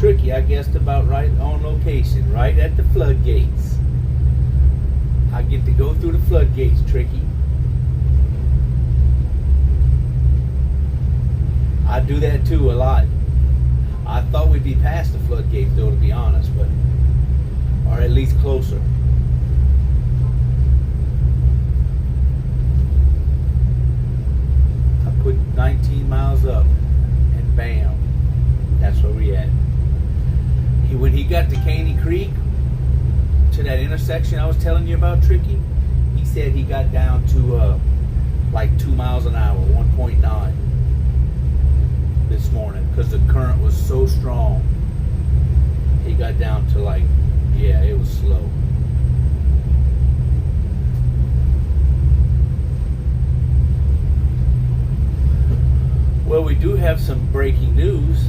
Tricky, I guessed about right on location, right at the floodgates. I get to go through the floodgates, Tricky. I do that too a lot. I thought we'd be past the floodgates though, to be honest, but or at least closer. I put 19 miles up and bam, that's where we at. When he got to Caney Creek, to that intersection I was telling you about, Tricky, he said he got down to like 2 miles an hour, 1.9 this morning, because the current was so strong. He got down to like, yeah, it was slow. Well, we do have some breaking news.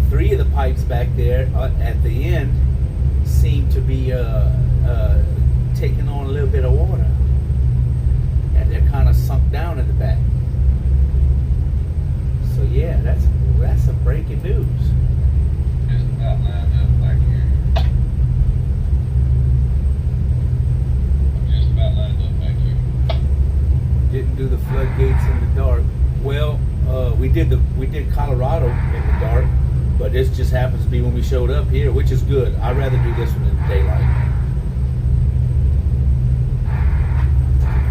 3 of the pipes back there at the end seem to be taking on a little bit of water, and they're kind of sunk down in the back. So yeah, that's some breaking news. Just about lined up back here. Just about lined up back here. Didn't do the floodgates in the dark. Well, we did Colorado in the dark. But this just happens to be when we showed up here, which is good. I'd rather do this one in the daylight.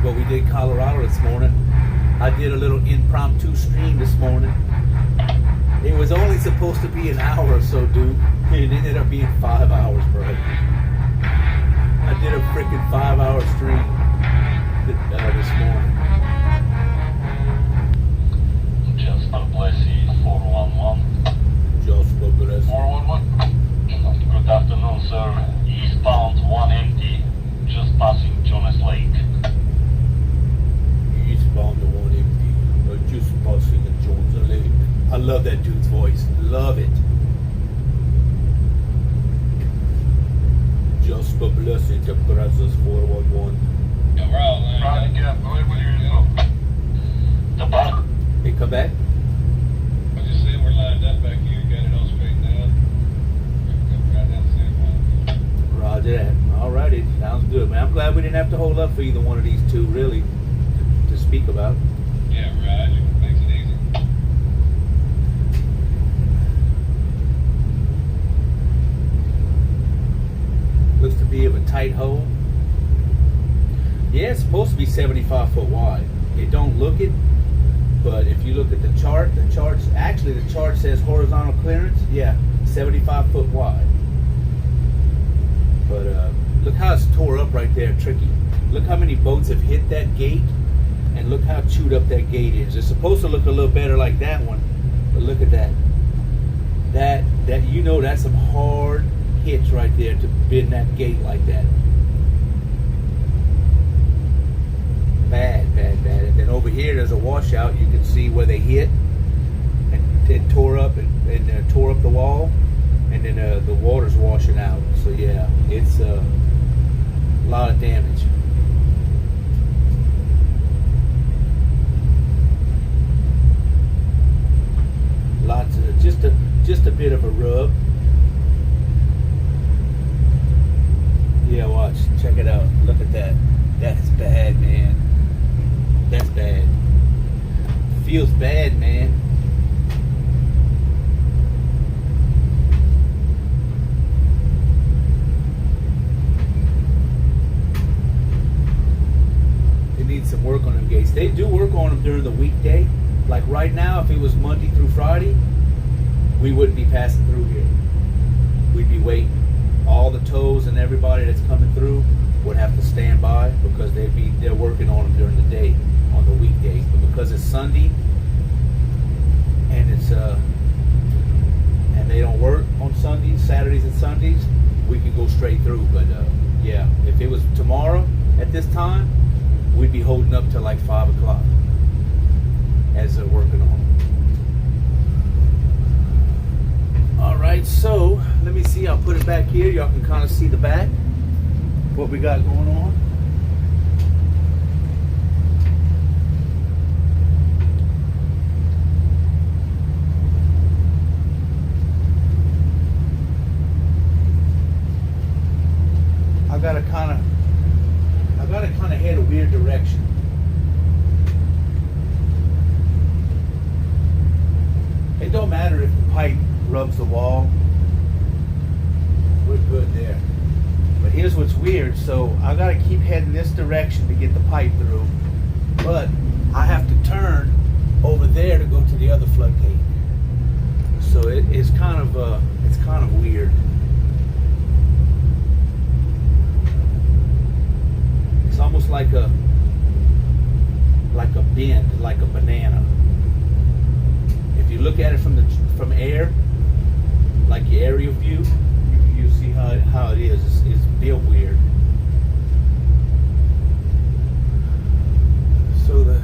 But we did Colorado this morning. I did a little impromptu stream this morning. It was only supposed to be an hour or so, dude. It ended up being 5 hours, bro. I did a freaking 5-hour stream this morning. Just a blessing, 411. Just a blessing. 411. Good afternoon, sir. Eastbound 180, just passing Jonas Lake. Eastbound 180, just passing the Jones Lake. I love that dude's voice. Love it. Just a blessing to Brazos 411. Yeah, we're all lined up. Get up. Go ahead with your info. The back. Hey, come back. I just said we're lined up back here. Got it all straightened out. Right down the same line. Roger that. Alrighty. Sounds good, man. I'm glad we didn't have to hold up for either one of these two, really, to speak about. Yeah, right. It makes it easy. Looks to be of a tight hole. Yeah, it's supposed to be 75 foot wide. It don't look it, but if you look at the chart says horizontal clearance. Yeah, 75 foot wide. But look how it's tore up right there, Tricky. Look how many boats have hit that gate, and look how chewed up that gate is. It's supposed to look a little better like that one, but look at that. That that's some hard hits right there to bend that gate like that. Bad. And then over here there's a washout. You can see where they hit and it tore up and tore up the wall, and then the water's washing out. So yeah, it's a lot of damage. Lots of just a bit of a rub. Yeah, watch. Check it out. Look at that. That's bad, man. That's bad. Feels bad, man. They need some work on them gates. They do work on them during the weekday. Like right now, if it was Monday through Friday, we wouldn't be passing through here. We'd be waiting. All the tows and everybody that's coming through would have to stand by because they're working on them during the day on the weekdays. But because it's Sunday and and they don't work on Sundays, Saturdays and Sundays, we can go straight through. But yeah, if it was tomorrow at this time, we'd be holding up till like 5 o'clock as they're working on them. Alright, so let me see, I'll put it back here. Y'all can kind of see the back, what we got going on. It don't matter if the pipe rubs the wall. We're good there. But here's what's weird. So I gotta keep heading this direction to get the pipe through. But I have to turn over there to go to the other floodgate. So it's kind of weird. It's almost like a bend, like a banana. If you look at it from air, like your aerial view, you see how it is. It's real weird. So the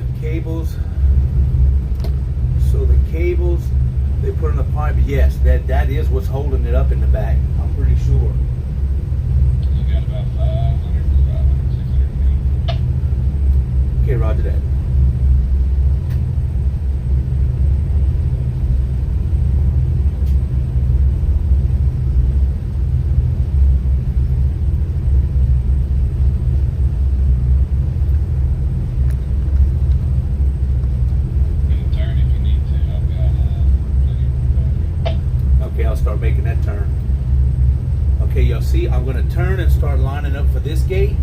cables, they put in the pipe. Yes, that is what's holding it up in the back. I'm pretty sure. You got about 600 feet. Okay, roger that. Start making that turn. Okay, y'all see, I'm going to turn and start lining up for this gate.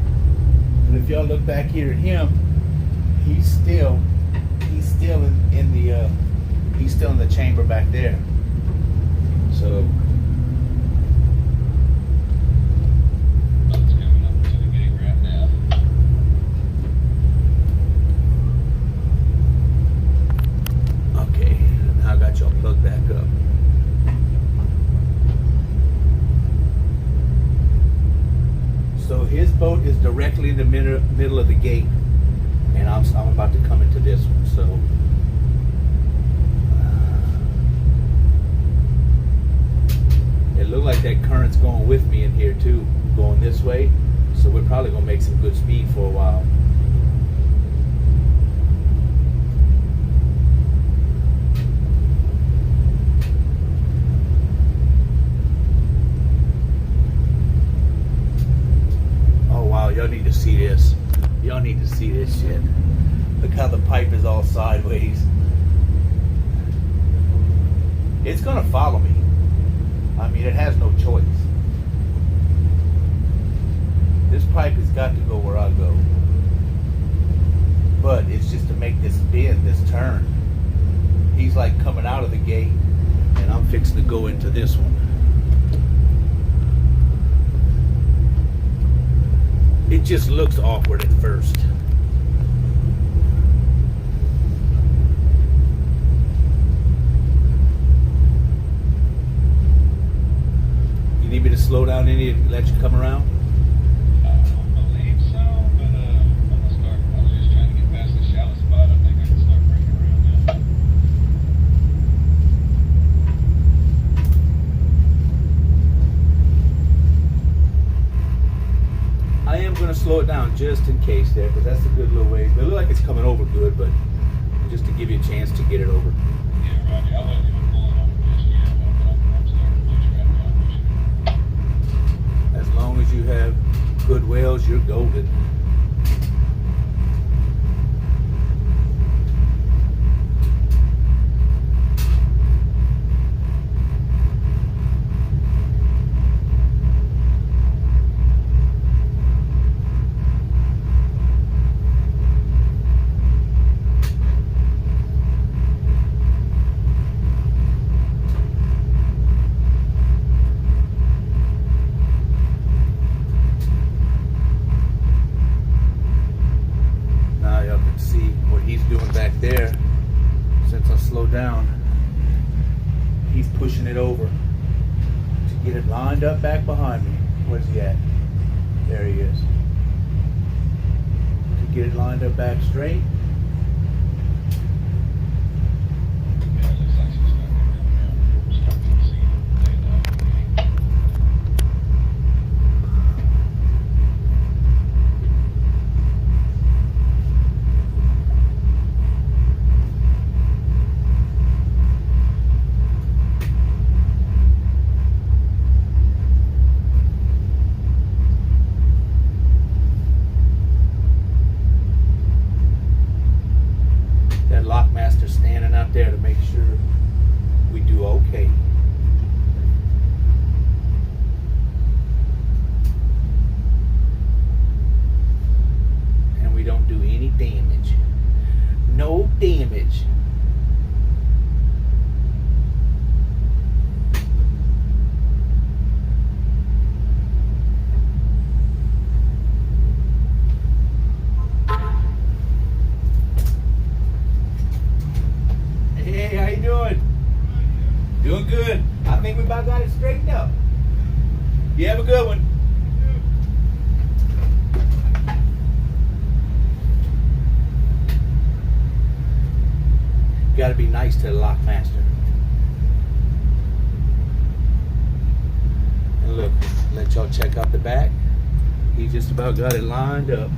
And if y'all look back here at him, he's still in the chamber back there. So Boat's coming up to the gate right now. okay, now I got y'all plugged back up. So his boat is directly in the middle of the gate, and I'm about to come into this one. So it looked like that current's going with me in here too, going this way. So we're probably gonna make some good speed for a while. Y'all need to see this. Y'all need to see this shit. Look how the pipe is all sideways. It's gonna follow me. I mean, it has no choice. This pipe has got to go where I go. But it's just to make this bend, this turn. He's like coming out of the gate, and I'm fixing to go into this one. It just looks awkward at first. You need me to slow down any and let you come around? I don't believe so, but I'm gonna start. I was just trying to get past the shallow spot. I think I can start breaking around now. I am going to slow it down just in case there, because that's a good little ways. It looks like it's coming over good, but just to give you a chance to get it over. Yeah, Roger. I wasn't even pulling on it just yet, but I'm starting to push right now. As long as you have good wells, you're golden. There, since I slowed down, he's pushing it over to get it lined up back behind me. Where's he at? There he is. To get it lined up back straight. Yeah, it looks like she's starting to come around. We're starting to see it laid out. Doing good. I think we about got it straightened up. You have a good one. Got to be nice to the lock master. And look, let y'all check out the back. He just about got it lined up.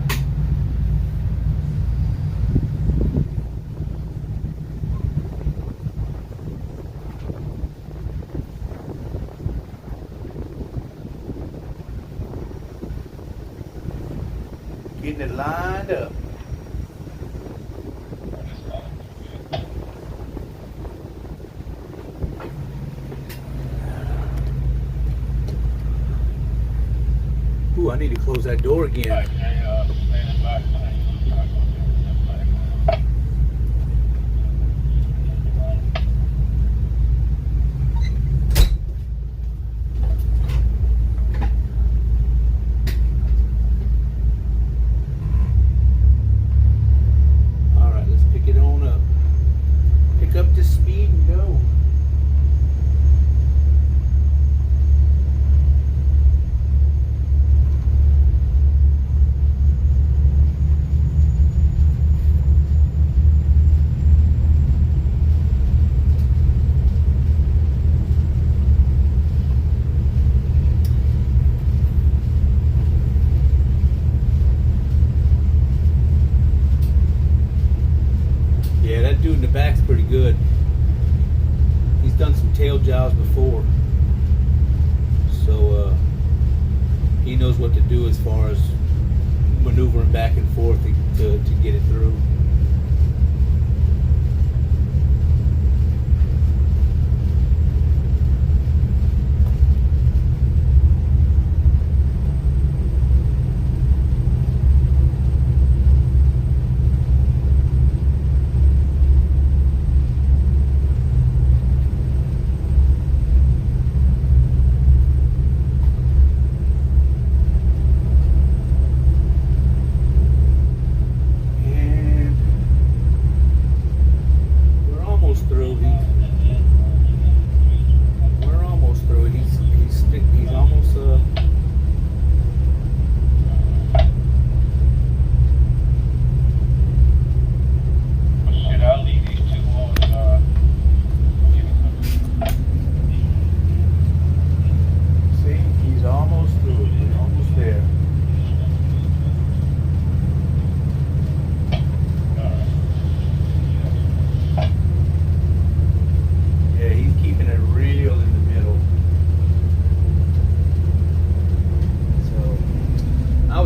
Getting it lined up. Ooh, I need to close that door again. All right, let's pick it on up. Pick up the speed and go. Yeah, that dude in the back's pretty good. He's done some tail jobs before. So he knows what to do as far as maneuvering back and forth to get it through.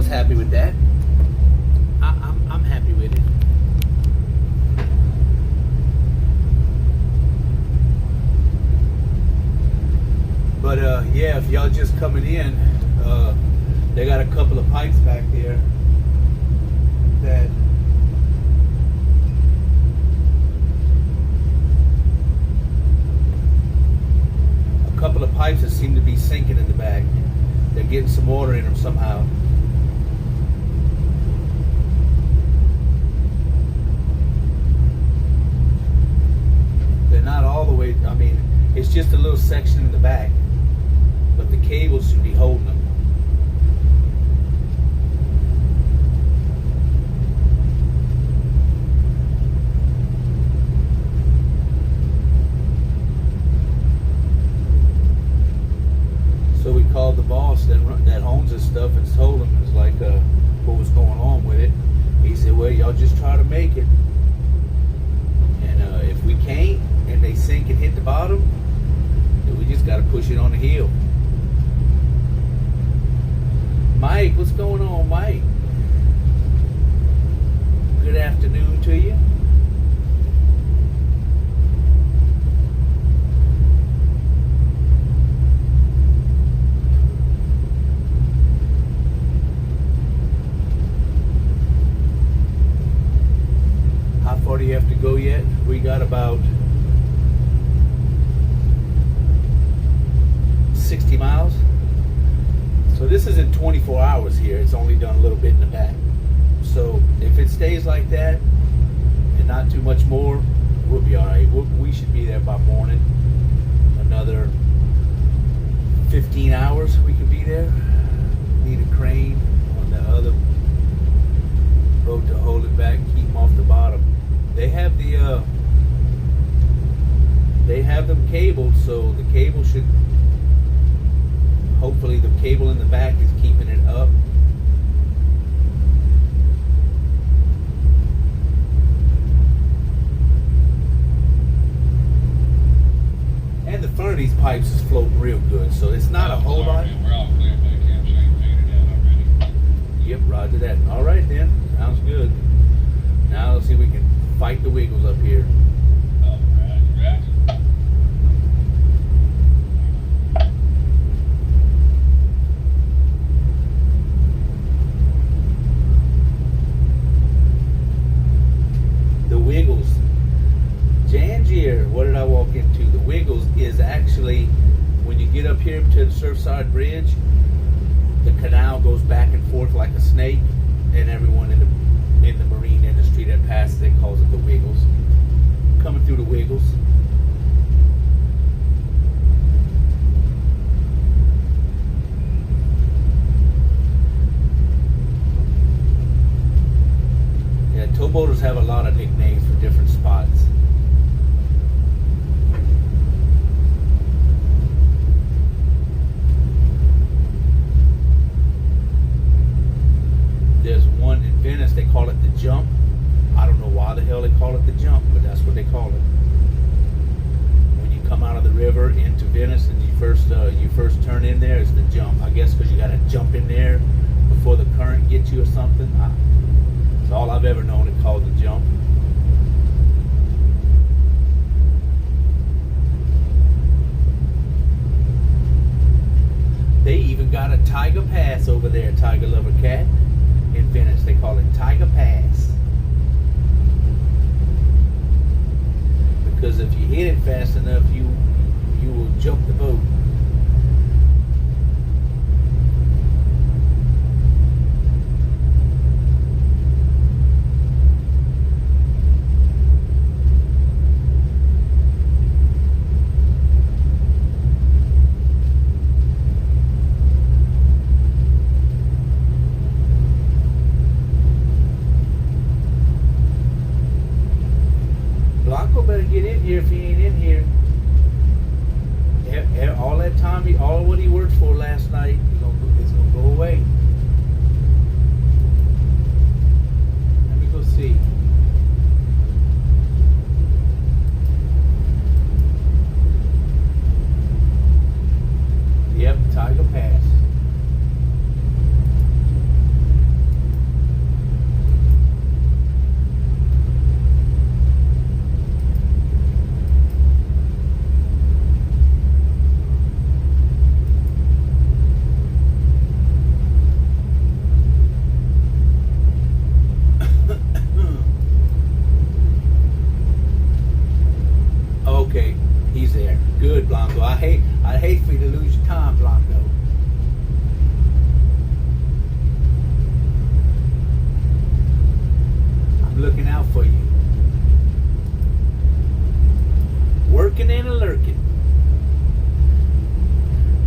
Happy with that. I'm happy with it. But yeah, if y'all just coming in, they got a couple of pipes back there that seem to be sinking in the back. They're getting some water in them somehow. Not all the way, I mean, it's just a little section in the back, but the cables should be holding them. So we called the boss that owns this stuff and told him, it's like, what was going on with it. He said, well, y'all just try to make it. And if we can't, and they sink and hit the bottom, then we just got to push it on the hill. Mike, what's going on, Mike? Good afternoon to you. How far do you have to go yet? We got about 60 miles. So this isn't 24 hours here. It's only done a little bit in the back. So if it stays like that and not too much more, we'll be all right. We should be there by morning. cabled, so the cable should, hopefully the cable in the back is keeping it up. And the front of these pipes is floating real good, so it's not a whole lot. We're all clear back here. Shane figured it out already. Yep, roger that. All right then, sounds good. Now let's see if we can fight the Wiggles up here. All right. The Wiggles. Jangier, what did I walk into? The Wiggles is actually, when you get up here to the Surfside Bridge, the canal goes back and forth like a snake, and everyone in the marine industry that passes it calls it the Wiggles. Coming through the Wiggles. Yeah, towboaters have a lot of nicknames for different spots. There's one in Venice, they call it the Jump. I don't know why the hell they call it the Jump, but that's what they call it. When you come out of the river into Venice and you first turn in there, it's the Jump. I guess because you got to jump in there before the current gets you or something. It's all I've ever known it called the Jump. They even got a Tiger Pass over there, Tiger Lover Cat. In Venice, they call it Tiger Pass. Because if you hit it fast enough, you will jump the boat. Blanco better get in here if he ain't in here. All that time, all what he worked for last night is gonna go away. Let me go see. Yep, Tiger Pass. Okay, he's there. Good, Blanco. I'd hate for you to lose your time, Blanco. I'm looking out for you. Working and a lurking.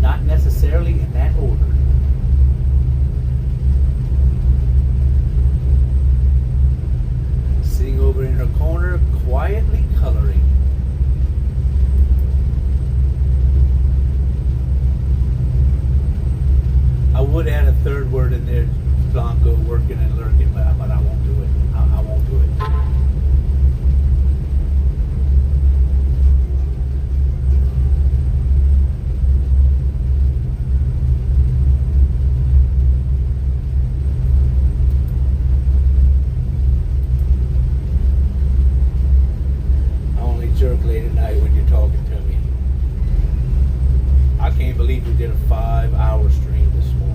Not necessarily in that order. Sitting over in her corner, quietly coloring. I would add a third word in there, Blanco, working and lurking, but I won't do it. I won't do it. I only jerk late at night when you're talking to me. I can't believe we did a 5-hour stream this morning.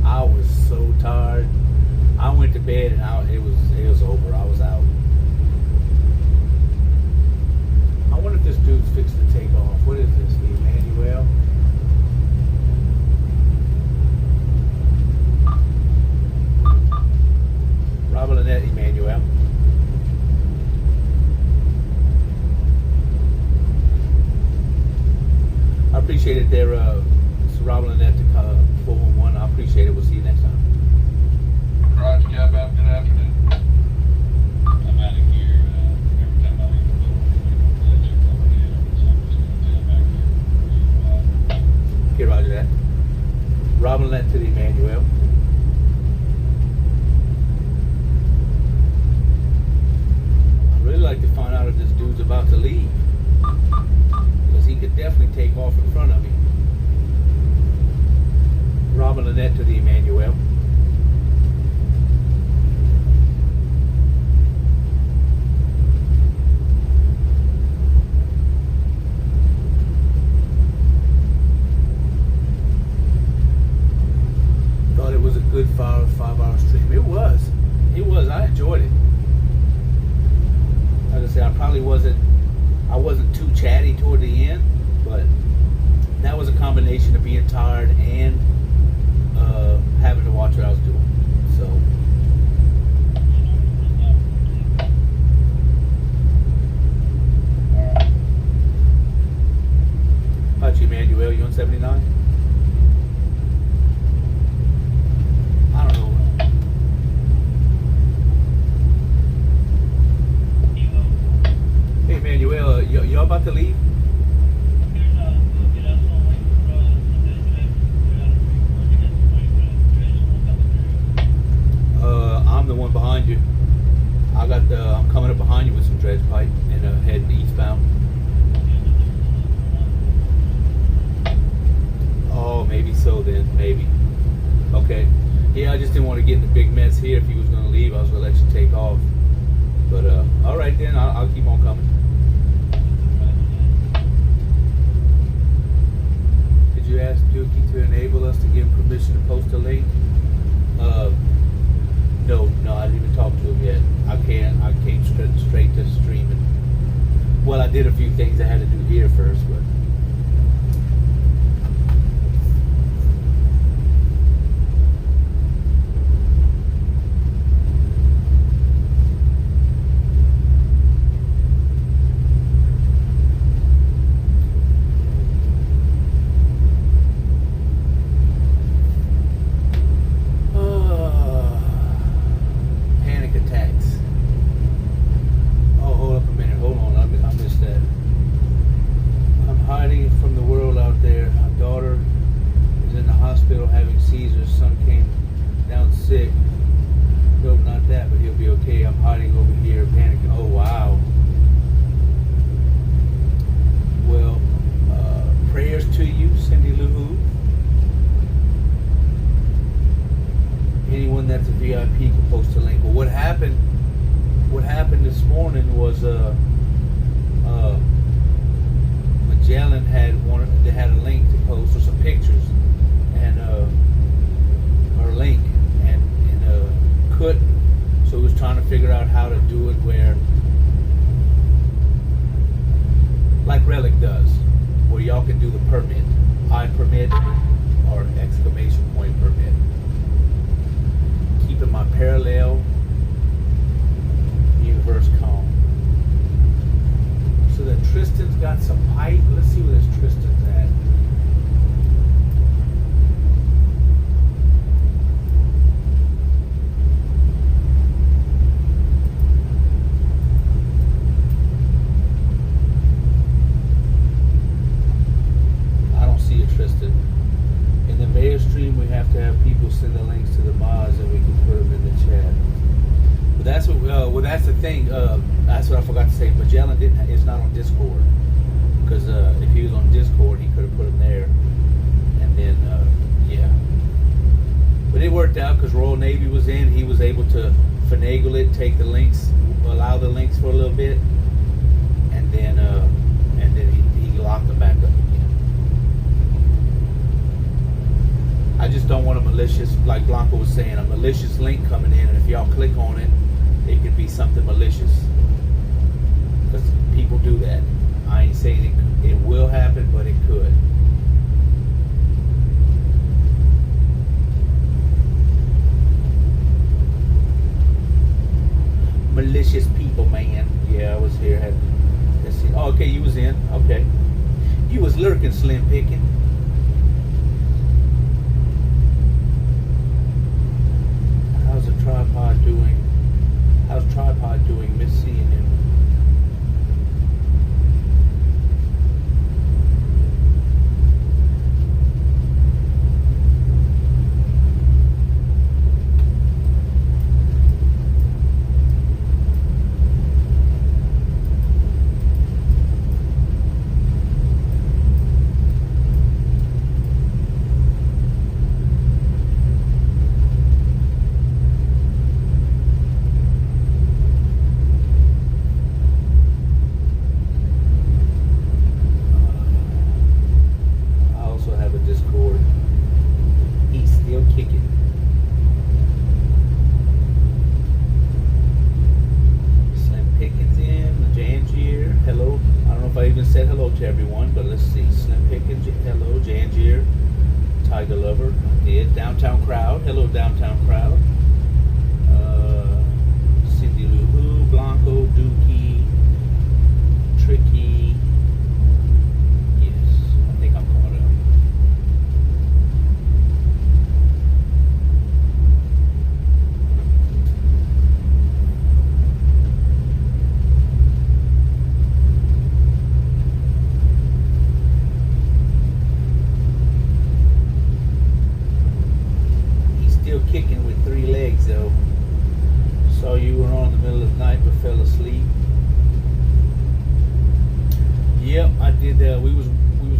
I was so tired. I went to bed and it was over. I was out. I wonder if this dude's fixing to take off. What is this, the Emmanuel? Robert Lynette, Emmanuel. I appreciate it there, Mr. Robert Lynette, 411. I appreciate it. We'll see you next time. Roger, Cap out. Good afternoon. I'm out of here every time I leave the building. Robin Lett to the Emmanuel. I'd really like to find out if this dude's about to leave, because he could definitely take off in front of me. Robin Lynette to the Emmanuel. Thought it was a good 5-hour stream. It was. I enjoyed it. Like I said, I wasn't too chatty toward the end, but that was a combination of being tired and having to watch what I was doing. So how about you, Emmanuel? You on 79? I don't know. Hey, Emmanuel, y'all about to leave? I'm the one behind you. I'm coming up behind you with some dredge pipe and heading eastbound. Oh, maybe so then, maybe. Okay. Yeah, I just didn't want to get in a big mess here. If he was going to leave, I was going to let you take off. But, all right then, I'll keep on coming. Did you ask Dookie to enable us to give him permission to post a link? No, I didn't even talk to him yet. I came straight to streaming. Well, I did a few things I had to do here first, but Magellan had a link to post, or some pictures, and or a link, and couldn't. So he was trying to figure out how to do it where, like Relic does, where y'all can do the permit, I permit, or exclamation point permit. Keeping my parallel universe calm. So that Tristan's got some pipe. Let's see where this Tristan's at. I don't see a Tristan. In the mayor stream, we have to have people send the links to the mods and we can put them in the chat. But that's what. Well, that's the thing. That's what I forgot to say. Magellan is not on Discord, because if he was on Discord, he could have put him there, and then yeah. But it worked out because Royal Navy was in. He was able to finagle it, take the links, allow the links for a little bit, and then he locked them back up again. I just don't want a malicious, like Blanco was saying, a malicious link coming in, and if y'all click on it, it could be something malicious. Because people do that. I ain't saying it will happen, but it could. Malicious people, man. Yeah, I was here. Let's see. Oh, okay, you was in. Okay. You was lurking, Slim Picking. How's the tripod doing? How's tripod doing? Miss seeing him. hello to everyone, but let's see. Slim Pickens, hello. Jangier, Tiger Lover, I did. Downtown Crowd, hello, Downtown Crowd. Cindy Lou Who, Blanco, Dookie, Tricky. Yes, I think I'm caught up. He's still kicking with 3 legs though. Saw you were on in the middle of the night but fell asleep. Yep, I did. We was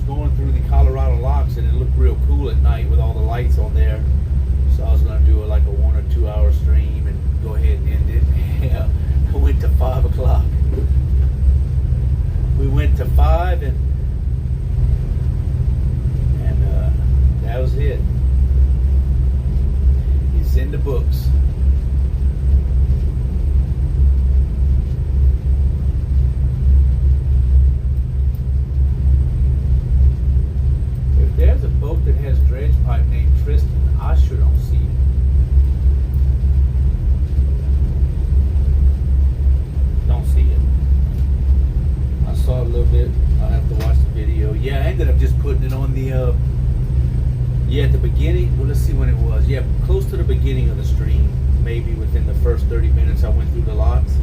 going through the Colorado locks and it looked real cool at night with all the lights on there. So I was gonna do like a 1 or 2 hour stream and go ahead and end it. Yeah, I went to 5 o'clock. We went to 5 and that was it. It's in the books. There's a boat that has dredge pipe named Tristan. I sure don't see it. Don't see it. I saw a little bit. I'll have to watch the video. Yeah, I ended up just putting it on the, at the beginning. Well, let's see when it was. Yeah, close to the beginning of the stream. Maybe within the first 30 minutes I went through the locks.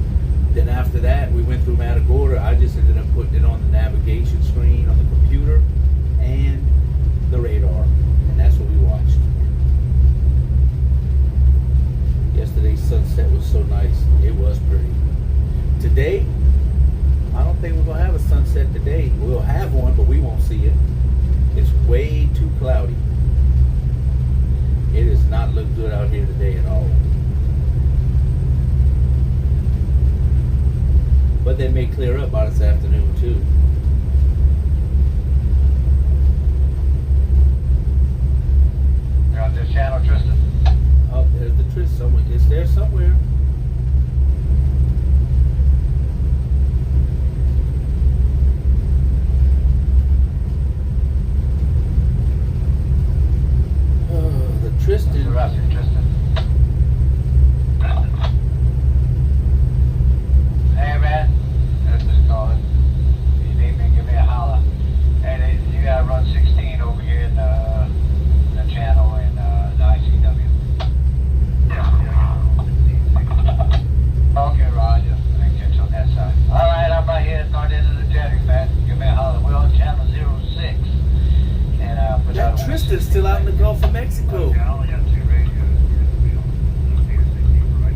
Then after that, we went through Matagorda. I just ended up putting it on the navigation screen on the computer and the radar, and that's what we watched. Yesterday's sunset was so nice. It was pretty. Today, I don't think we're gonna have a sunset today. We'll have one, but we won't see it. It's way too cloudy. It does not look good out here today at all. But they may clear up by this afternoon too. You're on this channel, Tristan? Oh, there's the Tristan somewhere. It's there somewhere. The Tristan. What's the rest of you, Tristan? Hey, man. This is calling. If you need me, give me a holler. Hey, you gotta run 16 over here in the channel in the ICW. Okay, Roger. I can catch on that side. All right, I'm right here at north end of the jetty, man. Give me a holler. We're on channel 06. And put That out Tristan's still out in the Gulf of Mexico. Okay, I only got 2 radios. Right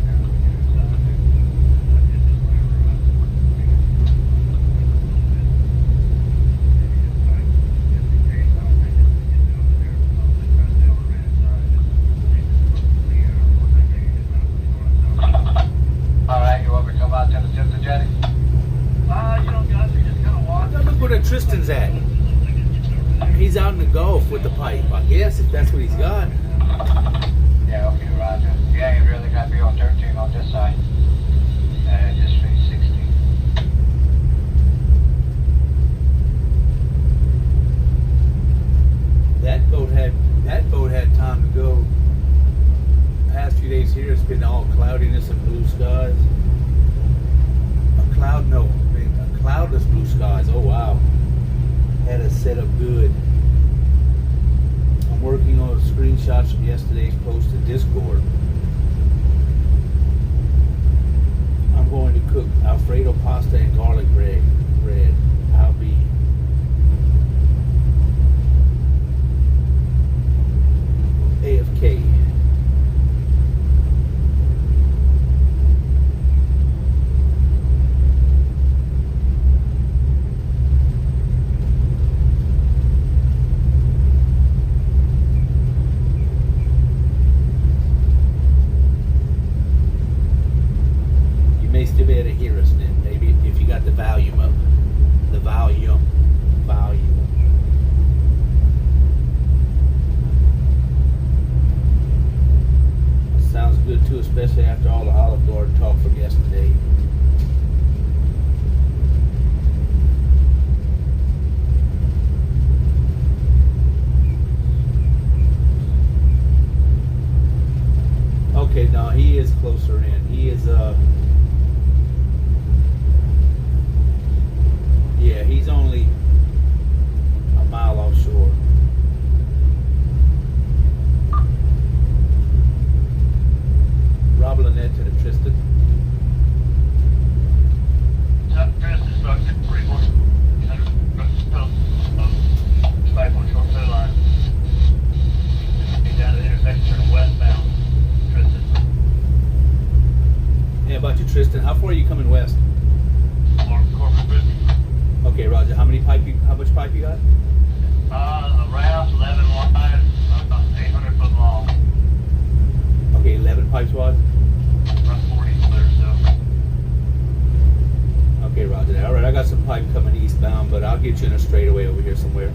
all right, you want me to come out to the tip of the jetty? You don't got to. Just kind of walk. Now look where the Tristan's at. He's out in the Gulf with the pipe, I guess, if that's what he's got. Yeah, okay, Roger. Yeah, you really got to be on 13 on this side. Just face 16. That boat had time to go. Past few days here, it's been all cloudiness and blue skies. A cloudless blue skies. Oh wow, had it set up good. I'm working on screenshots from yesterday's post to Discord. I'm going to cook Alfredo pasta and garlic bread. I'll be AFK. You may still be able to hear us then, maybe if you got the volume up. The volume. Sounds good too, especially after all the Olive Garden talk from yesterday. you got? The round's 11 wide, 800 foot long, Okay, 11 pipes wide. about 40 foot or so. Okay, roger that. All right, I got some pipe coming eastbound, but I'll get you in a straightaway over here somewhere.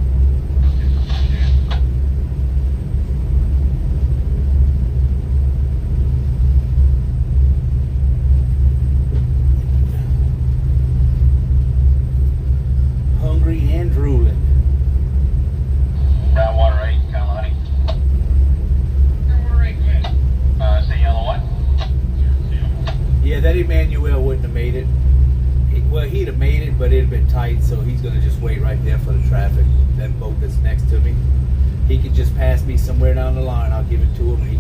Hungry and drooling. Brown water 8, Kalani. Brown water 8, good. Is the yellow one? Yeah, that Emmanuel wouldn't have made it. Well, he'd have made it, but it'd have been tight, so he's going to just wait right there for the traffic. That boat that's next to me, he could just pass me somewhere down the line. I'll give it to him, and he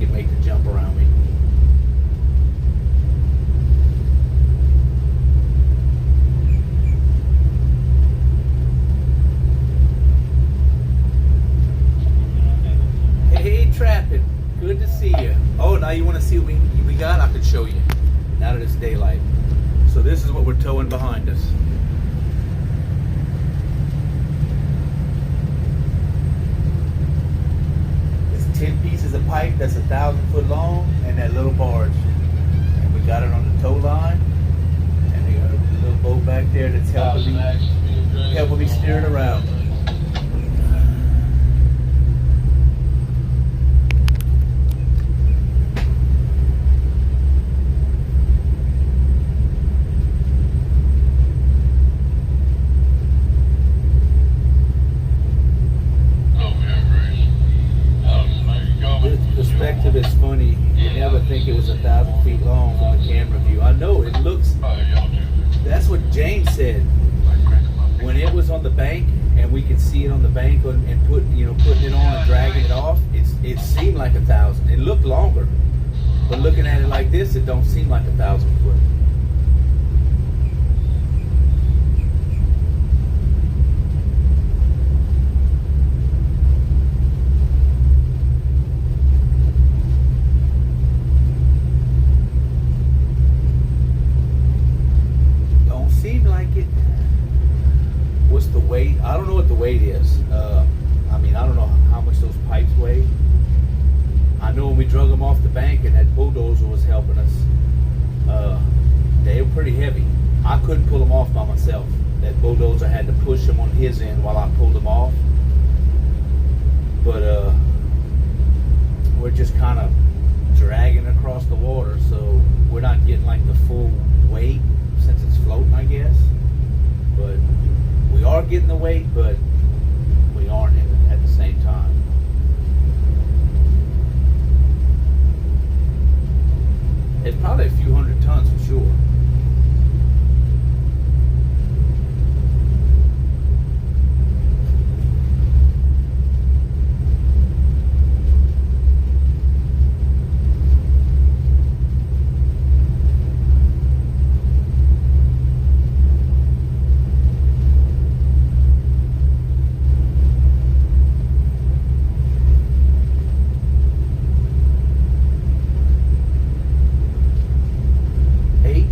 can make the jump around me. Hey, Trappin', good to see you. Oh, now you want to see what we got? I could show you. Now that it's daylight. So this is what we're towing behind us. It's 10 pieces of pipe that's 1,000 foot long, and that little barge. And we got it on the tow line, and we got a little boat back there that's helping me steer it around. Perspective is funny. You never think it was 1,000 feet long from the camera view. I know it looks. That's what James said when it was on the bank and we could see it on the bank and putting it on and dragging it off. It seemed like 1,000. It looked longer, but looking at it like this, it don't seem like 1,000 foot. Seemed like it. What's the weight? I don't know what the weight is. I don't know how much those pipes weigh. I know when we drug them off the bank and that bulldozer was helping us, they were pretty heavy. I couldn't pull them off by myself. That bulldozer had to push them on his end while I pulled them off. But we're just kind of dragging across the water, so we're not getting like the full weight since it's floating, I guess. But we are getting the weight, but we aren't at the same time. It's probably a few hundred tons for sure.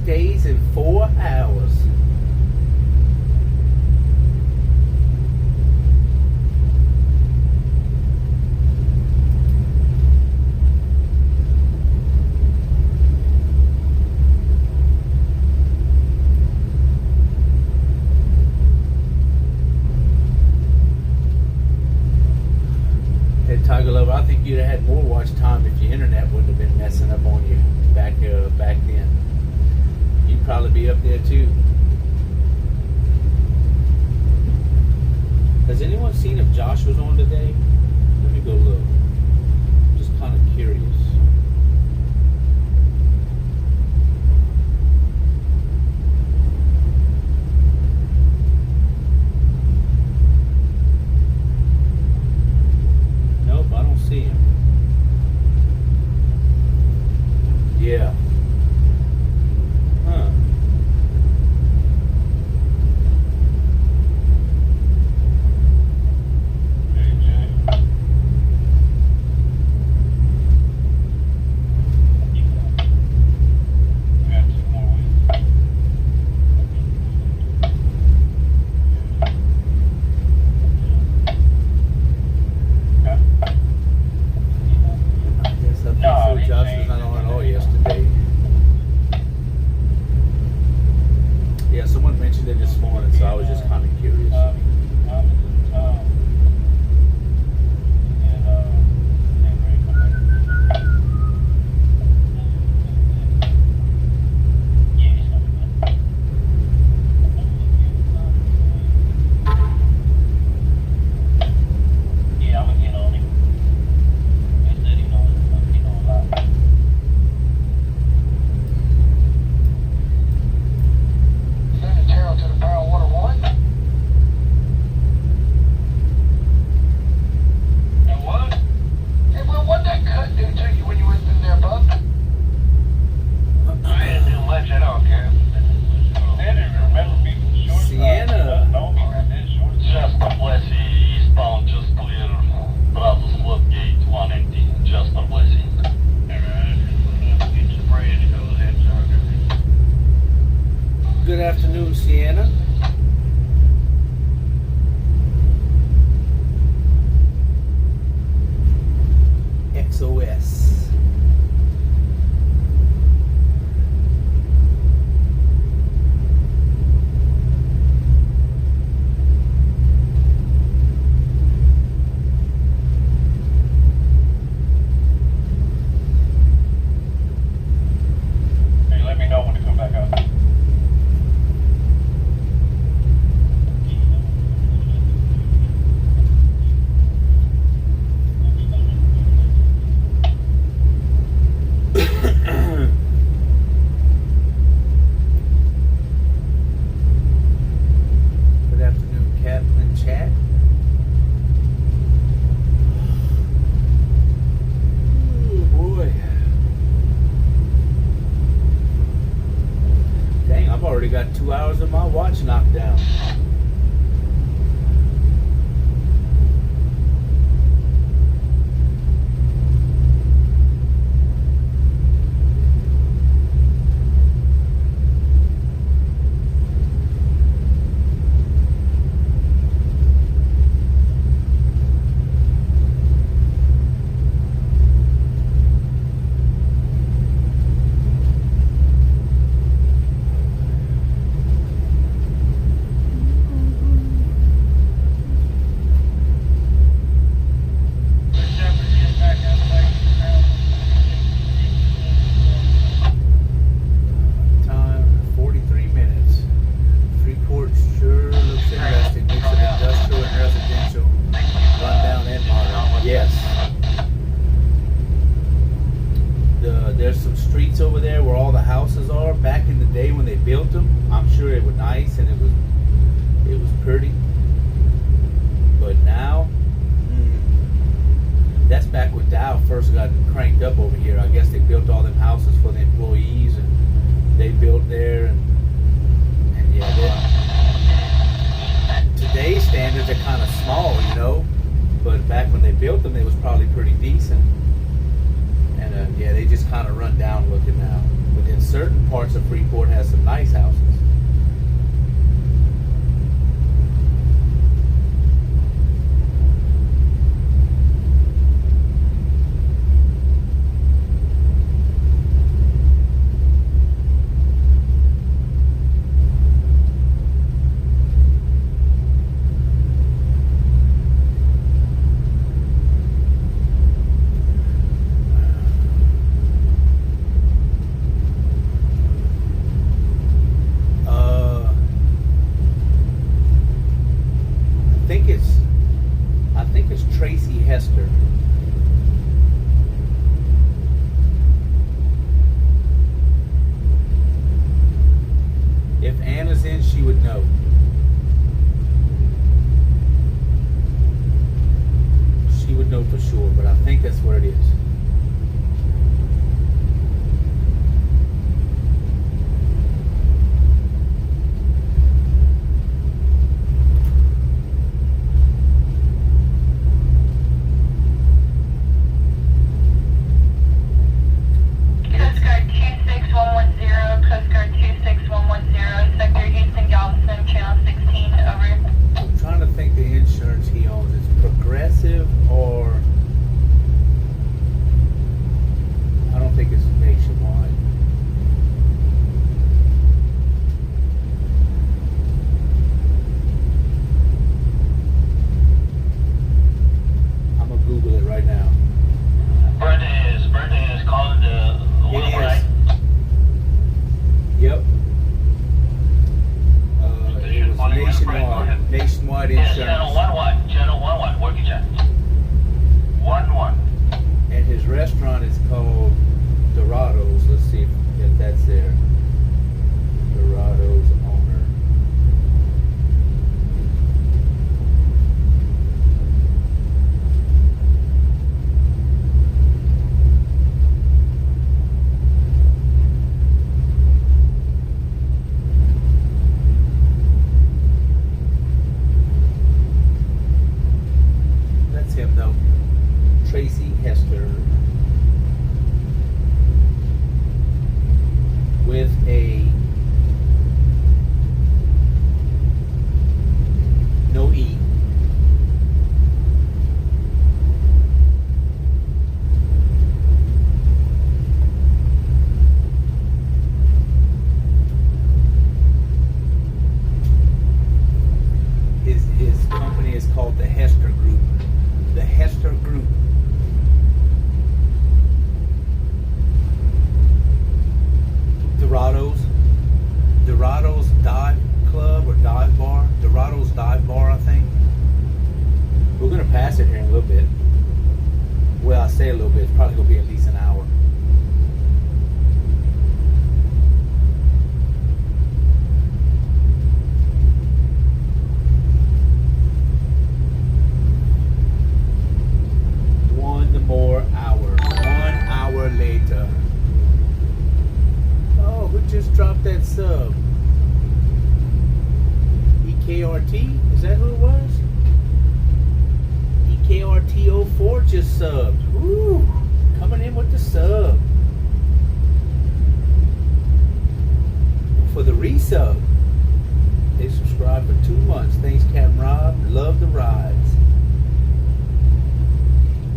Days and 4 hours. Hey, Tiger Lover, I think you'd have had more watch time if your internet wouldn't have been messing up on you back then. You'd probably be up there too. Has anyone seen if Josh was on today? Let me go look. I'm just kind of curious. Nope, I don't see him. Yeah. Huh. sure it was nice and it was pretty. But now, that's back when Dow first got cranked up over here. I guess they built all them houses for the employees, and they built there, and yeah, today's standards are kind of small, you know. But back when they built them, they was probably pretty decent. And yeah, they just kind of run down looking now. But in certain parts of Freeport has some nice houses. I think it's Tracy Hester. If Anna's in, she would know. She would know for sure, but I think that's what it is. Or I don't think it's nationwide. I'm gonna Google it right now. Brendan is calling the one, right? Yep. It was nationwide. Nationwide insurance. Yes, channel 1, working chat. 1. And his restaurant is called Dorado's. Let's see if that's there. Dorado's owner. That's him though. Tracy Hester, with a no E. His company is called the Hester Group. The Hester Group. Dorado's Dive Club or Dive Bar. Dorado's Dive Bar, I think. We're going to pass it here in a little bit. Well, I say a little bit. It's probably going to be at least an hour. One more hour. 1 hour later. Oh, who just dropped that sub? EKRT? Is that who it was? EKRT04 just subbed. Woo! Coming in with the sub. For the resub, they subscribed for 2 months. Thanks, Captain Rob. Love the rides.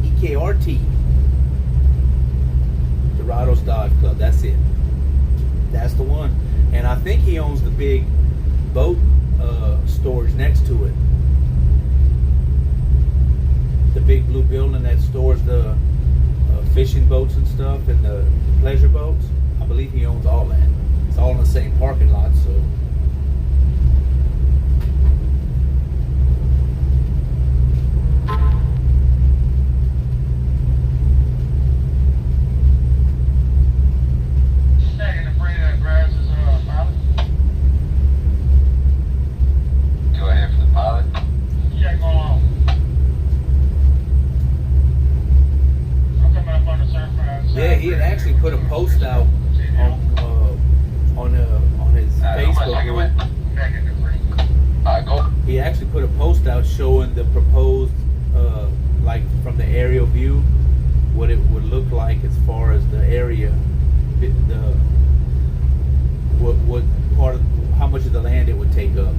EKRT. Dorado's Dive Club. That's it. That's the one. And I think he owns the big boat storage next to it. The big blue building that stores the fishing boats and stuff and the pleasure boats. I believe he owns all that. It's all in the same parking lot, so. put a post out on his Facebook group. Go. He actually put a post out showing the proposed, like from the aerial view, what it would look like as far as the area, what part of, how much of the land it would take up.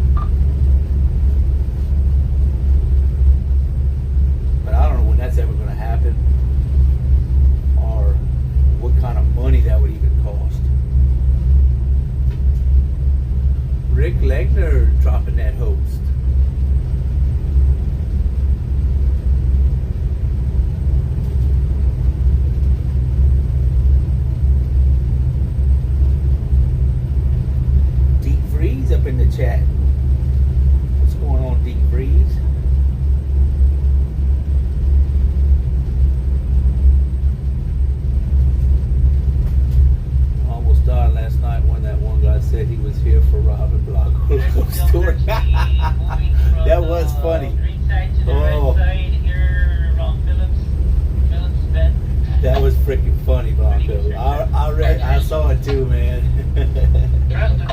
But I don't know when that's ever going to happen, or what kind of money that would even cost. Rick Legner dropping that host. Deep Freeze up in the chat. What's going on, Deep Freeze? Almost died last night when that one guy said he was here for Robin Blanco story. That was funny. Oh, that was freaking funny, Blanco. I saw it too, man. Justin,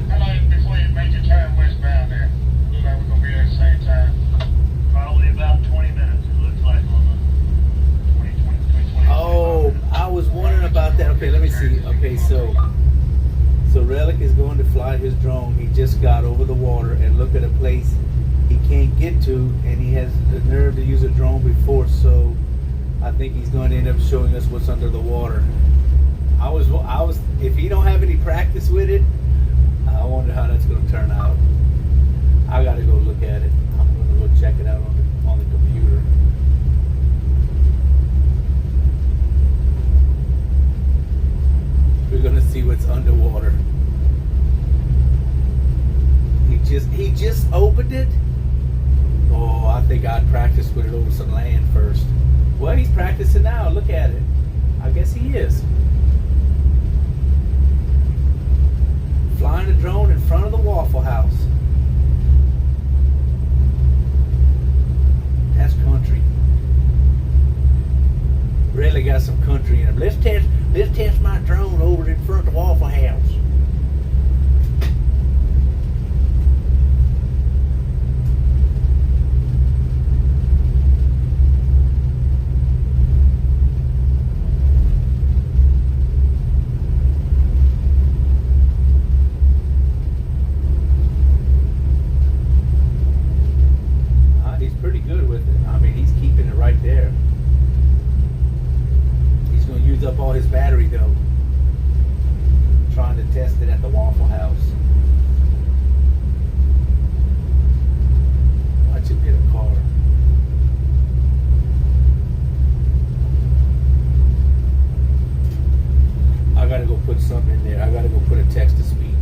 how long before you make your turn westbound there? Looks like we're gonna be there at the same time. Probably about 20 minutes. It looks like on the 20. Oh, I was wondering about that. Okay, let me see. Okay, so Relic is going to fly his drone. He just got over the water and look at a place he can't get to, and he has the nerve to use a drone before, so I think he's going to end up showing us what's under the water. I was if he don't have any practice with it, I wonder how that's going to turn out. I got to go look at it. I'm going to go check it out on the computer. We're gonna see what's underwater. He just opened it. Oh, I think I'd practice with it over some land first. Well, he's practicing now. Look at it. I guess he is. Flying a drone in front of the Waffle House. That's country. Really got some country in him. Let's test my drone over in front of the Waffle House. He's pretty good with it. I mean, he's keeping it right there. He's going to use up all his battery though, trying to test it at the Waffle House. Watch him hit a car. I gotta go put something in there. I gotta go put a text to speech.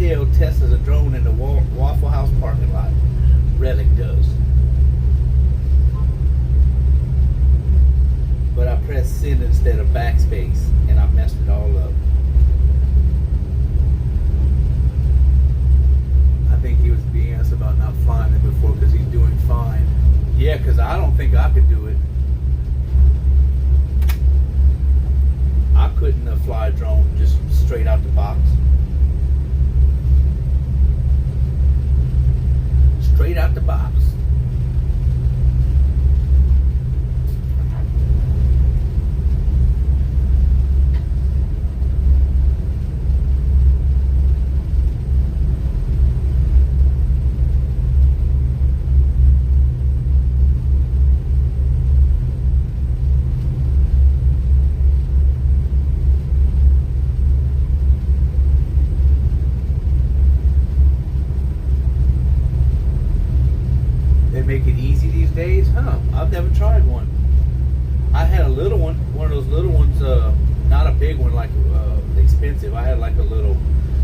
hell tests a drone in the Waffle House parking lot. Relic does. But I pressed send instead of backspace, and I messed it all up. I think he was BS about not flying it before because he's doing fine. Yeah, because I don't think I could do it. I couldn't fly a drone just straight out the box. Straight out the box. Make it easy these days, huh? I've never tried one. I had a little one of those little ones, not a big one like expensive. I had like a little,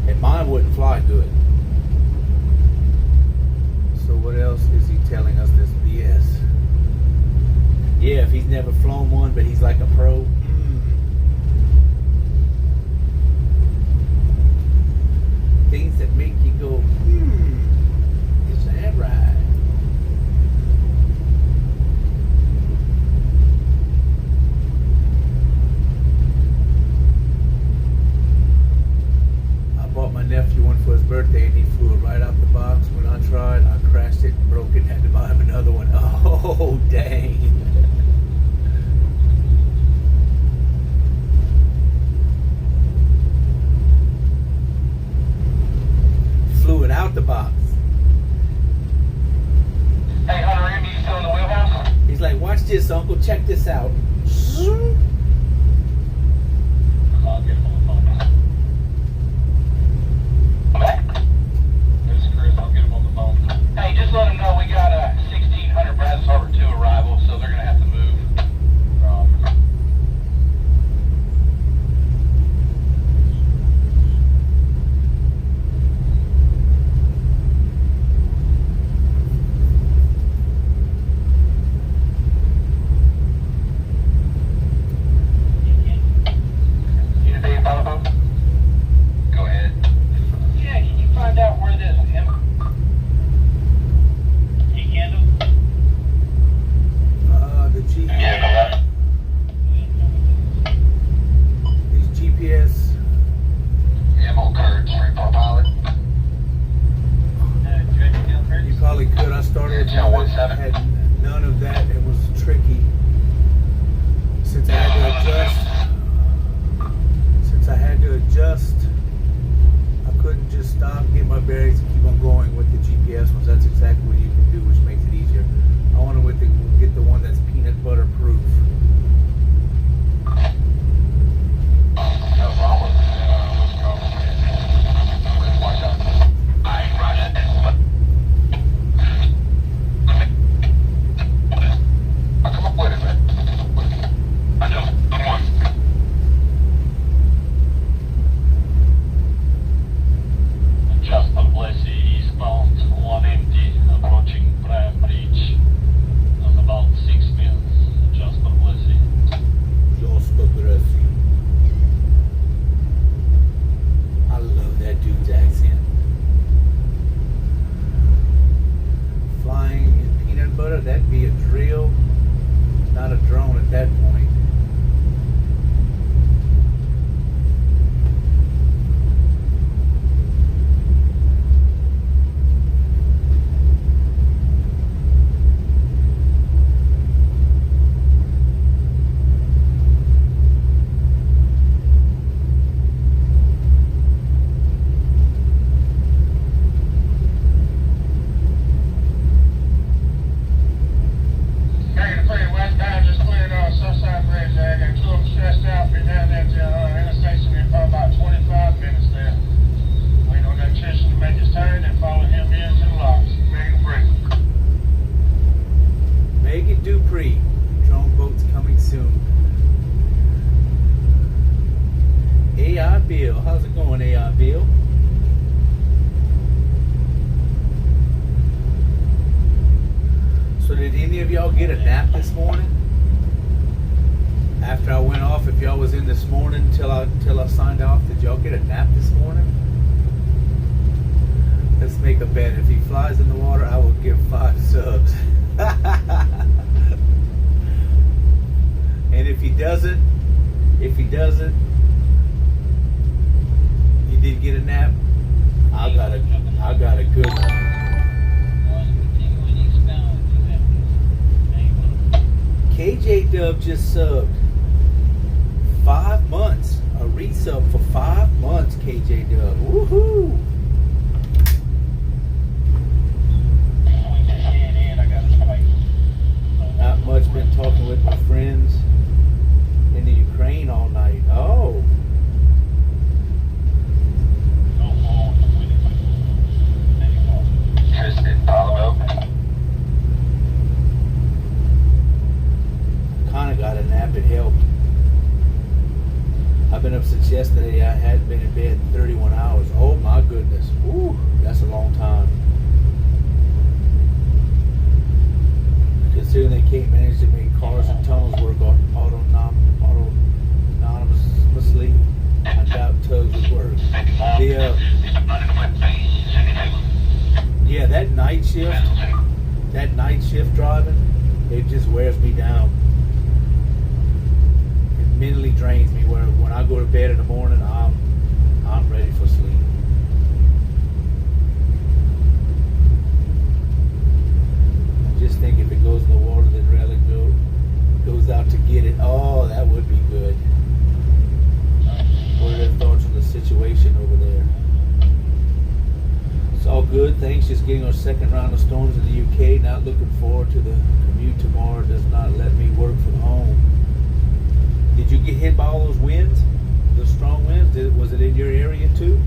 and mine wouldn't fly good. So what else is he telling us this BS? Yeah, if he's never flown one, but he's like a pro. Things that make you go, is that right? My nephew one for his birthday and he flew it right out the box. When I tried, I crashed it, broke it, had to buy him another one. Oh, dang. Flew it out the box. Hey, Hunter, Andy, you still in the wheelhouse? He's like, watch this, Uncle, check this out. I'll get him on the phone. This is Chris. I'll get him on the phone. Hey, just let him know we got a 1600 Brazos Harbor 2 arrival, so they're going to have to move. get a nap this morning? After I went off, if y'all was in this morning till I signed off, did y'all get a nap this morning? Let's make a bet. If he flies in the water, I will give 5 subs. And if he doesn't, you did get a nap. I got a good one. KJ Dub just subbed 5 months. A resub for 5 months, KJ Dub. Woohoo! Not much, been talking with my friends in the Ukraine all night. Oh. Kinda got a nap, it helped. I've been up since yesterday. I hadn't been in bed in 31 hours. Oh my goodness. Woo, that's a long time. Considering they can't manage to make cars and tunnels work autonomously, I doubt tugs would work. Yeah, that night shift driving, it just wears me down. It mentally drains me. Where when I go to bed in the morning, I'm ready for sleep. Just think if it goes in the water, then Relic goes out to get it. Oh, that would be good. What are their thoughts on the situation over there? It's all good. Thanks. Just getting our second round of storms in the UK. Not looking forward to the commute tomorrow. Does not let me work from home. Did you get hit by all those winds? Those strong winds? Was it in your area too?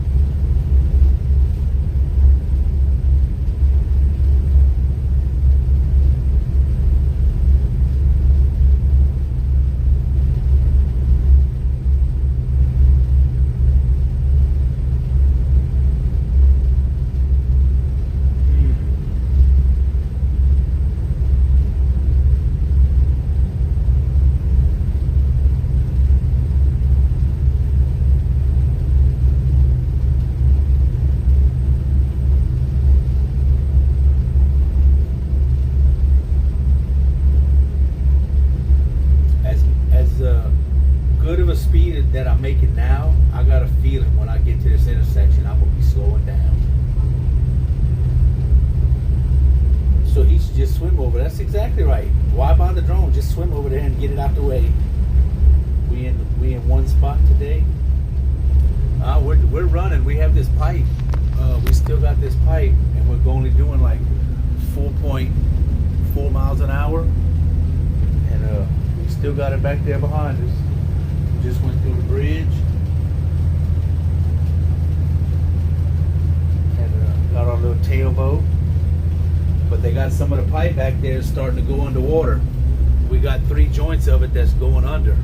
That I'm making now, I got a feeling when I get to this intersection, I'm gonna be slowing down. So he should just swim over. That's exactly right. Why buy the drone? Just swim over there and get it out the way. We in one spot today. We're running. We have this pipe. We still got this pipe, and we're only doing like 4.4 miles an hour, and we still got it back there behind us. Just went through the bridge and got our little tailboat, but they got some of the pipe back there starting to go underwater. We got 3 joints of it that's going under.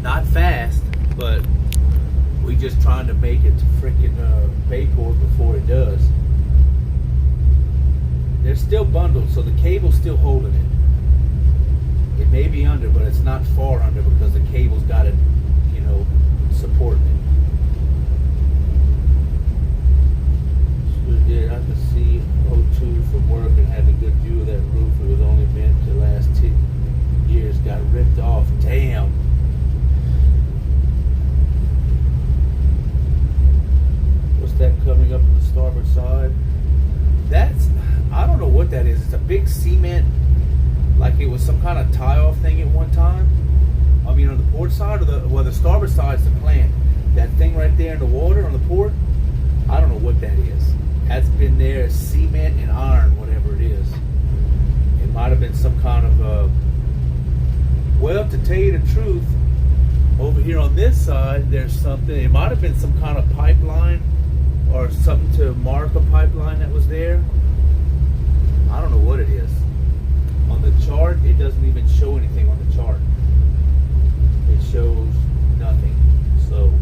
Not fast, but we just trying to make it to freaking Bayport before it does. They're still bundled, so the cable's still holding it. It may be under, but it's not far under because the cable's got it, supporting it. So did I could see O2 from work and had a good view of that roof. It was only meant to last 10 years. Got ripped off. Damn. What's that coming up on the starboard side? I don't know what that is. It's a big cement, like it was some kind of tie-off thing at one time. I mean, on the port side or the starboard side's the plant. That thing right there in the water on the port, I don't know what that is. That's been there, cement and iron, whatever it is. It might have been some kind of well, to tell you the truth, over here on this side, there's something. It might have been some kind of pipeline or something to mark a pipeline that was there. I don't know what it is. On the chart, it doesn't even show anything on the chart. It shows nothing. So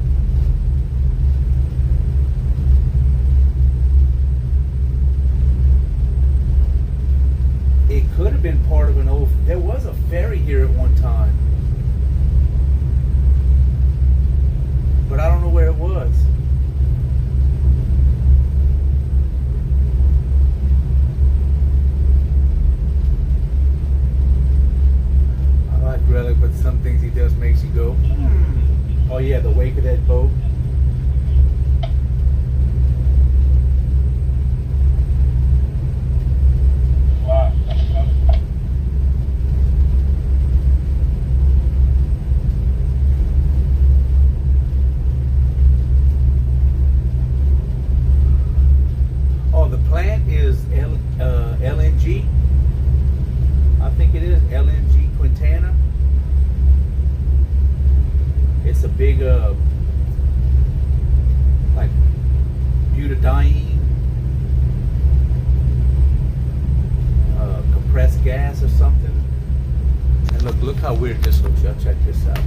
it could have been part of an old. butadiene, compressed gas or something. And look how weird this looks. Y'all check this out.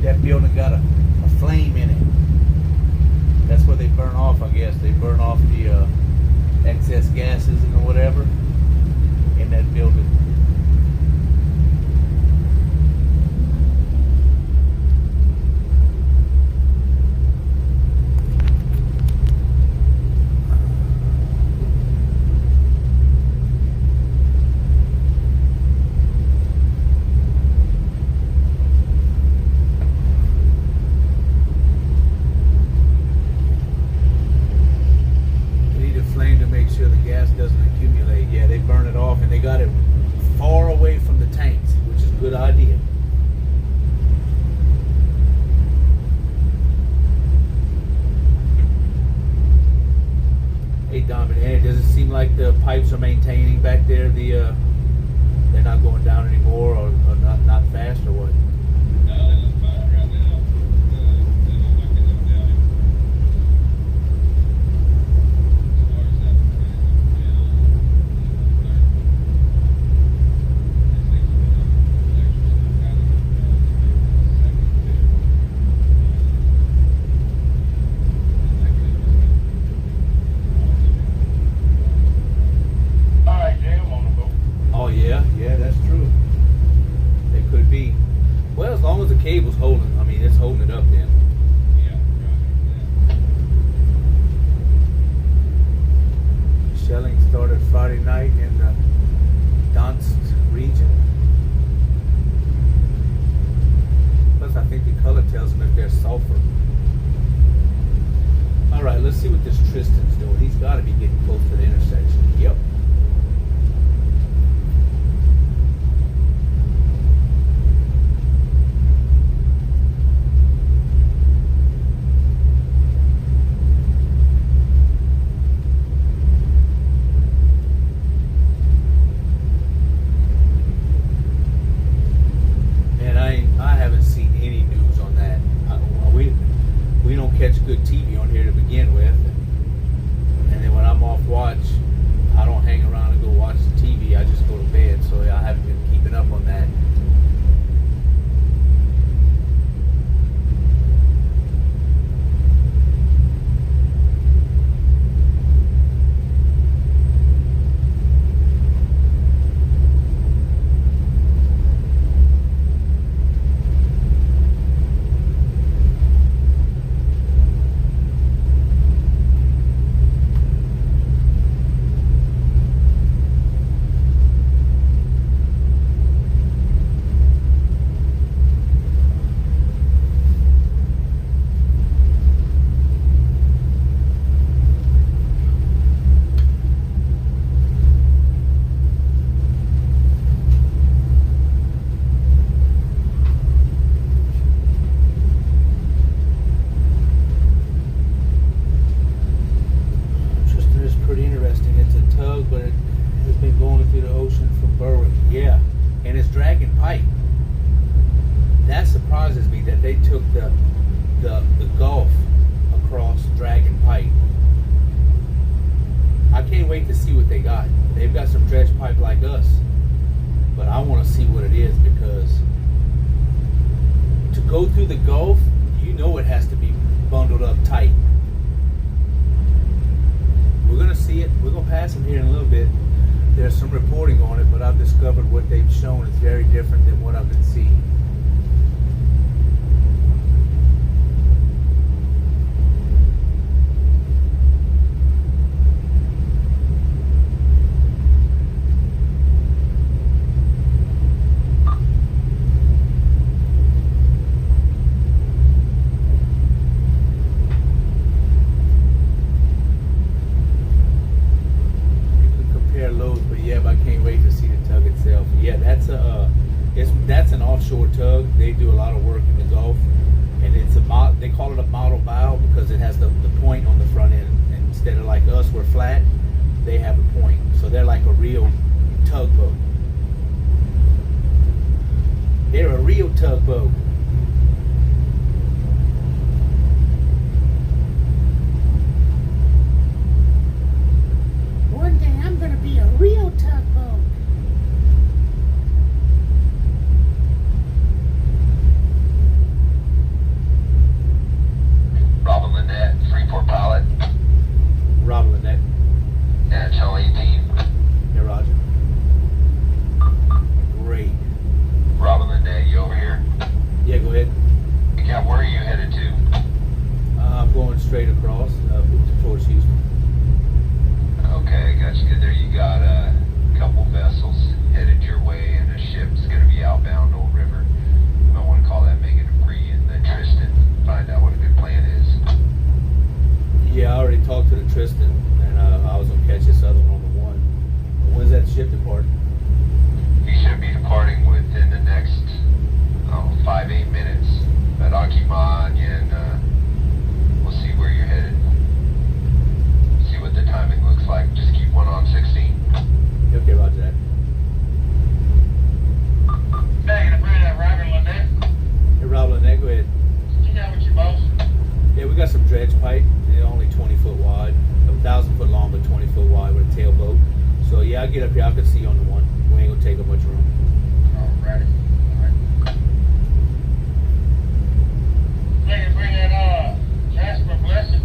That building got a flame in it. That's where they burn off, I guess. They burn off the excess gases and whatever in that building. Doesn't accumulate. Yeah, they burn it off and they got it far away from the tanks, which is a good idea. Hey Dominic, hey, does it seem like the pipes are maintaining back there? They're not going down anymore, or not fast, or what? No, they look fine right now. They look like they look down. Well, as long as the cable's holding, I mean, it's holding it up then. Yeah, right. Shelling started Friday night in the Donetsk region. Plus, I think the color tells them if there's sulfur. All right, let's see what this Tristan's doing. He's got to be getting close to the intersection. Yep. We don't catch good TV on here to begin with, and then when I'm off watch, I don't hang around and go watch the TV. I just go to bed, so I haven't been keeping up on that. But it has been going through the ocean from Berwick. Yeah, and it's dragging pipe. That surprises me that they took the Gulf across dragging pipe. I can't wait to see what they got. They've got some dredge pipe like us, but I want to see what it is, because to go through the Gulf, you know it has to be bundled up tight. We're going to see it. We're going to pass them here in a little bit. There's some reporting on it, but I've discovered what they've shown is very different than what I've been seeing. That's an offshore tug. They do a lot of work in the Gulf, and it's they call it a model bow because it has the point on the front end. And instead of like us, we're flat, they have a point. So they're like a real tugboat. They're a real tugboat. straight across towards Houston. Okay, gotcha. Good. There you got a couple vessels headed your way, and a ship's going to be outbound Old River. You might want to call that Megan Dupree and the Tristan. Find out what a good plan is. Yeah, I already talked to the Tristan, and I was gonna catch this other one on the one. When's that ship depart? He should be departing within the next 5-8 minutes. But I'll keep my eye on you, and we'll see where you're headed. See what the timing looks like. Just keep one on 16. Okay, roger that. Megan, bring that Robert Lynette. Hey, Rob Lynette, go ahead. You got with your boss? Yeah, we got some dredge pipe. They're only 20 foot wide, 1,000 foot long, but 20 foot wide with a tailboat. So yeah, I'll get up here. I can see you on the one. We ain't gonna take up much room. Alrighty. Alright. Megan, bring that Jasper Blessed.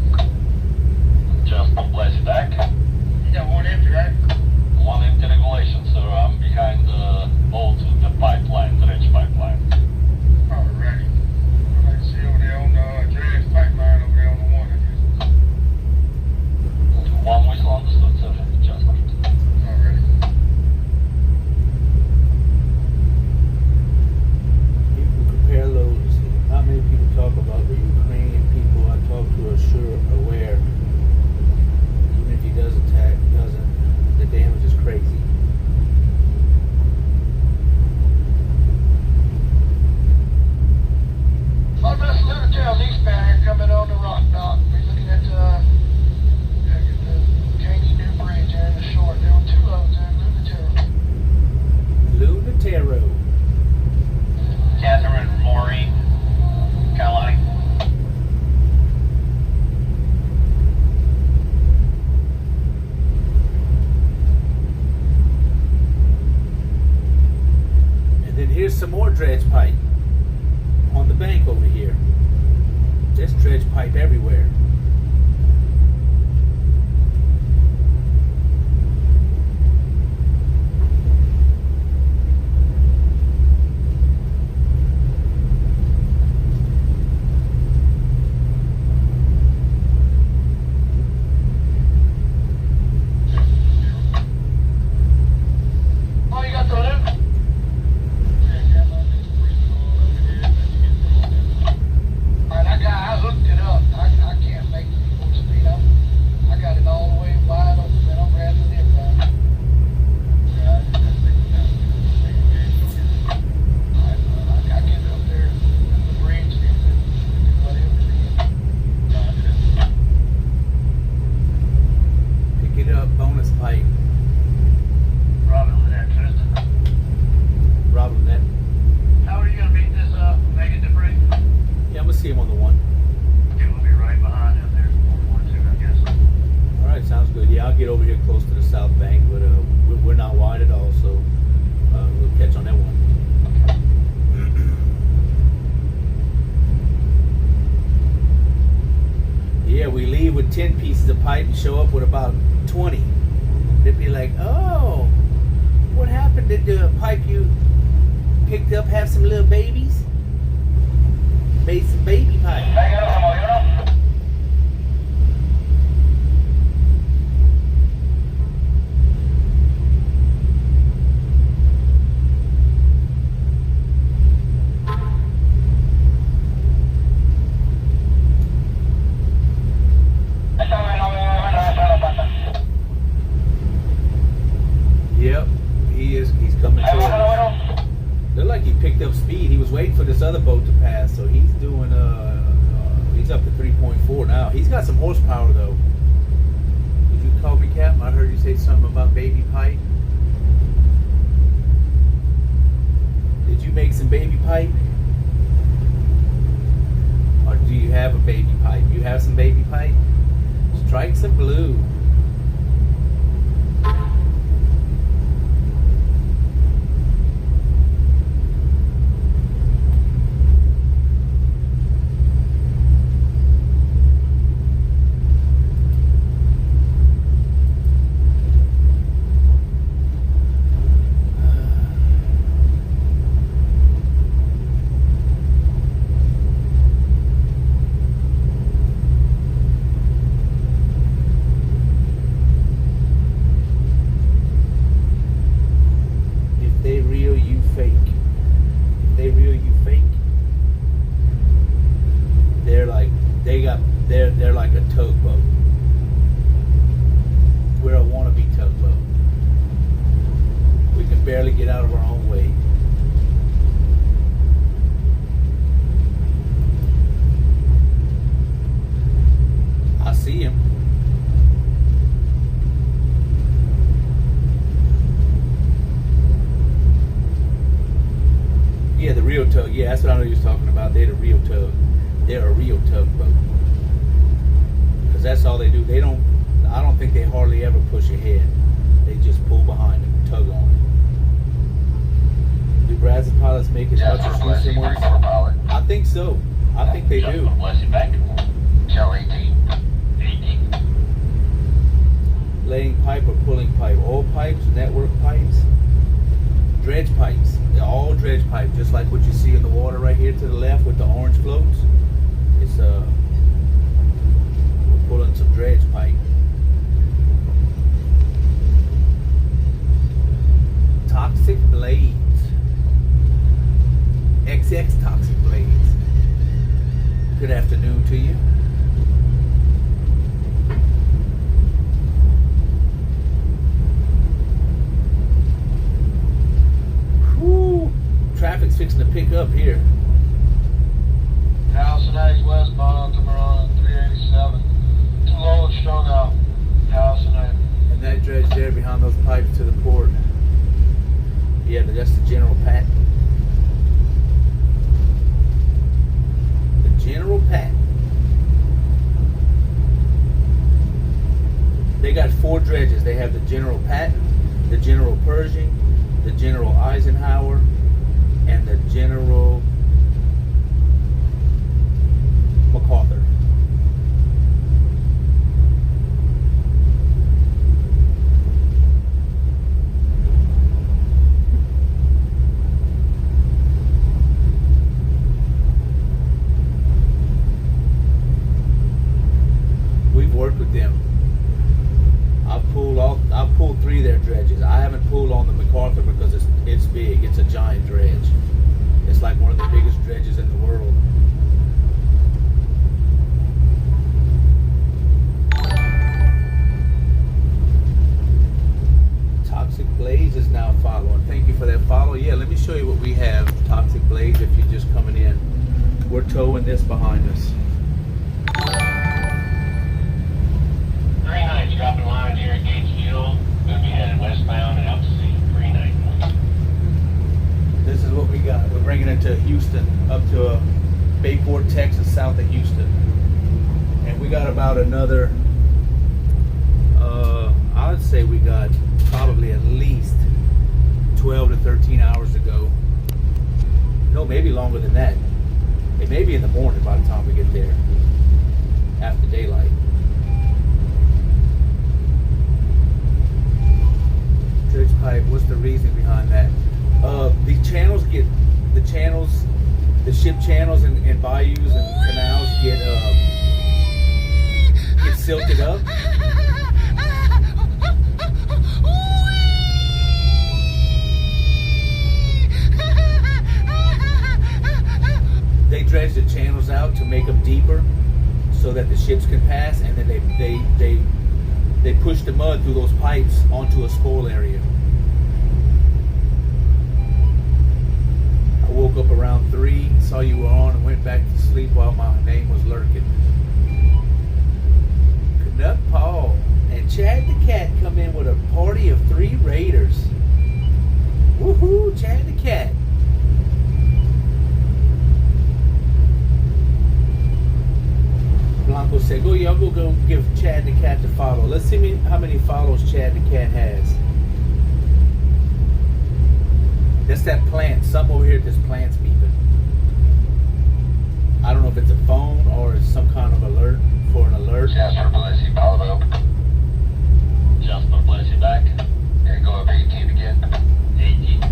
Jasper Blessed back. You got one empty, right? One empty regulation, sir. I'm behind the boat with the pipeline, dredge pipeline. Alrighty. I see over there on the dredge pipeline over there on the one. One whistle understood, sir. Jasper. Alrighty. People compare loads. Not many people talk about the Ukrainian people I talk to are sure aware. Even if he does attack, doesn't, the damage is crazy. On this Lunatail eastbound here coming on the rock dock. We're looking at the Caney New Bridge there in the short. There were two loads there in Lunatail. Lunatero. Catherine Maureen, Carolina. And then here's some more dredge pipe on the bank over here. There's dredge pipe everywhere. Oh, you got the loop? Alright, I hooked it up. I can't make it full speed up. I got it all the way wide open, and I'm grabbing it right. I get it up there in the bridge and whatever Pick it up, bonus pipe. Robin with that, Tristan. Robin, that. How are you gonna beat this Megan Dupree? Yeah, I'm gonna see him on the one. Okay, we'll be right behind him there. 1-2, I guess. All right, sounds good. Yeah, I'll get over here close to the south bank, but we're not wide at all, so we'll catch on that one. Yeah, we leave with 10 pieces of pipe and show up with about 20. They'd be like, oh, what happened? Did the pipe you picked up have some little babies? Made some baby pipe. Yep, he is. He's coming towards us. Looked like he picked up speed. He was waiting for this other boat to pass, so he's doing. He's up to 3.4 now. He's got some horsepower though. Did you call me, Captain? I heard you say something about baby pipe. Did you make some baby pipe? Or do you have a baby pipe? You have some baby pipe? Strike some blue. a tugboat. We're a wannabe tugboat. We can barely get out of our own way. I see him. Yeah, the real tug. Yeah, that's what I know you was talking about. They're the real tug. They're a real tugboat. Because that's all they do. I don't think they hardly ever push ahead. They just pull behind and tug on it. Do Brazos pilots make as much as Jasper Blessing, Houston ones? Greenport pilot. I think so. I think they do. Bless you back. Shell 18. 18. Laying pipe or pulling pipe? Oil pipes, network pipes, dredge pipes. They're all dredge pipe, just like what you see in the water right here to the left with the orange floats. It's we're pulling some dredge pipe. Toxic blades. XX toxic blades. Good afternoon to you. Whew. Traffic's fixing to pick up here. House and Eggs westbound to Marana 387. Too low and strung out. House and Eggs. And that dredge there behind those pipes to the port. Yeah, that's the General Patton. The General Patton. They got 4 dredges. They have the General Patton, the General Pershing, the General Eisenhower, and the General MacArthur. We've worked with them. I've pulled 3 of their dredges. I haven't pulled on the MacArthur because it's big. It's a giant dredge. It's like one of the biggest dredges in the world. Toxic Blades is now following. Thank you for that follow. Yeah, let me show you what we have. Toxic Blades, if you're just coming in. We're towing this behind us. Green Knight's dropping line here at Gates Fuel. Gonna be headed westbound and out to sea. Green Knight. This is what we got. We're bringing it to Houston, up to Bayport, Texas, south of Houston. And we got about another, I would say we got probably at least 12 to 13 hours to go. No, maybe longer than that. It may be in the morning by the time we get there, after daylight. Dredge pipe, what's the reason behind that? The ship channels and bayous and canals get silted up. They dredge the channels out to make them deeper so that the ships can pass, and then they push the mud through those pipes onto a spoil area. I woke up around 3, saw you were on, and went back to sleep while my name was lurking. Canuck Paul and Chad the Cat come in with a party of 3 Raiders. Woohoo, Chad the Cat. Blanco said, y'all go give Chad the Cat the follow. Let's see how many follows Chad the Cat has. That's that plant. Something over here, this plant's beeping. I don't know if it's a phone or it's some kind of alert for an alert. Jasper Blessing, Palo. Jasper, bless you back. Yeah, go up 18 again. 18.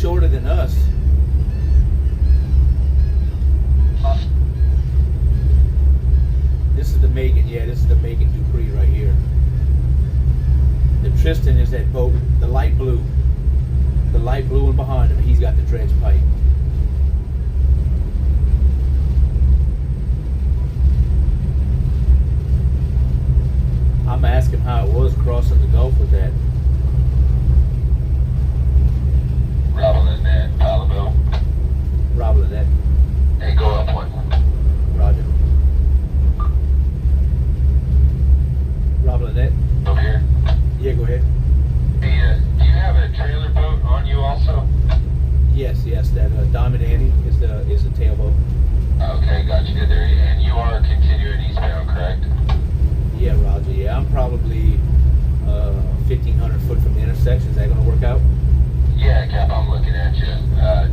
shorter than us. This is the Megan, yeah, this is the Megan Dupree right here. The Tristan is that boat, the light blue. The light blue one behind him, he's got the dredge pipe. I'm asking how it was crossing the Gulf with that. Rattling that Palabo. Robbling that. Hey, go up one. Roger. Robbling that. Over here. Yeah, go ahead. Hey, do you have a trailer boat on you also? Yes, that Diamond Annie is the tailboat. Okay, got you good there. And you are continuing eastbound, correct? Yeah, Roger. Yeah, I'm probably 1,500 foot from the intersection. Is that going to work out? Yeah, Cap, I'm looking at you.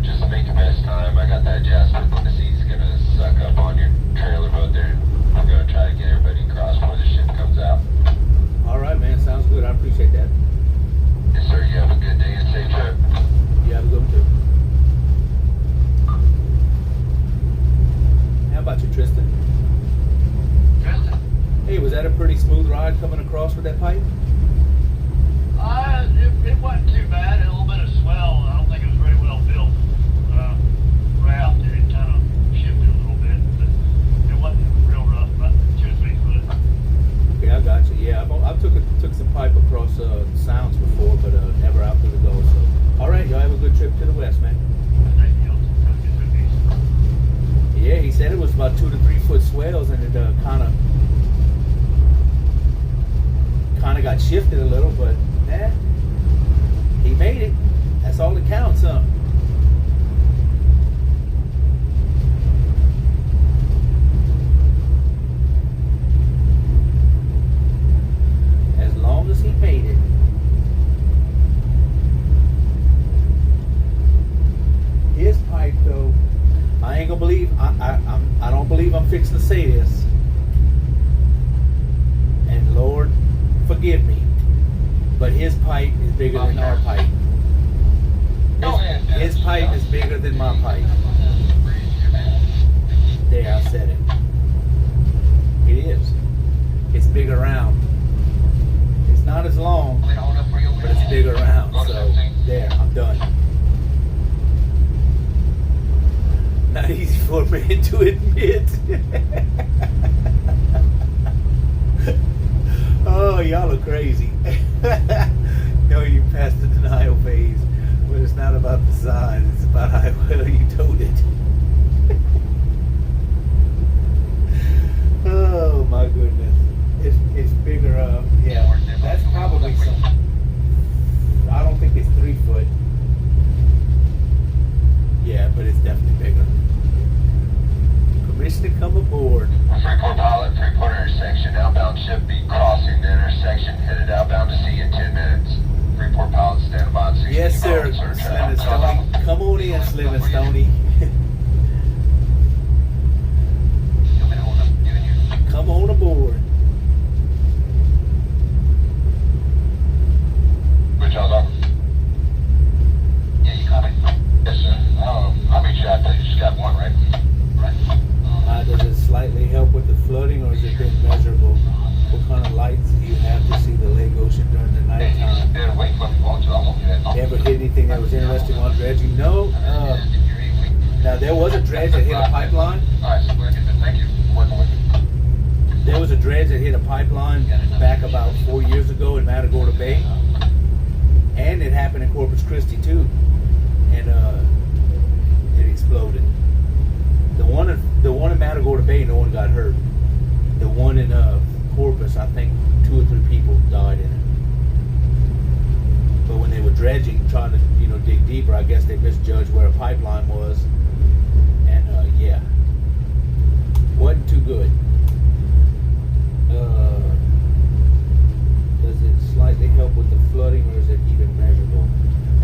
Just make the best time. I got that Jasper Tennessee gonna suck up on your trailer boat there. I'm gonna try to get everybody across before the ship comes out. All right, man. Sounds good. I appreciate that. Yes, sir. You have a good day and safe trip. You have a good one too. How about you, Tristan? Tristan? Hey, was that a pretty smooth ride coming across with that pipe? It wasn't too bad. A little bit of swell. I don't think it was very well built. Raft, it kind of shifted a little bit, but it wasn't real rough, about 2 or 3 foot. Okay, I got you. Yeah, I took some pipe across Sounds before, but never out through the Gulf. So, all right, y'all have a good trip to the west, man. Thank you. Have a good trip east. Yeah, he said it was about 2 to 3 foot swells, and it kind of got shifted a little, but he made it. That's all that counts, huh? As long as he made it. His pipe, though, I ain't gonna believe. I don't believe I'm fixing to say this. And Lord, forgive me, but his pipe is bigger than our pipe. His pipe is bigger than my pipe. There, I said it. It is. It's big around. It's not as long, but it's big around. So there, I'm done. Not easy for a man to admit. Oh, y'all are crazy. No, you passed the denial phase. But it's not about the size, it's about how well you towed it. Oh my goodness. It's bigger, yeah. That's probably some, I don't think it's 3 foot. Yeah, but it's definitely bigger. Permission to come aboard. Freeport pilot, Freeport intersection. Outbound ship be crossing the intersection, headed outbound to sea in 10 minutes. Freeport pilot, stand by. Yes, sir, Slim and Stoney. Come on in, Slim and Stoney. Come on aboard. Good job, Doc. Yeah, you copy? Yes, sir. I'll meet you out there. You just got one, right? Right. Does it slightly help with the flooding, or has it been measurable? What kind of lights do you have to see the Lake Ocean during the nighttime? Wait for me. I won't do that. Ever hit anything that was interesting on dredging? No. Now, there was a dredge that hit a pipeline. All right, so we're going to get this. Thank you. Working with you. There was a dredge that hit a pipeline back about 4 years ago in Matagorda Bay. And it happened in Corpus Christi, too. And it exploded. The one in Matagorda Bay, no one got hurt. The one in Corpus, I think 2 or 3 people died in it. But when they were dredging, trying to dig deeper, I guess they misjudged where a pipeline was, and yeah, wasn't too good. Does it slightly help with the flooding, or is it even measurable?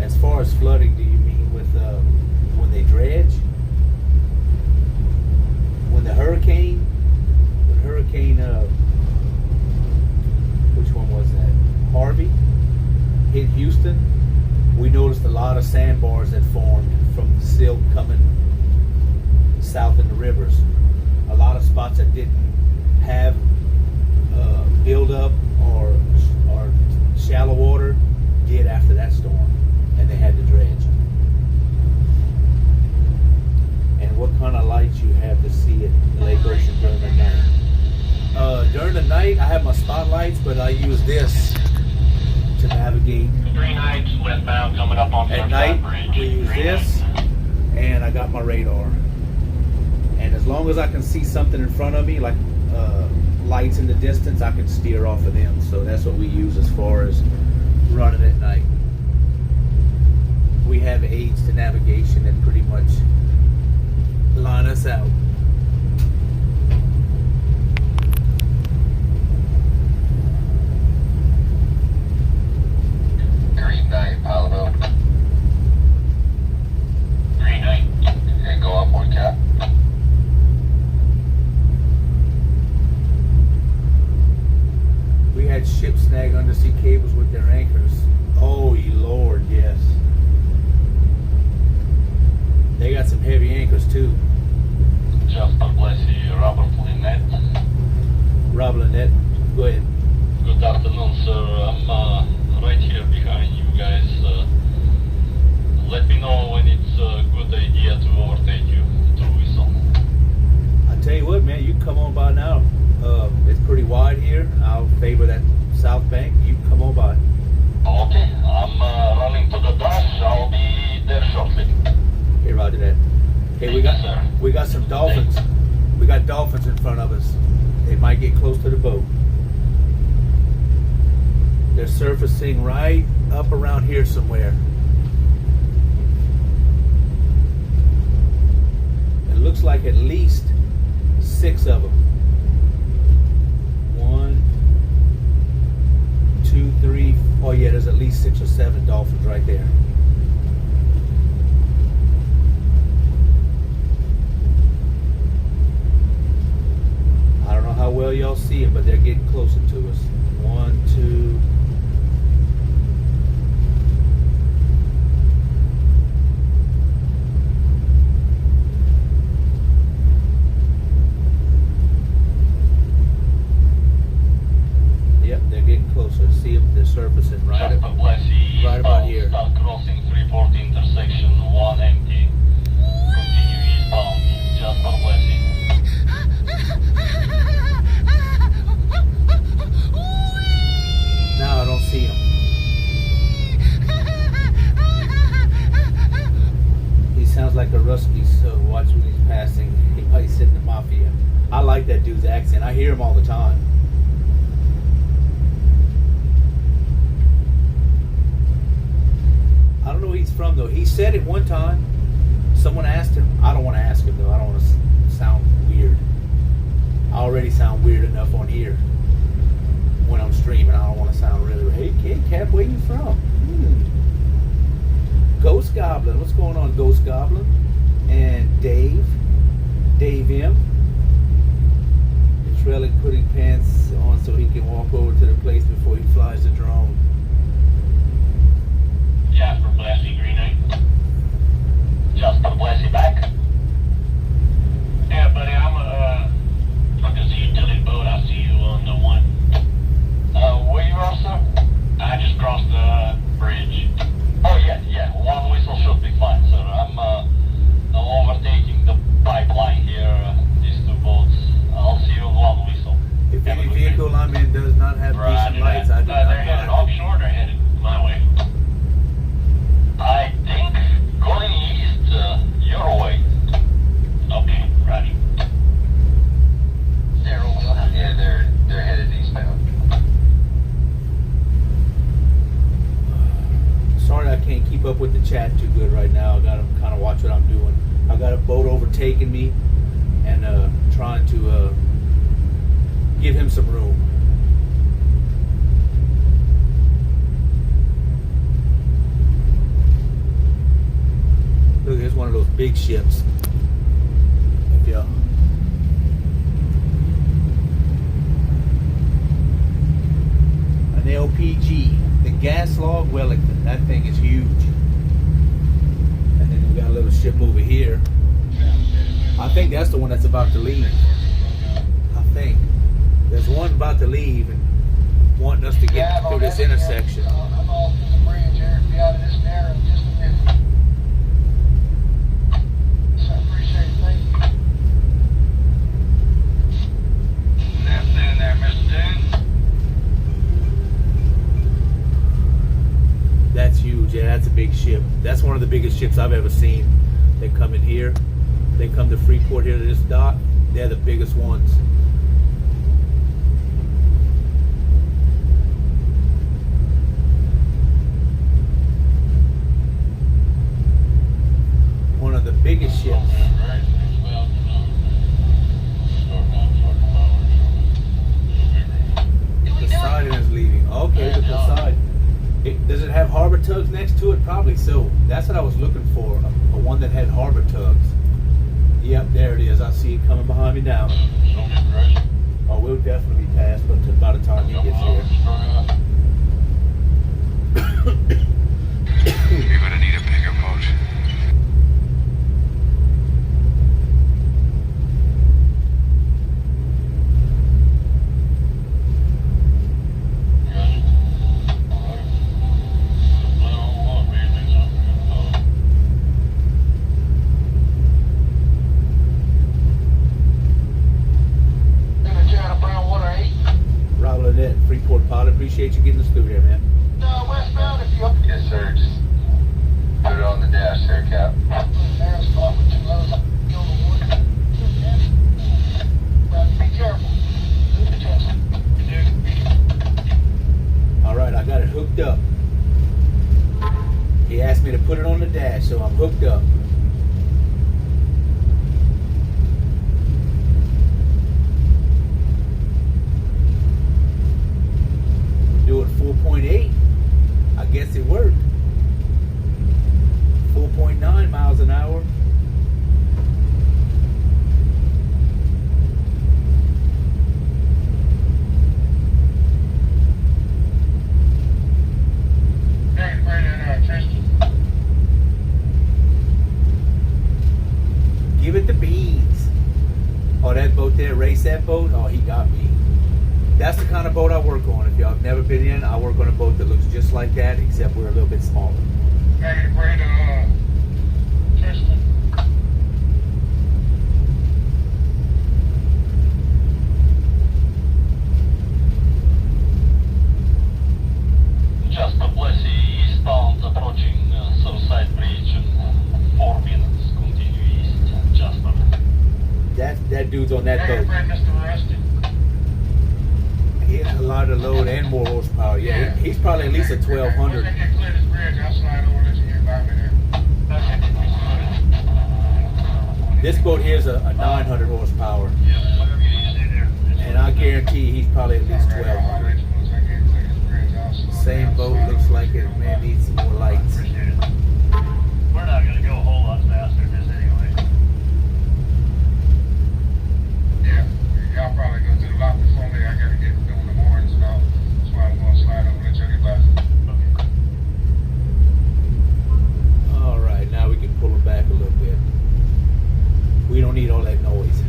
As far as flooding, do you mean with when they dredge? When hurricane, which one was that? Harvey hit Houston. We noticed a lot of sandbars that formed south in the rivers. A lot of spots that didn't have build up or shallow water did after that storm, and they had to dredge. And what kind of lights you have to see at Lake Ocean during the night? During the night, I have my spotlights, but I use this to navigate. 3 nights westbound coming up on At Surfside night, Bridge. we use 3 this, nights. and I got my radar. And as long as I can see something in front of me, like lights in the distance, I can steer off of them. So that's what we use as far as running at night. We have aids to navigation that pretty much line us out. Green night, Palo. Green night. And go up one cap. We had ships snag undersea cables with their anchors. Oh, ye Lord, yes. They got some heavy anchors too. Just bless you, Robert Lynette. Rob Lynette, go ahead. Good afternoon, sir. I'm right here behind you guys. Let me know when it's a good idea to overtake you through Whistle. I tell you what, man, you can come on by now. It's pretty wide here. I'll favor that south bank. You can come on by. Okay, I'm running to the dash. I'll be there shortly. Hey, roger that. Hey, we got some dolphins. We got dolphins in front of us. They might get close to the boat. They're surfacing right up around here somewhere. It looks like at least 6 of them. 1, 2, 3. Oh yeah, there's at least 6 or 7 dolphins right there. I don't know how well y'all see them, but they're getting closer to us. 1, 2. Yep, they're getting closer. See them? They're surfacing right Just up. bless you. right about here. Start crossing 340 intersection 1 empty. Continue eastbound. Just bless you. Now I don't see them. He sounds like a Rusky, so watch when he's passing. He might sit in the mafia. I like that dude's accent. I hear him all the time. I don't know where he's from though. He said it one time. Someone asked him. I don't want to ask him though. I don't want to sound weird. I already sound weird enough on here when I'm streaming. I don't want to sound really. Hey, kid, Cap, where you from? Ghost Goblin. What's going on, Ghost Goblin? And Dave M. It's really putting pants on so he can walk over to the place before he flies the drone. Jasper Blassie, Green Night. Jasper Blassie back. Yeah, buddy, I'm just a utility boat. I'll see you on the 1. Where you are, sir? I just crossed the bridge. Oh, yeah. 1 whistle should be fine, sir. I'm overtaking the pipeline here. These 2 boats. I'll see you on 1 whistle. If Have a any good vehicle day. I'm in does not have decent lights, I do not They're headed drive. offshore. They're headed my way. I think going east, your way. Okay, righty. Yeah, they're headed eastbound. Sorry I can't keep up with the chat too good right now. I gotta kind of watch what I'm doing. I got a boat overtaking me and trying to give him some room. Look, here's one of those big ships. If you an LPG, the gas log Wellington. That thing is huge. And then we got a little ship over here. I think that's the one that's about to leave. I think there's one about to leave and wanting us to get through this intersection. I'm all through the bridge here. Be out of this narrow in just a minute. So I appreciate it. Thank you. Good afternoon there, Mr. Dune. That's huge. Yeah, that's a big ship. That's one of the biggest ships I've ever seen. They come in here. They come to Freeport here to this dock. They're the biggest ones. One of the biggest ships. Poseidon is leaving. Okay, the Poseidon. Does it have harbor tugs next to it? Probably so. That's what I was looking for. A one that had harbor tugs. Yep, there it is. I see it coming behind me now. Oh, we'll definitely pass, but by the time he gets here. You're gonna need a bigger boat. Rob Lynette, Freeport Pilot. Appreciate you getting us through there, man. Westbound if you up Yes, sir. Just put it on the dash there, Cap. narrow spot with two lows. Go to wood. Be careful. All right, I got it hooked up. He asked me to put it on the dash, so I'm hooked up. Do it 4.8. I guess it worked. 4.9 miles an hour. Hey, Brandon, Tristan. Give it the beans. Oh, that boat there, race that boat? Oh, he got me. That's the kind of boat I work on. If y'all have never been in, I work on a boat that looks just like that, except we're a little bit smaller. Hey, Brandon, Tristan. Just a blessing eastbound approaching Surfside Bridge in 4 minutes. Continue east. Just a That dude's on that Hey, boat. friend, Mr. Rusty. He has a lot of load and more horsepower. Yeah, he's probably at least a 1200. Once I get clear this bridge, I'll slide over and let you get by me there. This boat here is a 900 horsepower, Yeah, whatever you need to do there. and I guarantee he's probably at least All right, I'll 1200. let you once I get clear this bridge. I'll slow Same down, boat, slide looks over like and it, get man, by. needs some more lights. Appreciate it. We're not gonna go a whole lot faster than this anyway. Yeah, y'all probably go through a lot before me. I gotta get going in the mornings and all. That's why I'm gonna slide over and let y'all get by. Okay. All right, now we can pull him back a little bit. We don't need all that noise.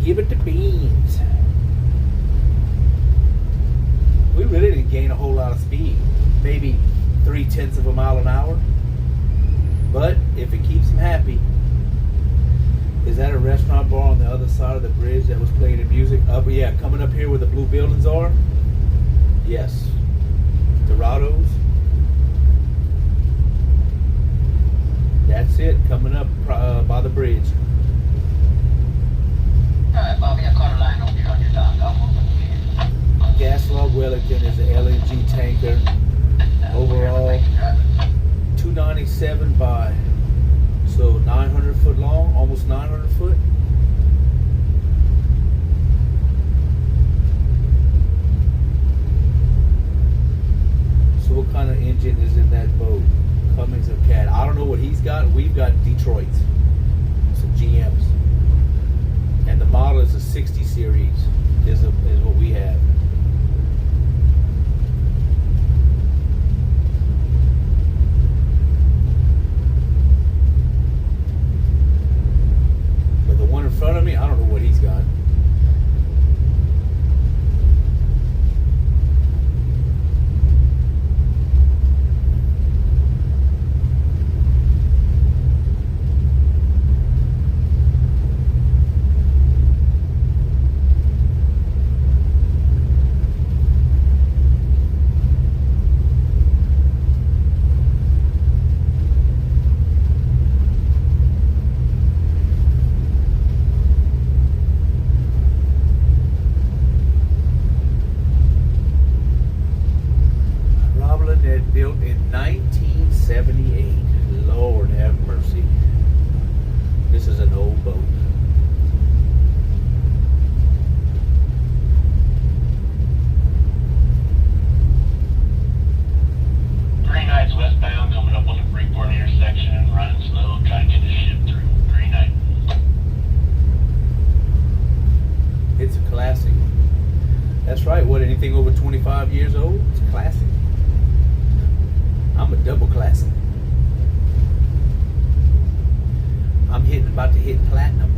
Give it the beans. We really didn't gain a whole lot of speed. Maybe 0.3 of a mile an hour. But if it keeps him happy. Is that a restaurant bar on the other side of the bridge that was playing the music? Yeah, coming up here where the blue buildings are. Yes. Dorados. That's it, coming up by the bridge. Alright, Bobby, I caught a line over here on your dock. I'll move it. Gaslog Wellington is an LNG tanker. Overall, 297 by, so 900 foot long, almost 900 foot. So what kind of engine is in that boat? Cummins or Cat? I don't know what he's got. We've got Detroit's, some GMs. And the model is a 60 series, is what we have. classic. That's right. What, anything over 25 years old? It's classic. I'm a double classic. I'm about to hit platinum.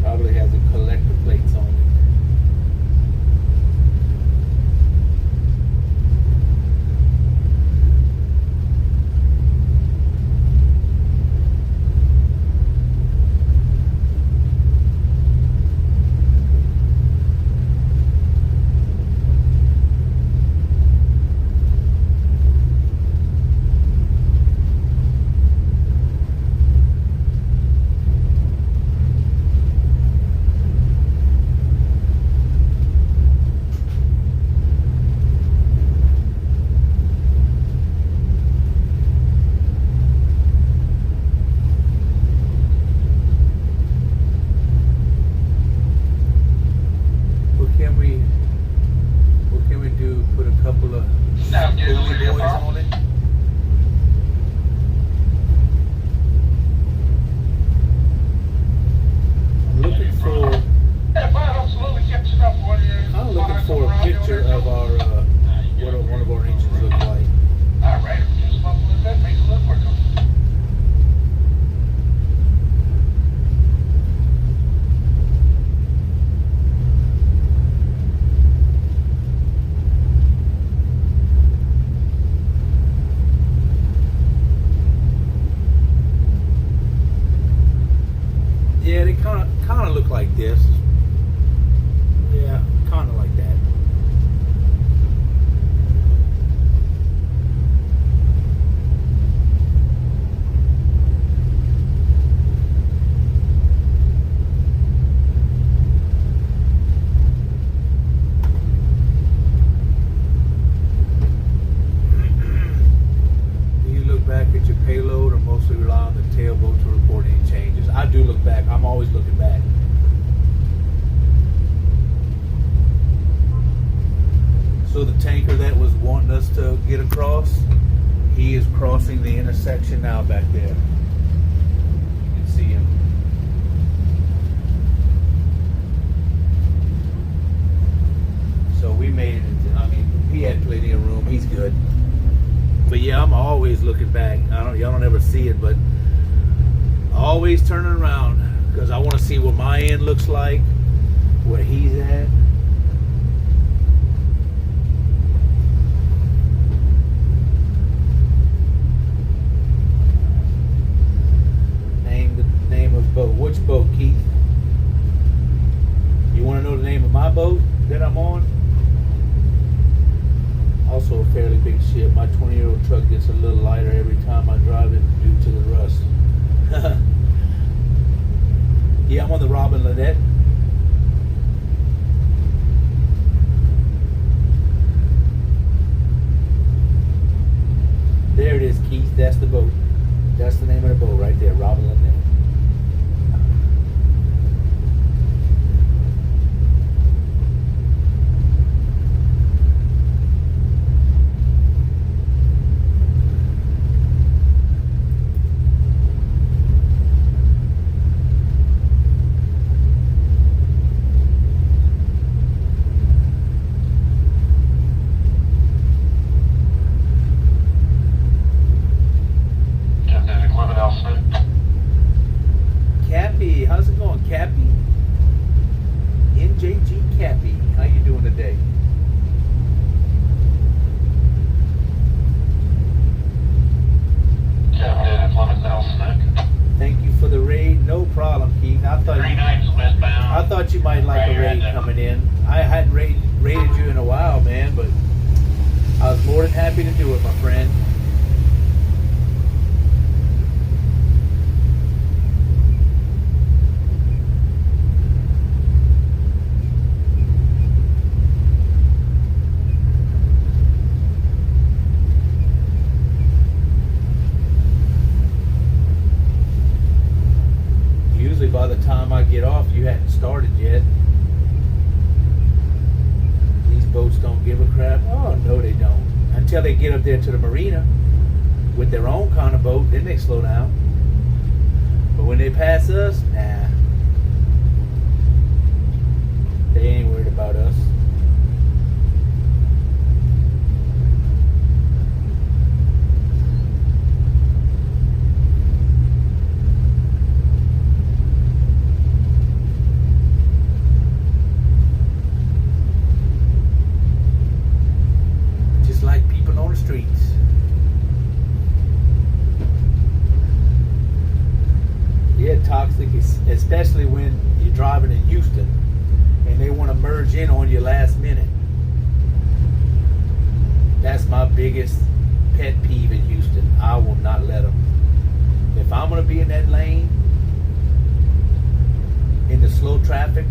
Probably has a collector plates on it. What can we do? Put a couple of Now, get over Holy here, Boys Bob. on it. I'm looking for Hey, if I don't slowly catch it up for you. I'm looking for a picture of our what one of our engines look like. All right, just up a little bit, make it look quicker. Yeah, they kind of look like this. Yeah, kind of like that. Do you look back at your payload or mostly rely on the tailboat to report any changes? I do look back. I'm always looking back. So the tanker that was wanting us to get across, he is crossing the intersection now back there. You can see him. So we made it into, I mean, he had plenty of room. He's good. But yeah, I'm always looking back. Y'all don't ever see it, but always turning around because I want to see what my end looks like, where he's at. The name of boat. Which boat, Keith? You want to know the name of my boat that I'm on? Also a fairly big ship. My 20-year-old truck gets a little lighter every time I drive it due to the rust. Yeah, I'm on the Robin Lynette. There it is, Keith. That's the boat. That's the name of the boat right there, Robin Lynette. Captain Clement Elson. Cappy, how's it going, Cappy? NJG Cappy, how you doing today? Captain Clement Elson. Thank you for the raid. No problem, Keith. I thought 3 nights westbound. I thought you might like a raid coming in. I hadn't raided you in a while, man, but I was more than happy to do it, my friend. crap. Oh no, they don't. Until they get up there to the marina with their own kind of boat, then they slow down. But when they pass us, nah. They ain't worried about us. Just like people on the streets. Yeah, toxic, especially when you're driving in Houston and they want to merge in on you last minute. That's my biggest pet peeve in Houston. I will not let them. If I'm going to be in that lane, in the slow traffic,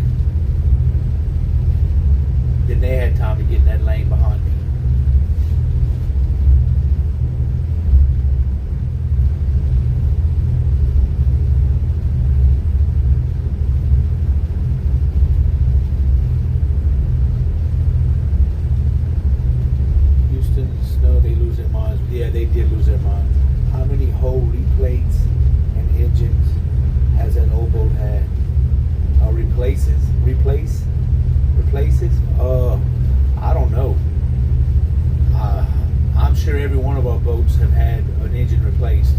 then they had time to get in that lane behind me. Snow, they lose their minds. Yeah, they did lose their minds. How many whole replates and engines has that old boat had? Replaces? I don't know. I'm sure every one of our boats have had an engine replaced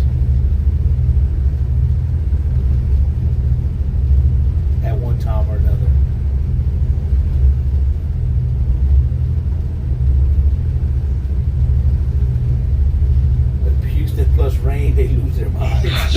at one time or another. Plus rain, they lose their minds.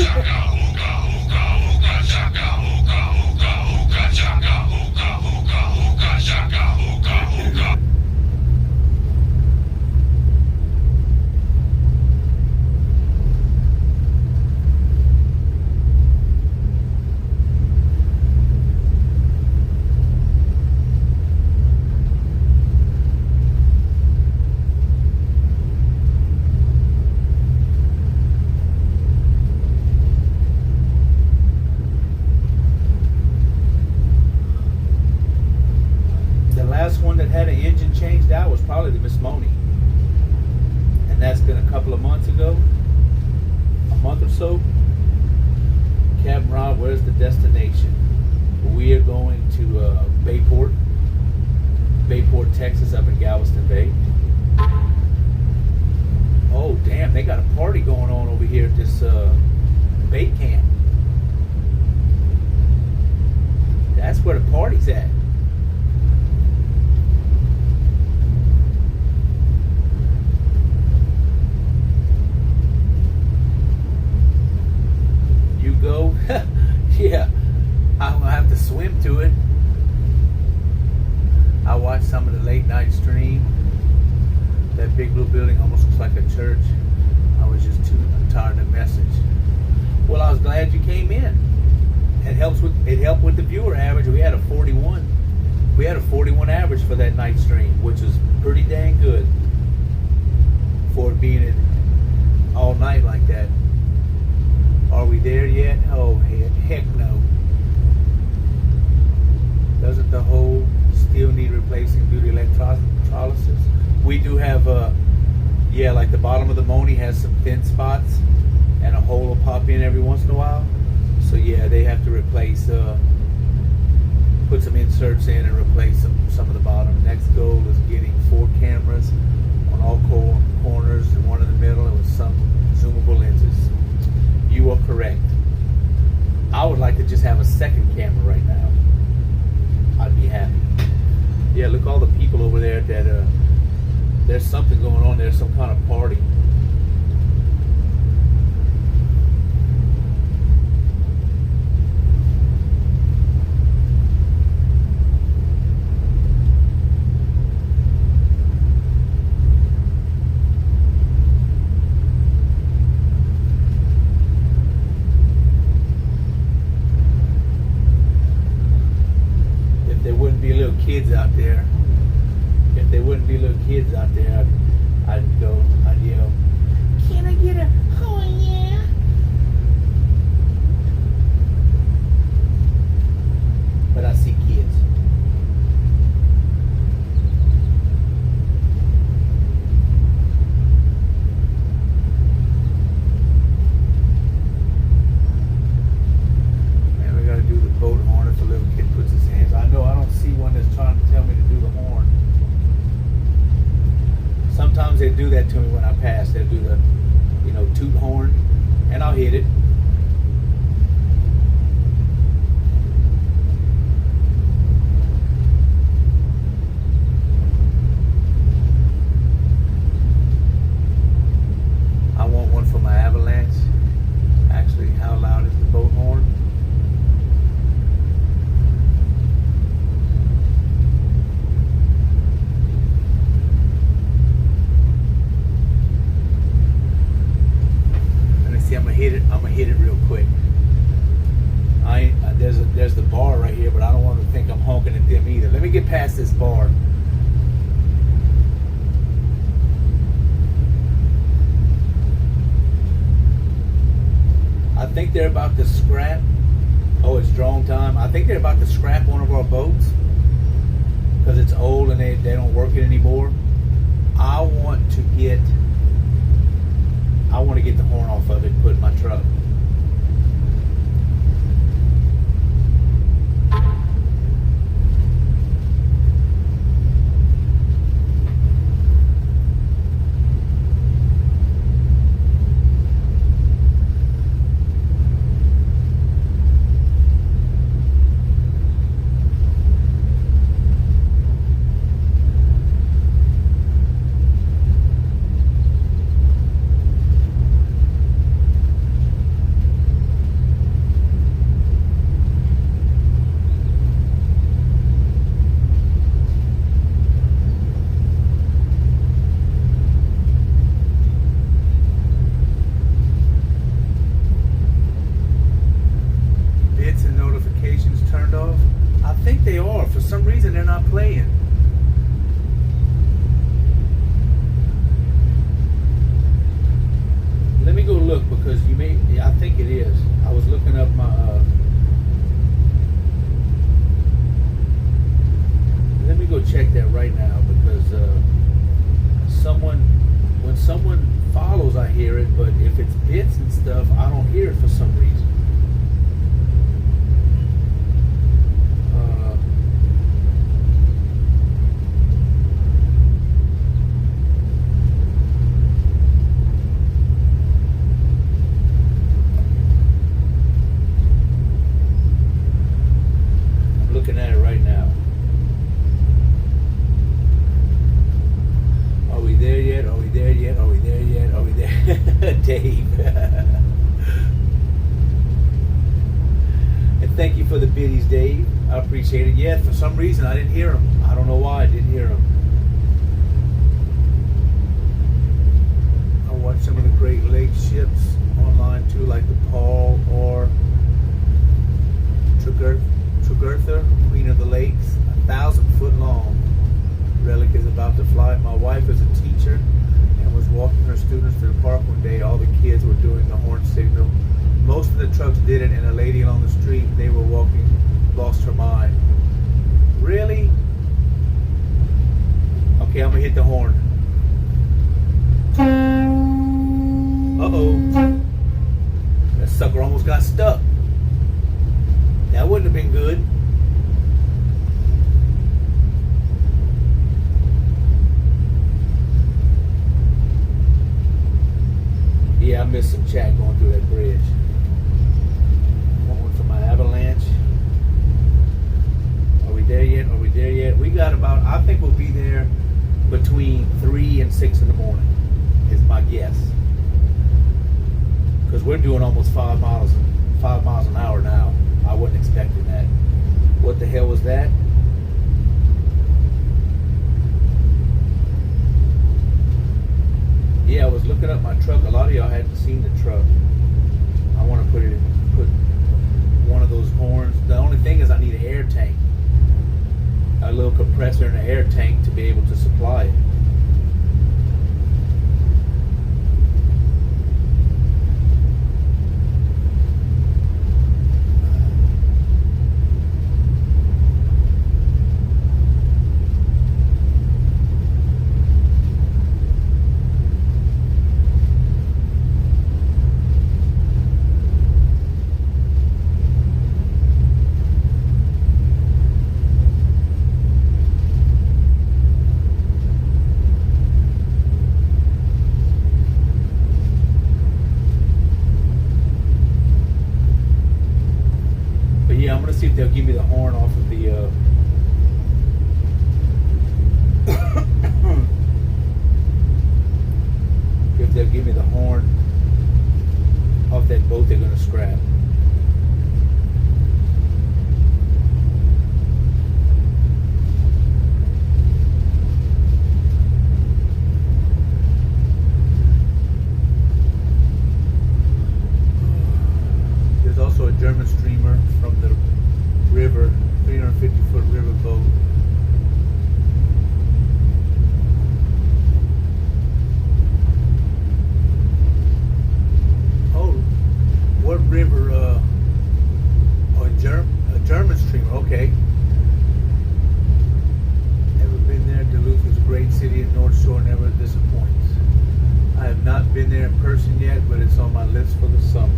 One that had an engine changed out was probably the Miss Moni, and that's been a couple of months ago, a month or so. Captain Rob, where's the destination? We are going to Bayport, Texas, up in Galveston Bay. Oh damn, they got a party going on over here at this bait camp. That's where the party's at. Go? Yeah, I'm gonna have to swim to it. I watched some of the late night stream. That big blue building almost looks like a church. I was just too tired of the message. Well, I was glad you came in. It helped with the viewer average. We had a 41. We had a 41 average for that night stream, which was pretty dang good for it being all night like that. Are we there yet? Oh, heck no. Doesn't the whole still need replacing due to electrolysis? We do have, like the bottom of the Moni has some thin spots and a hole will pop in every once in a while. So yeah, they have to replace, put some inserts in and replace some of the bottom. Next goal is getting 4 cameras on all corners and one in the middle and with some zoomable lenses. You are correct. I would like to just have a second camera right now. I'd be happy. Yeah, look all the people over there that there's something going on there, some kind of party. Kids out there. If there wouldn't be little kids out there, I'd yell, "Can I get a oh yeah?" But I see kids. they do that to me when I pass. They'll do the, toot horn, and I'll hit it. I want one for my Avalanche. Actually, how loud is the boat horn? See, I'm gonna hit it real quick. There's the bar right here, but I don't want to think I'm honking at them either. Let me get past this bar. I think they're about to scrap. Oh, it's drone time. I think they're about to scrap one of our boats because it's old and they don't work it anymore. I want to get the horn off of it and put it in my truck. I think they are. For some reason, they're not playing. Let me go look because I think it is. I was looking up my. Let me go check that right now because when someone follows, I hear it, but if it's bits and stuff, I don't hear it for some reason. Looking at it right now. Are we there yet? Are we there yet? Are we there yet? Are we there? Dave. And thank you for the biddies, Dave. I appreciate it. Yeah, for some reason I didn't hear him. I don't know why I didn't hear him. I watched some of the Great Lakes ships online too, like the Paul or Tregurtha, Queen of the Lakes, 1,000-foot long. Relic is about to fly. My wife is a teacher and was walking her students to the park one day. All the kids were doing the horn signal. Most of the trucks did it, and a lady along the street, they were walking, lost her mind. Really? Okay, I'm gonna hit the horn. Uh-oh. That sucker almost got stuck. That wouldn't have been good. Yeah, I missed some chat going through that bridge. Want one for my Avalanche. Are we there yet? Are we there yet? We got about, I think we'll be there between 3 and 6 in the morning, is my guess. Because we're doing almost 5 miles an hour now. I wasn't expecting that. What the hell was that? Yeah, I was looking up my truck. A lot of y'all hadn't seen the truck. I want to put one of those horns. The only thing is I need an air tank. A little compressor and an air tank to be able to supply it. if they'll give me the horn off of the if they'll give me the horn off that boat they're gonna scrap. There's also a German streamer from the river, 350-foot river boat. Oh, what river? A German streamer. Okay. Never been there. Duluth is a great city, and North Shore never disappoints. I have not been there in person yet, but it's on my list for the summer.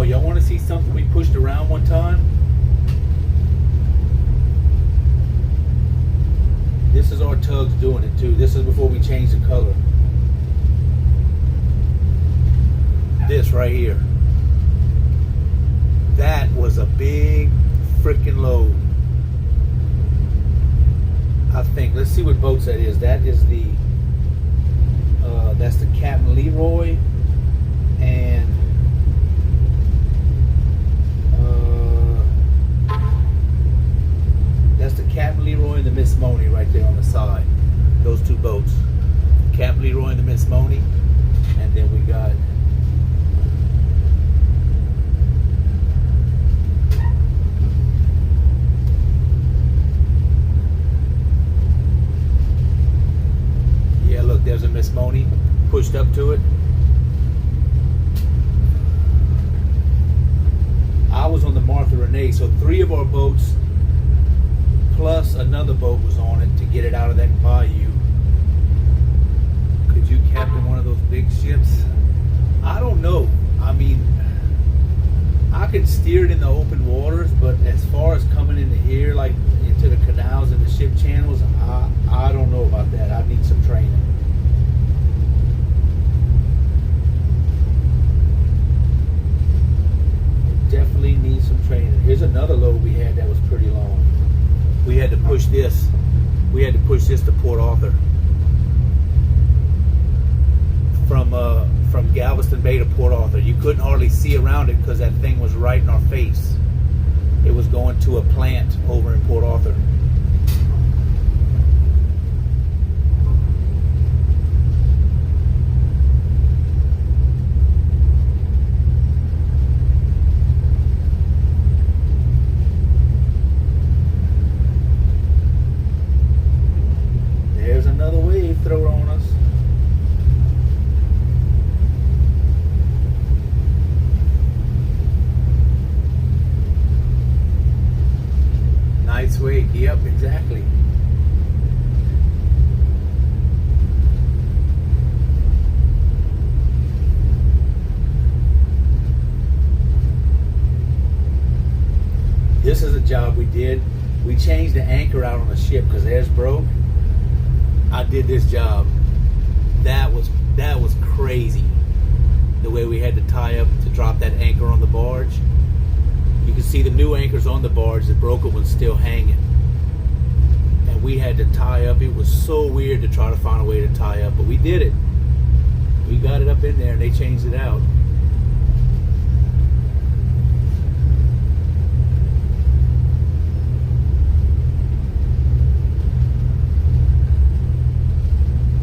Y'all want to see something we pushed around one time? This is our tugs doing it too. This is before we changed the color. This right here. That was a big freaking load. I think. Let's see what boats that is. That is the that's the Captain Leroy, and that's the Captain Leroy and the Miss Moni right there on the side. Those two boats. Captain Leroy and the Miss Moni. And then we got yeah, look, there's a Miss Moni pushed up to it. I was on the Martha Renee, so 3 of our boats plus another boat was on it to get it out of that bayou. Could you captain one of those big ships? I don't know. I mean, I could steer it in the open waters, but as far as coming into here, like into the canals and the ship channels, I don't know about that. I need some training. Definitely need some training. Here's another load we had that was pretty long. We had to push this. We had to push this to Port Arthur. From Galveston Bay to Port Arthur. You couldn't hardly see around it because that thing was right in our face. It was going to a plant over in Port Arthur. There's another wave thrown on us. Nice wave. Yep, exactly. This is a job we did. We changed the anchor out on the ship because theirs broke. I did this job. That was crazy. The way we had to tie up to drop that anchor on the barge. You can see the new anchors on the barge. The broken one's still hanging. And we had to tie up. It was so weird to try to find a way to tie up, but we did it. We got it up in there and they changed it out.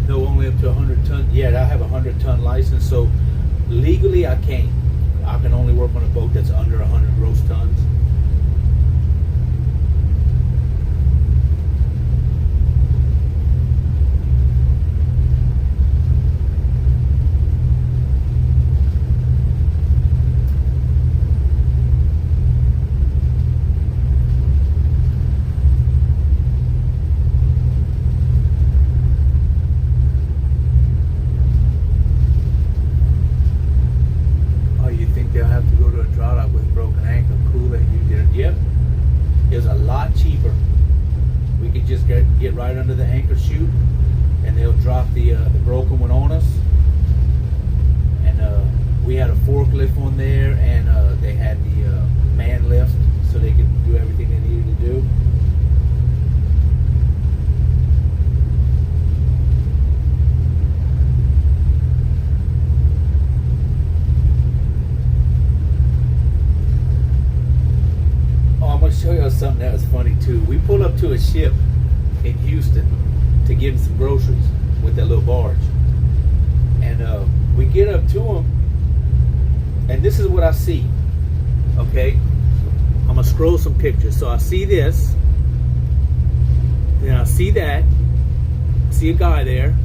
No, only up to 100 ton. Yeah, I have a 100-ton license, so legally I can't. I can only work on a boat that's under 100 gross tons. right under the anchor chute, and they'll drop the broken one on us. And we had a forklift on there, and they had the man lift, so they could do everything they needed to do. I'm going to show you something that was funny too. We pull up to a ship in Houston to get some groceries with that little barge. And we get up to them, and this is what I see. Okay? I'm going to scroll some pictures. So I see this, then I see that, I see a guy there,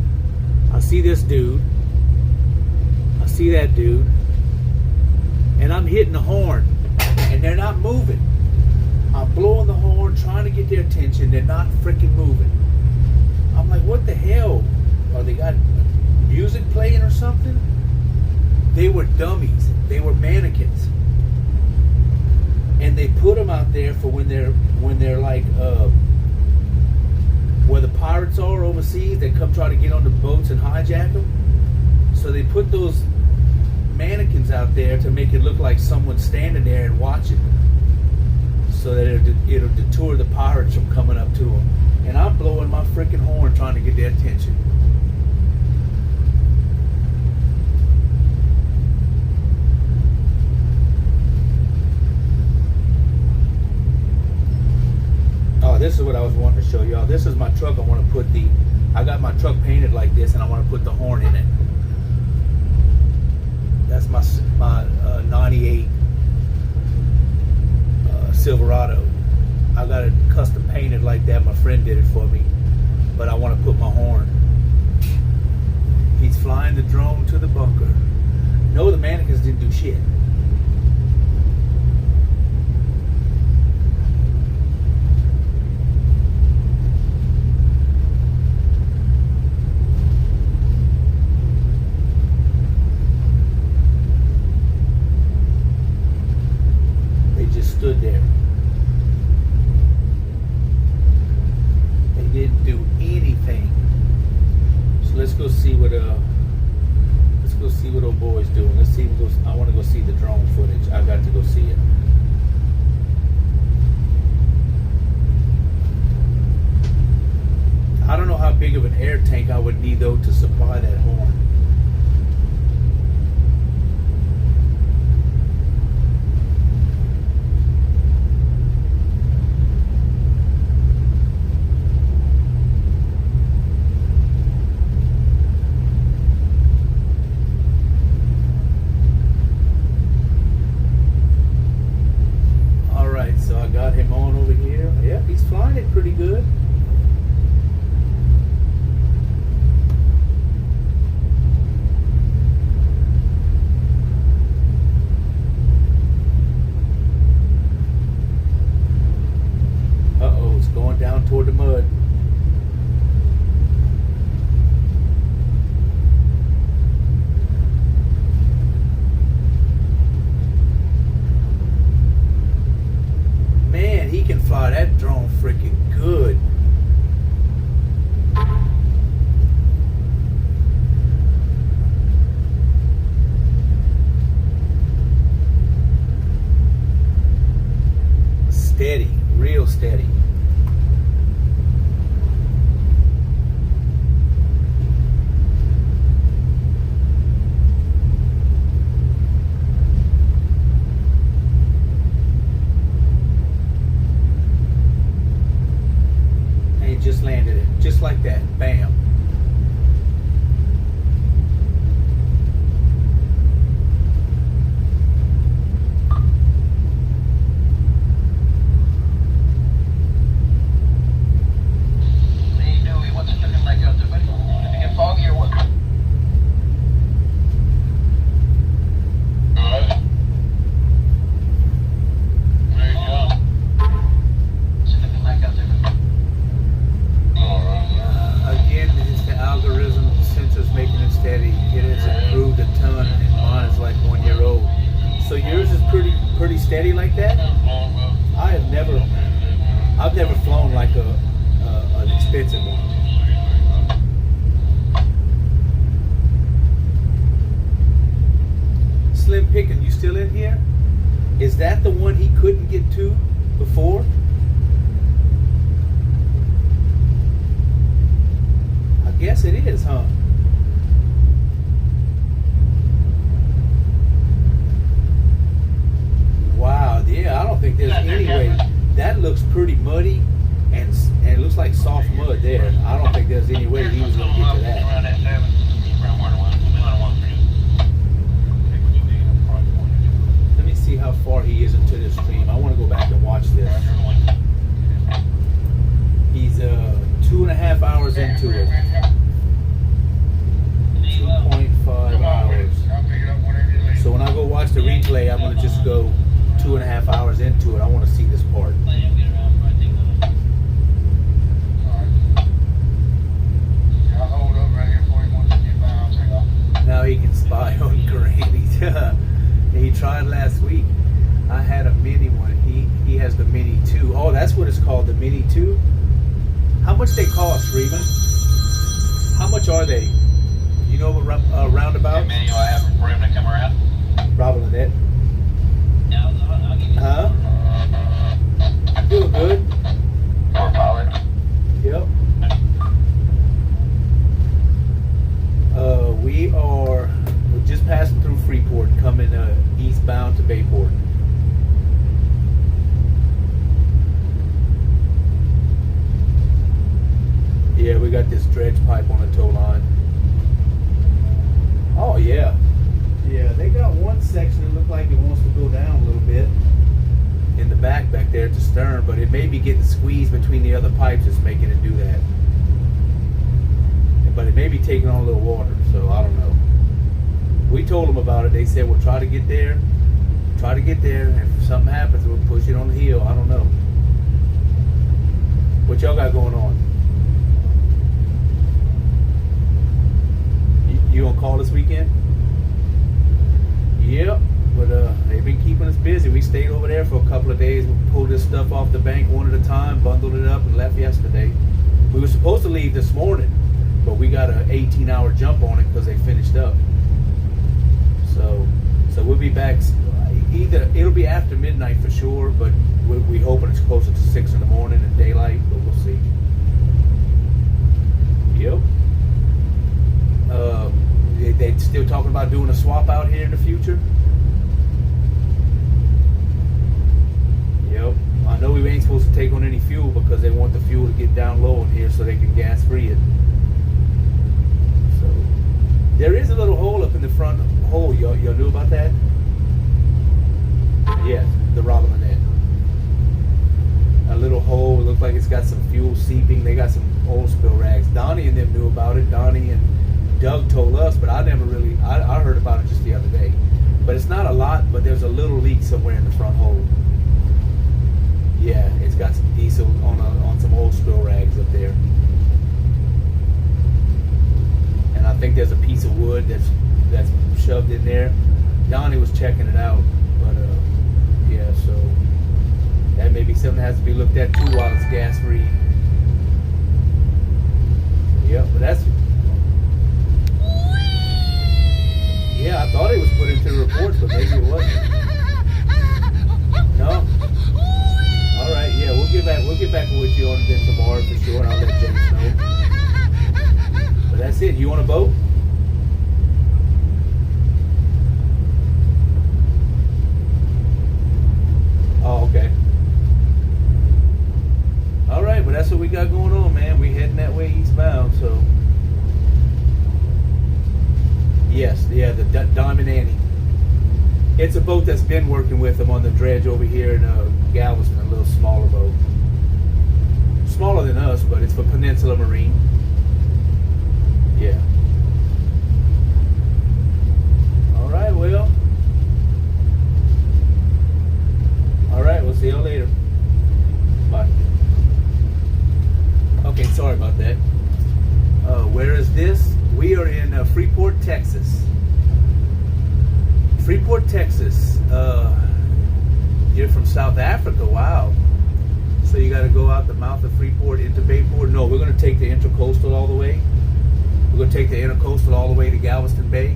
I see this dude, I see that dude, and I'm hitting the horn, and they're not moving. I'm blowing the horn, trying to get their attention. They're not freaking moving. I'm like, what the hell? Are they got music playing or something? They were dummies. They were mannequins. And they put them out there for when they're like where the pirates are overseas. They come try to get on the boats and hijack them. So they put those mannequins out there to make it look like someone's standing there and watching, so that it'll deter the pirates from coming up to them. And I'm blowing my freaking horn trying to get their attention. Oh, this is what I was wanting to show y'all. This is my truck. I got my truck painted like this, and I want to put the horn in it. That's my 98 Silverado. I got it custom painted like that. My friend did it for me, but I want to put my horn. He's flying the drone to the bunker. No, the mannequins didn't do shit. They just stood there. They didn't do anything. So let's go see what old boy's doing. Let's see. I want to go see the drone footage. I got to go see it. I don't know how big of an air tank I would need though to supply that horn. So I got him on over here. Yep, he's flying it pretty good. Uh-oh, it's going down toward the mud. Man, he can fly that drone freaking good. Steady, real steady. Just landed it, just like that, bam. Hey, Dewey, what's it looking like out there, buddy? Did it get foggy or what? Good. There you go. What's it looking like out there, buddy? Again, it's the algorithm, sensors making it steady. It has improved a ton, and mine is like 1 year old. So yours is pretty steady like that? I've never flown like an expensive one. Slim Pickin', you still in here? Is that the one he couldn't get to before? I guess it is, huh? Wow, yeah, I don't think there's any way. That looks pretty muddy, and it looks like soft mud there. I don't think there's any way he was going to get to that. Around that 7. Around where the one. We might want for you. Take what you need. I'm probably going to do. Let me see how far he is into this stream. I want to go back and watch this. He's 2.5 hours into it. 2.5 hours. I'll pick it up whenever you leave. So when I go watch the replay, I'm gonna just go 2.5 hours into it. I want to see this part. I'll hold up right here for you once you get by. I'll take off. Now he can spy on Granny. He tried last week. I had a mini one. He has the Mini 2. Oh, that's what it's called, the Mini 2. How much they cost, Freeman? How much are they? You know what roundabout? Hey, manual I have for him to come around. Probably that. No, I'll give you. Huh? Feel good. Or pilot. Yep. We're just passing through Freeport, coming eastbound to Bayport. Yeah, we got this dredge pipe on the tow line. Oh yeah. Yeah, they got one section that looked like it wants to go down a little bit in the back there at the stern, but it may be getting squeezed between the other pipes that's making it do that. But it may be taking on a little water, so I don't know. We told them about it. They said we'll try to get there, and if something happens, we'll push it on the hill. I don't know. What y'all got going on? You gonna call this weekend? Yep, but they've been keeping us busy. We stayed over there for a couple of days. We pulled this stuff off the bank one at a time, bundled it up, and left yesterday. We were supposed to leave this morning, but we got an 18-hour jump on it because they finished up. So we'll be back. Either it'll be after midnight for sure, but we hoping it's closer to 6 in the morning and daylight, but we'll see. Yep. They still talking about doing a swap out here in the future. Yep. I know we ain't supposed to take on any fuel because they want the fuel to get down low in here so they can gas free it. So there is a little hole up in the front hole. Y'all knew about that? Yes, the Robinette. A little hole. It looks like it's got some fuel seeping. They got some oil spill rags. Donnie and them knew about it. Donnie and Doug told us, but I never really, I heard about it just the other day. But it's not a lot, but there's a little leak somewhere in the front hole. Yeah, it's got some diesel on some old spill rags up there. And I think there's a piece of wood that's shoved in there. Donnie was checking it out, but yeah, so that may be something that has to be looked at too while it's gas free. Yep, but that's. Yeah, I thought it was put into the reports, but maybe it wasn't. No? Alright, yeah, we'll get back with you on it tomorrow for sure, and I'll let James know. But that's it. You on a boat? Oh, okay. Alright, but that's what we got going on, man. We heading that way eastbound, so. Yes, yeah, the Diamond Annie. It's a boat that's been working with them on the dredge over here in Galveston, a little smaller boat. Smaller than us, but it's for Peninsula Marine. Yeah. All right, well. All right, we'll see y'all later. Bye. Okay, sorry about that. Where is this? We are in Freeport, Texas. Freeport, Texas. You're from South Africa. Wow. So you got to go out the mouth of Freeport into Bayport. No, we're going to take the Intercoastal all the way. We're going to take the Intercoastal all the way to Galveston Bay.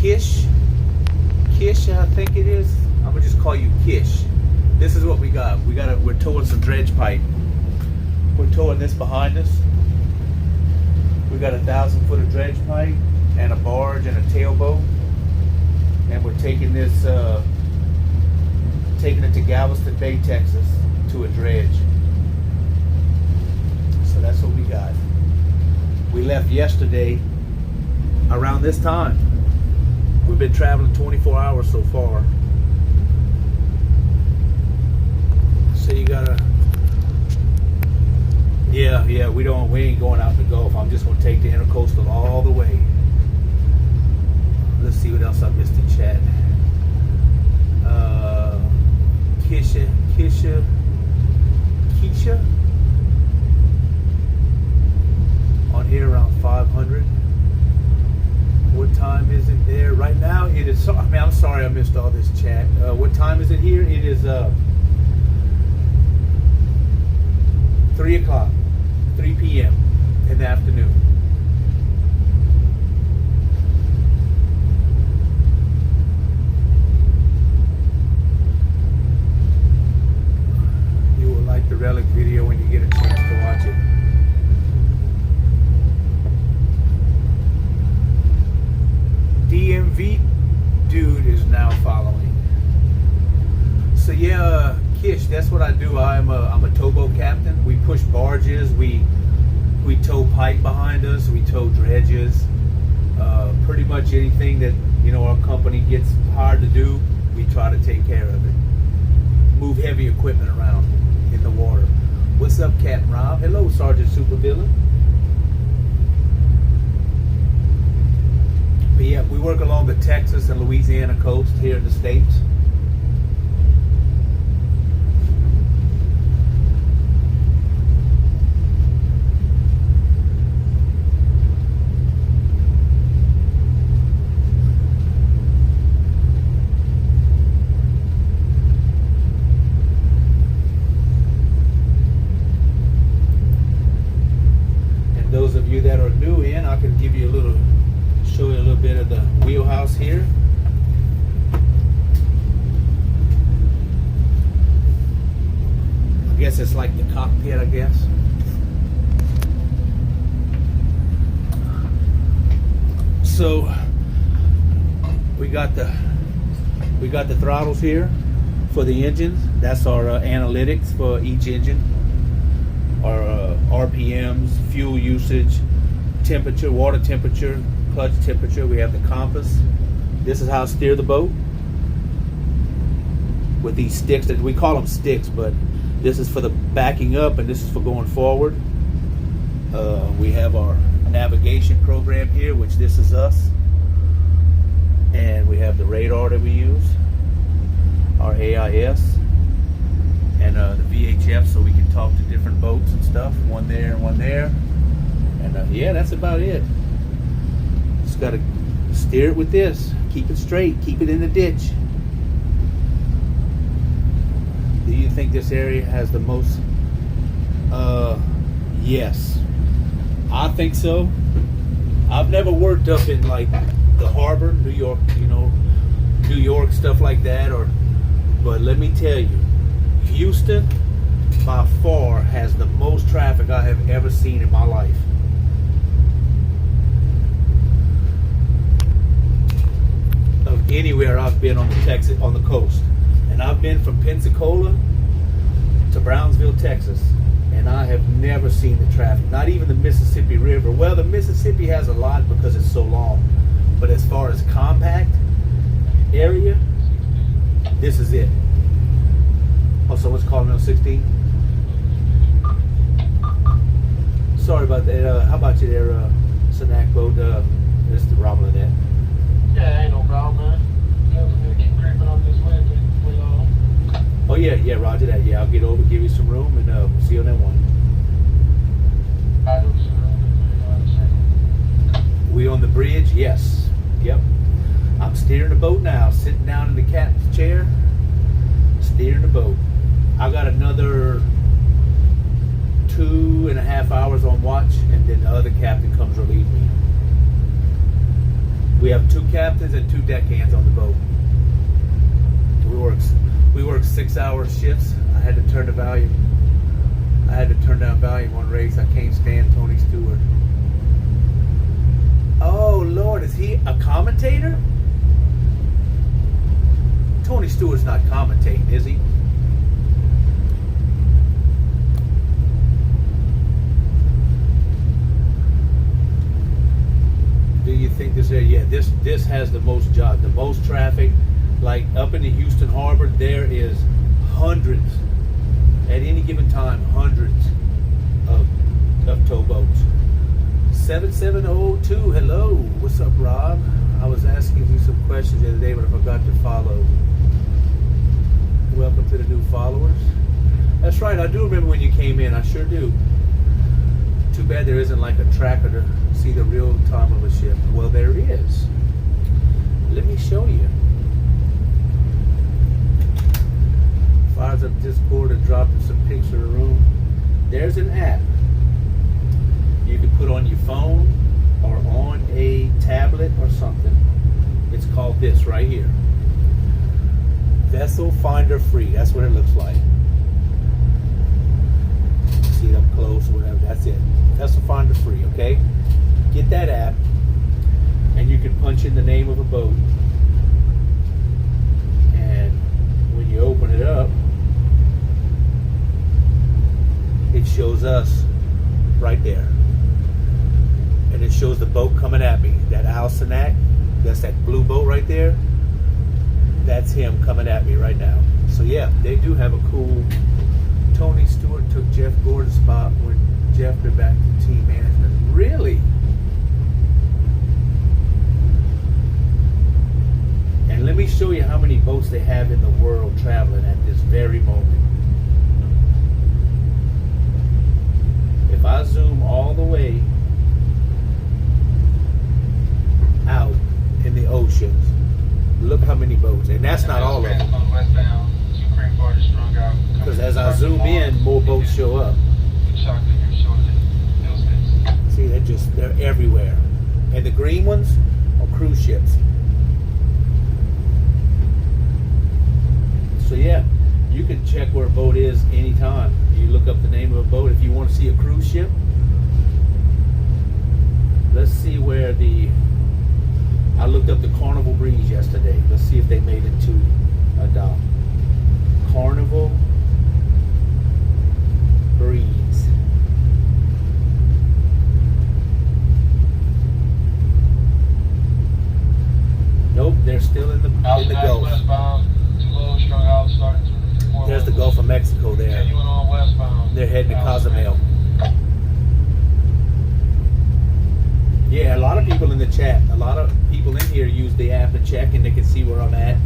Kish, I think it is. I'm gonna just call you Kish. This is what we got. We're towing some dredge pipe. We're towing this behind us. We got 1,000 foot of dredge pipe and a barge and a tailboat, and we're taking this, taking it to Galveston Bay, Texas, to a dredge. So that's what we got. We left yesterday around this time. We've been traveling 24 hours so far. So you gotta, yeah, we ain't going out in the Gulf. I'm just gonna take the Intercoastal all the way. Let's see what else I missed in chat. Keisha. On here around 500. What time is it there? Right now it is, I mean, I'm sorry I missed all this chat. What time is it here? It is 3 o'clock, 3 p.m. in the afternoon. You will like the Relic video when you get a chance to watch it. DMV dude is now following. So yeah, Kish, that's what I do. I'm a towboat captain. We push barges, we tow pipe behind us, we tow dredges. Pretty much anything that, you know, our company gets hired to do, we try to take care of it. Move heavy equipment around in the water. What's up, Captain Rob? Hello, Sergeant Supervillain. But yeah, we work along the Texas and Louisiana coast here in the States. And those of you that are new in, I can give you a little, show you a little bit of the wheelhouse here. I guess it's like the cockpit, I guess. So we got the throttles here for the engines. That's our analytics for each engine. Our RPMs, fuel usage, temperature, water temperature, clutch temperature. We have the compass. This is how I steer the boat with these sticks. That we call them sticks, but this is for the backing up and this is for going forward. We have our navigation program here, which this is us, and we have the radar that we use, our AIS, and the VHF, so we can talk to different boats and stuff. One there and one there, and yeah, that's about it. Just got to steer it with this. Keep it straight. Keep it in the ditch. Do you think this area has the most? Yes. I think so. I've never worked up in like the harbor, New York, you know, New York, stuff like that, but let me tell you, Houston by far has the most traffic I have ever seen in my life. Of anywhere I've been on the coast. And I've been from Pensacola to Brownsville, Texas, and I have never seen the traffic. Not even the Mississippi River. Well, the Mississippi has a lot because it's so long, but as far as compact area, this is it. Oh, someone's calling me on 16. Sorry about that. How about you there, Sanak boat? This is the Romulanette. Yeah, ain't no problem, man. Nothing to keep creeping up this way. Oh yeah, roger that. Yeah, I'll get over, give you some room, and we'll see you on that one. We on the bridge? Yes. Yep. I'm steering the boat now, sitting down in the captain's chair, steering the boat. I got another 2.5 hours on watch, and then the other captain comes relieve me. We have 2 captains and 2 deckhands on the boat. We work 6-hour shifts. I had to turn down volume on race. I can't stand Tony Stewart. Oh Lord, is he a commentator? Tony Stewart's not commentating, is he? Do you think this area? Yeah, this has the most jobs, the most traffic. Like up in the Houston Harbor, there is hundreds at any given time, hundreds of towboats. 7702, hello. What's up, Rob? I was asking you some questions the other day, but I forgot to follow. Welcome to the new followers. That's right, I do remember when you came in. I sure do. Too bad there isn't like a tracker to see the real time of a ship. Well, there is. Let me show you. Fires up Discord and dropping some pics in the room. There's an app you can put on your phone or on a tablet or something. It's called this right here. Vessel Finder Free. That's what it looks like. See it up close or whatever. That's it. Vessel Finder Free, okay? Get that app and you can punch in the name of a boat. And when you open it up, it shows us right there. And it shows the boat coming at me. That Al Sanak, that's that blue boat right there. That's him coming at me right now. So yeah, they do have a cool. Tony Stewart took Jeff Gordon's spot when Jeff went back to team management. Really? And let me show you how many boats they have in the world traveling at this very moment. If I zoom all the way out in the oceans, look how many boats. And that's not all of them. Westbound, Supreme Party strung out. Because as I zoom in, more boats show up. See, they're everywhere. And the green ones are cruise ships. So yeah, you can check where a boat is anytime. You look up the name of a boat. If you want to see a cruise ship, let's see where I looked up the Carnival Breeze yesterday. Let's see if they made it to a dock. Carnival Breeze. Nope, they're still in the Gulf. Westbound, too low, strung out, starting to. There's the Gulf of Mexico there. Continuing on westbound. They're heading to Cozumel. Yeah, a lot of people in the chat, a lot of people in here use the app to check and they can see where I'm at.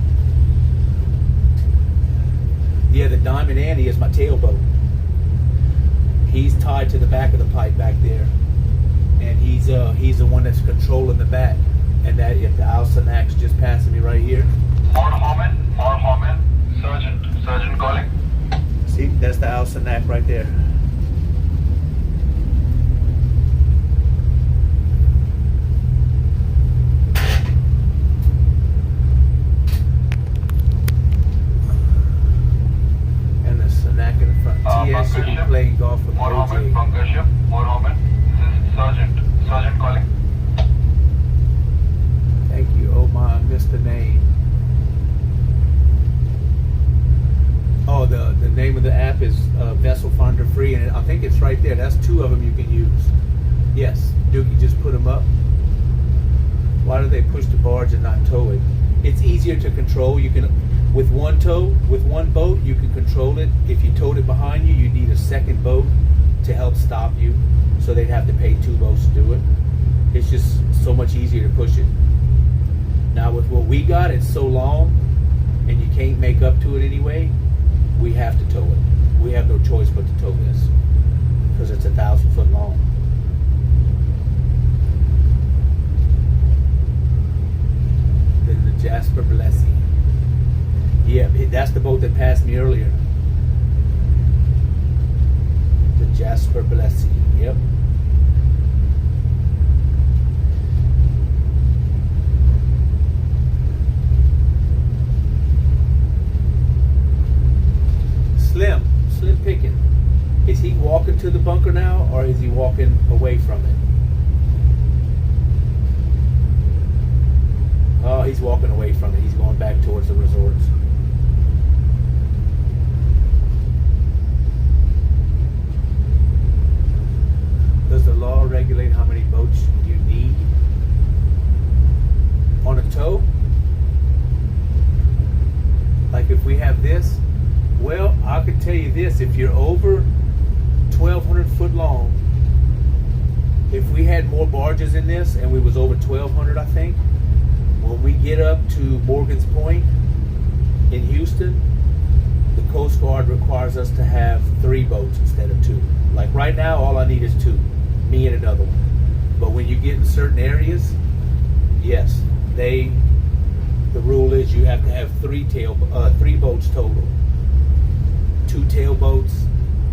Yeah, the Diamond Annie is my tailboat. He's tied to the back of the pipe back there. And he's the one that's controlling the back. And that if the Al Sanak's just passing me right here. Fort Homan, Sergeant calling. See, that's the Al Sanak right there. And the Sanak in the front. TS should be playing golf with OJ. Bunker ship, Fort Homan. This is Sergeant calling. Thank you. Oh my, I missed the name. Oh, the name of the app is Vessel Finder Free, and I think it's right there. That's 2 of them you can use. Yes, Dookie just put them up. Why do they push the barge and not tow it? It's easier to control. You can, with one boat, you can control it. If you towed it behind you, you need a second boat to help stop you. So they'd have to pay 2 boats to do it. It's just so much easier to push it. Now with what we got, it's so long, and you can't make up to it anyway. We have to tow it. We have no choice but to tow this because it's 1,000 foot long. Then the Jasper Blessing. Yeah, that's the boat that passed me earlier. Jasper Blessy. Yep. Slim Pickett. Is he walking to the bunker now, or is he walking away from it? Oh, he's walking away from it. He's going back towards the resorts. Does the law regulate how many boats you need on a tow? Like if we have this, well, I could tell you this: if you're over 1,200 foot long, if we had more barges in this and we was over 1,200, I think, when we get up to Morgan's Point in Houston, the Coast Guard requires us to have 3 boats instead of 2. Like right now, all I need is 2, me and another one. But when you get in certain areas, yes, the rule is you have to have 3 boats total. 2 tailboats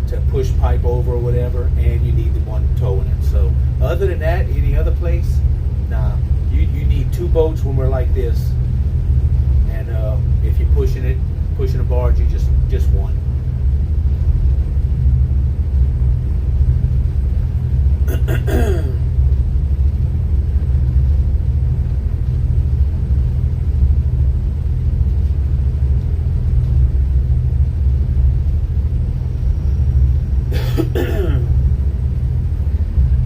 to push pipe over or whatever, and you need the one towing it. So other than that, any other place, nah. You need 2 boats when we're like this, and if you're pushing a barge, you just one.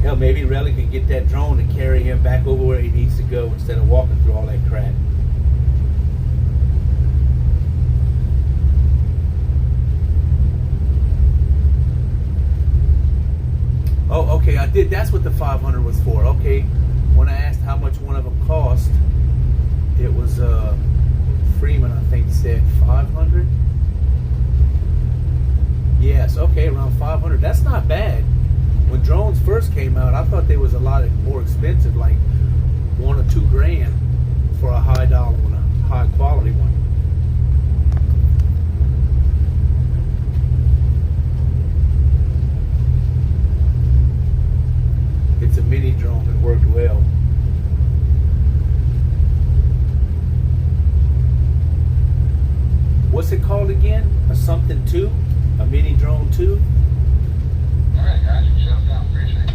Hell, maybe Relly can get that drone and carry him back over where he needs to go instead of walking through all that crap. Oh, okay, I did. That's what the 500 was for. Okay, when I asked how much one of them cost, it was Freeman, I think, said 500. Yes, okay, around 500. That's not bad. When drones first came out, I thought they was a lot more expensive, like $1 or $2 grand for a high dollar one, a high quality one. It's a mini drone that worked well. What's it called again? A something 2? A mini drone 2? All right, guys, you shut them down. Appreciate it.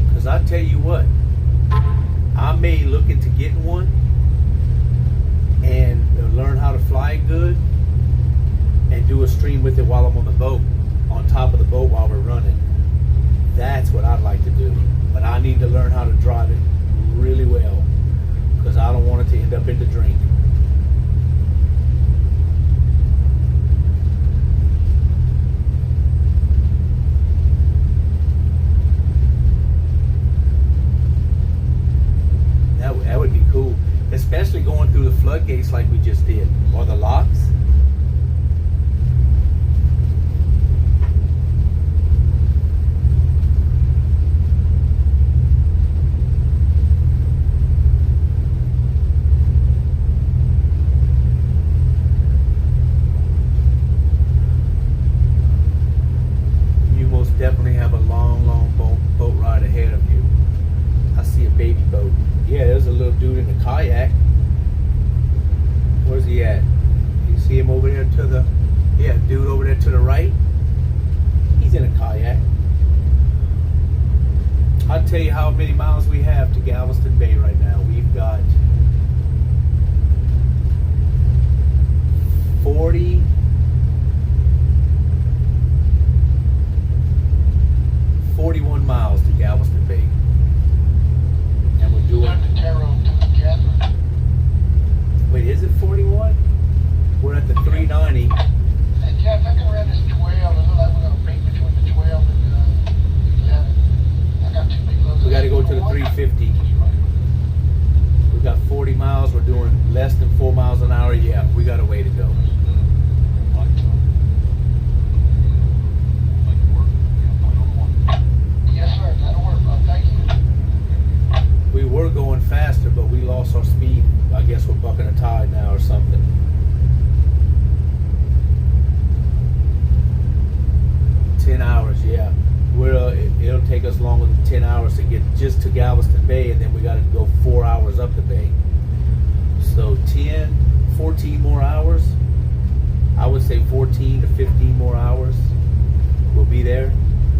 Because I tell you what, I may look into getting one and learn how to fly it good and do a stream with it while I'm on the boat, on top of the boat while we're running. That's what I'd like to do. But I need to learn how to drive it really well, because I don't want it to end up in the drink. That would be cool, especially going through the floodgates like we just did, or the locks. You most definitely have a long boat ride ahead of you. I see a baby boat. Yeah, there's a little dude in a kayak. Where's he at? You see him over there to the... Yeah, dude over there to the right. He's in a kayak. I'll tell you how many miles we have to Galveston Bay right now. We've got 41 miles to Galveston Bay. And we're doing... Wait, is it 41? We're at the 390. Hey, Jeff, I can run this 12. It looks like we're going to beat between the 12 and 11. I got 2 big loads. We got to go to the 350. We got 40 miles. We're doing less than 4 miles an hour. Yeah, we got a way to go. Yes, sir. That'll work, bud. Thank you. Galveston Bay, and then we got to go 4 hours up the bay. So 10, 14 more hours. I would say 14 to 15 more hours. We'll be there.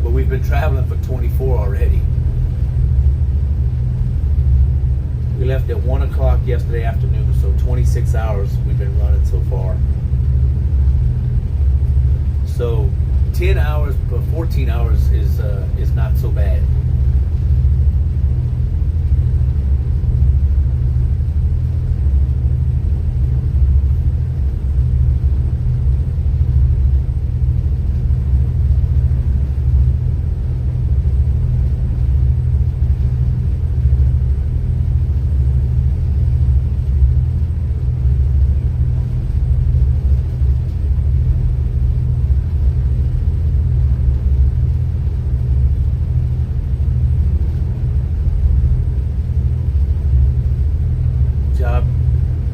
But we've been traveling for 24 already. We left at 1 o'clock yesterday afternoon, so 26 hours we've been running so far. So 10 hours, but 14 hours is not so bad.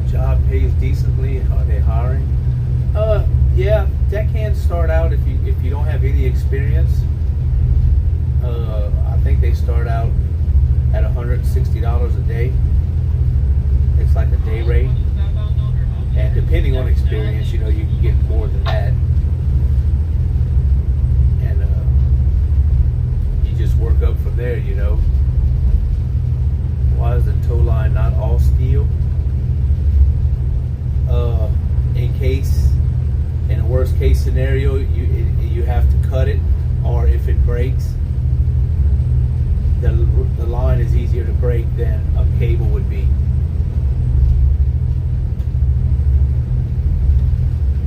Job pays decently. Are they hiring? Yeah, that can start out if you don't have any experience. I think they start out at $160 a day. It's like a day rate, and depending on experience, you can get more than that. And you just work up from there. Why is the tow line not all steel? In a worst case scenario, you have to cut it, or if it breaks, the line is easier to break than a cable would be.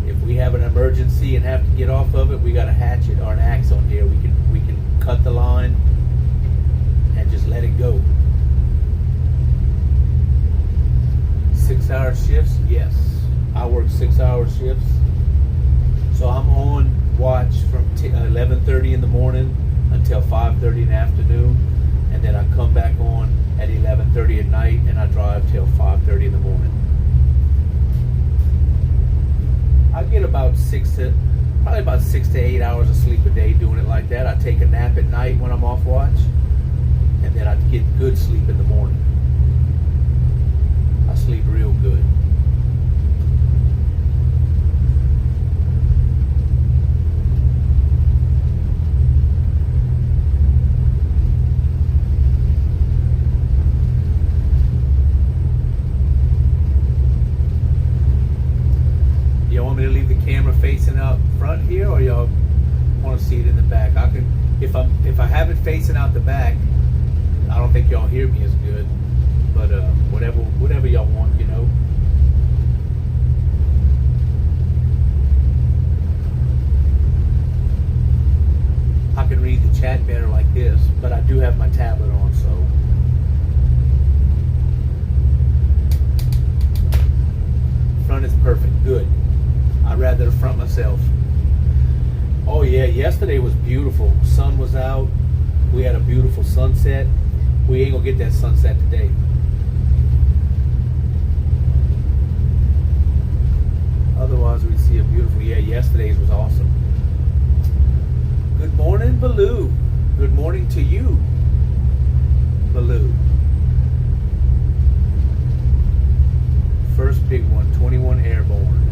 If we have an emergency and have to get off of it, we got a hatchet or an axe on here. We can cut the line and just let it go. 6-hour shifts? Yes. I work 6-hour shifts. So I'm on watch from 11:30 in the morning until 5:30 in the afternoon. And then I come back on at 11:30 at night, and I drive till 5:30 in the morning. I get about 6 to 8 hours of sleep a day doing it like that. I take a nap at night when I'm off watch, and then I get good sleep in the morning. I sleep real good. Y'all want me to leave the camera facing out front here, or y'all want to see it in the back? I can, if I have it facing out the back, I don't think y'all hear me as good. But whatever y'all want, I can read the chat better like this, but I do have my tablet on, so. Front is perfect, good. I'd rather the front myself. Oh yeah, yesterday was beautiful. Sun was out. We had a beautiful sunset. We ain't gonna get that sunset today. Otherwise, we'd see a beautiful. Yeah, yesterday's was awesome. Good morning, Baloo. Good morning to you, Baloo. First big one, 21 Airborne.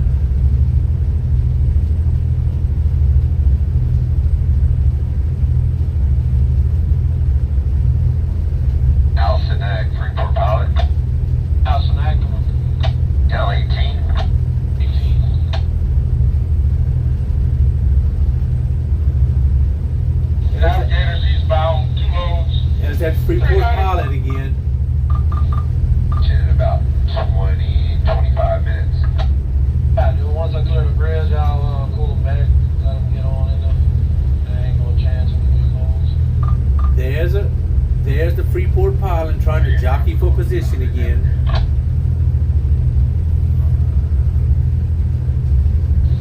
Allison Ag, Freeport Pilot. Allison Ag, Cal 18. Navigators eastbound, 2 loads. There's that Freeport Pilot again. In about 25 minutes. once I clear the bridge, I'll cool them back, let them get on in them. There ain't no chance of these holes. There's the Freeport Pilot trying to jockey for position again.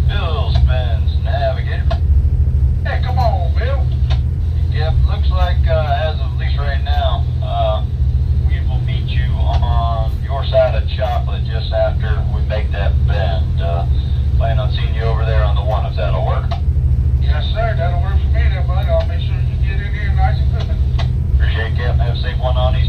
Bill Spence, Navigator. Hey, come on, Bill. Yep, looks like as of at least right now, we will meet you on your side of Chocolate just after we make that bend. Plan on seeing you over there on the one, if that'll work. Yes, sir. That'll work for me there, bud. I'll make sure you get in here nice and good. Appreciate it, Captain. Have a safe one on East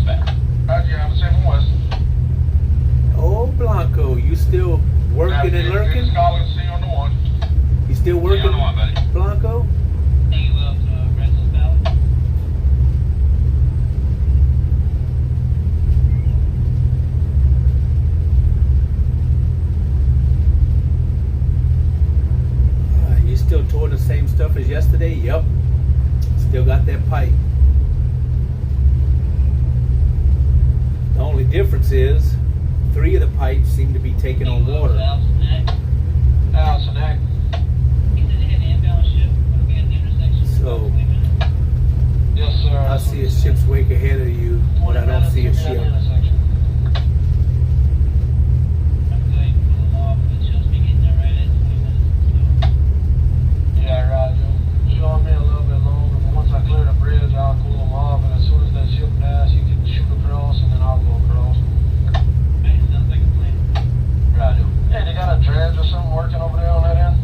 difference is 3 of the pipes seem to be taking on water. Allison, Act. So Yes, sir. I see a ship's wake ahead of you, but I don't see a ship. Yeah, right. You'll show me a little bit longer, but once I clear the bridge, I'll cool them off, and as soon as that ship passes, you can shoot across, and then I'll go across. Right. Hey, they got a dredge or something working over there on that end?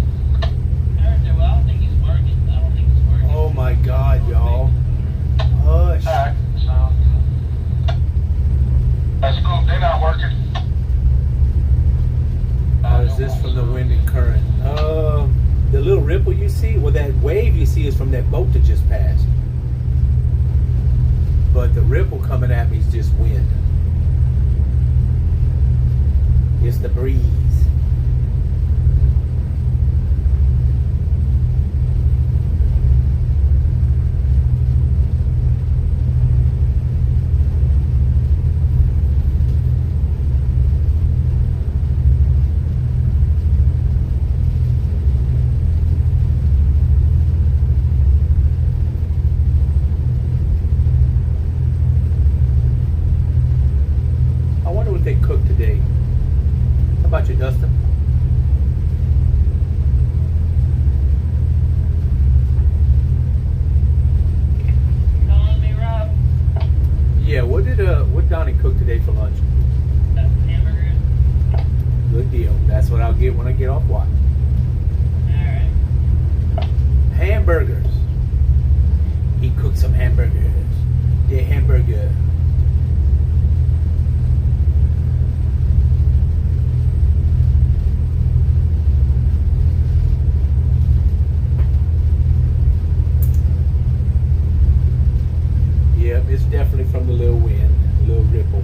Oh my God, y'all. Hush. Alright, sounds good. That's cool. They're not working. Or is this from the wind and current? The little ripple you see, well, that wave you see is from that boat that just passed. But the ripple coming at me is just wind. It's the breeze. I wonder what they cooked today. How about you, Dustin? Yeah, what Donnie cook today for lunch? Good deal. That's what I'll get when I get off watch. Hamburgers. He cooked some hamburgers. The hamburger. Yep, it's definitely from the little wind, little ripple.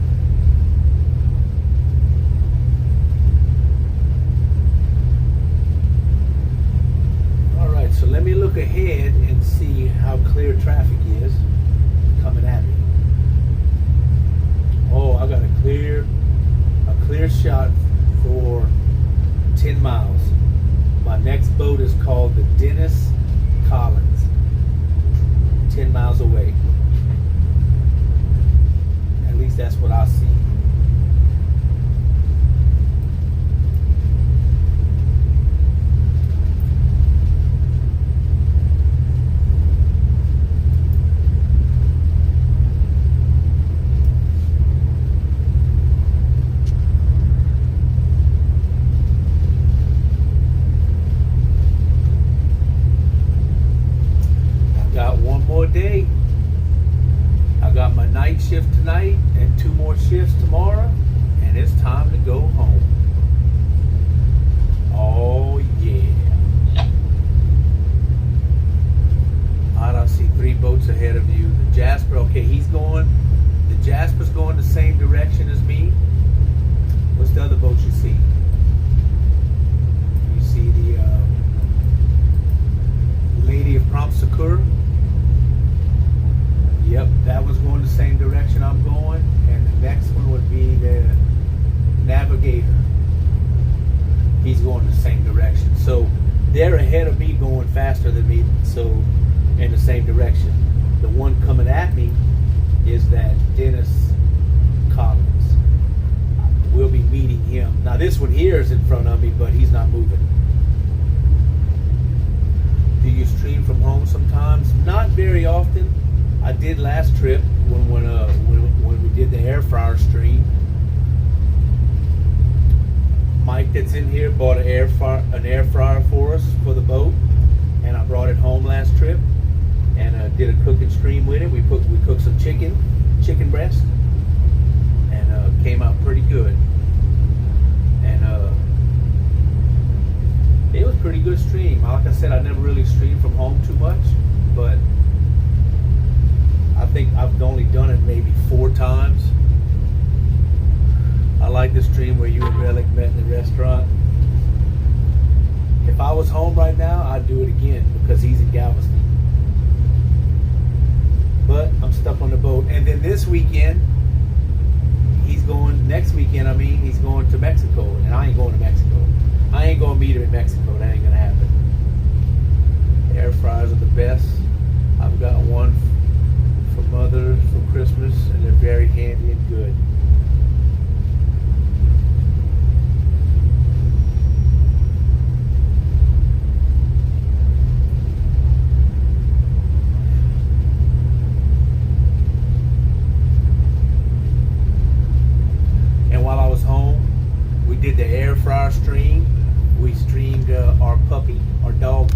All right, so let me look ahead and see how clear traffic is coming at me. Oh, I got a clear shot for 10 miles. My next boat is called the Dennis Collins. 10 miles away. At least that's what I see. I got one more day. I got my night shift tonight and 2 more shifts tomorrow, and it's time to go home. Oh yeah. I see 3 boats ahead of you. The Jasper, okay, the Jasper's going the same direction as me. What's the other boat you see? You see the Lady of Prompt Succor. Yep, that was going the same direction I'm going, and the next one would be the Navigator. He's going the same direction. So they're ahead of me, going faster than me, so in the same direction. The one coming at me is that Dennis Collins. We'll be meeting him. Now this one here is in front of me, but he's not moving. Do you stream from home sometimes? Not very often. I did last trip when we did the air fryer stream. Mike that's in here bought an air fryer for us for the boat, and I brought it home last trip and did a cooking stream with it. We cooked some chicken breast, and came out pretty good. And it was a pretty good stream. Like I said, I never really streamed from home too much, but I think I've only done it maybe 4 times. I like the stream where you and Relic met in the restaurant. If I was home right now, I'd do it again because he's in Galveston. But I'm stuck on the boat. And then this weekend, he's going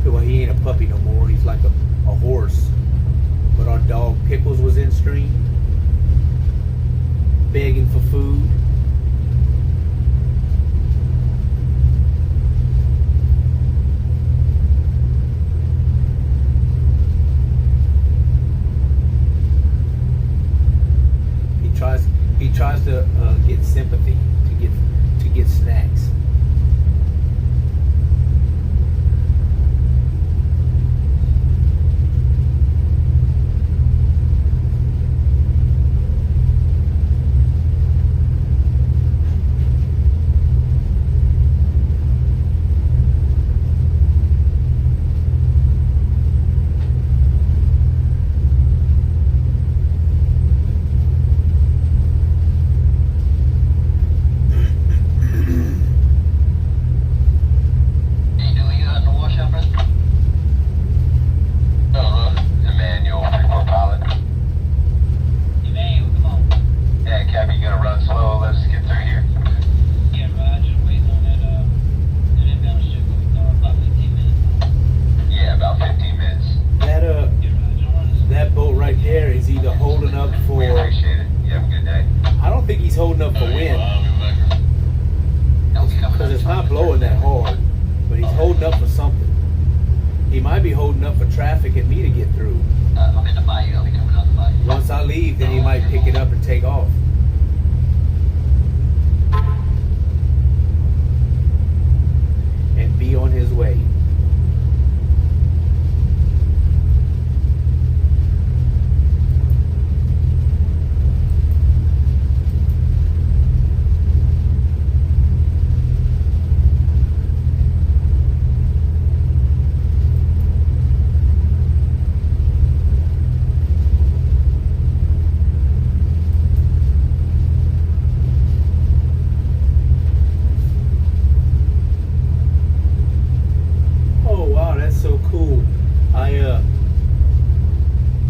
Well, he ain't a puppy no more. He's like a horse. But our dog Pickles was in stream, begging for food. He tries to get sympathy, to get snacks.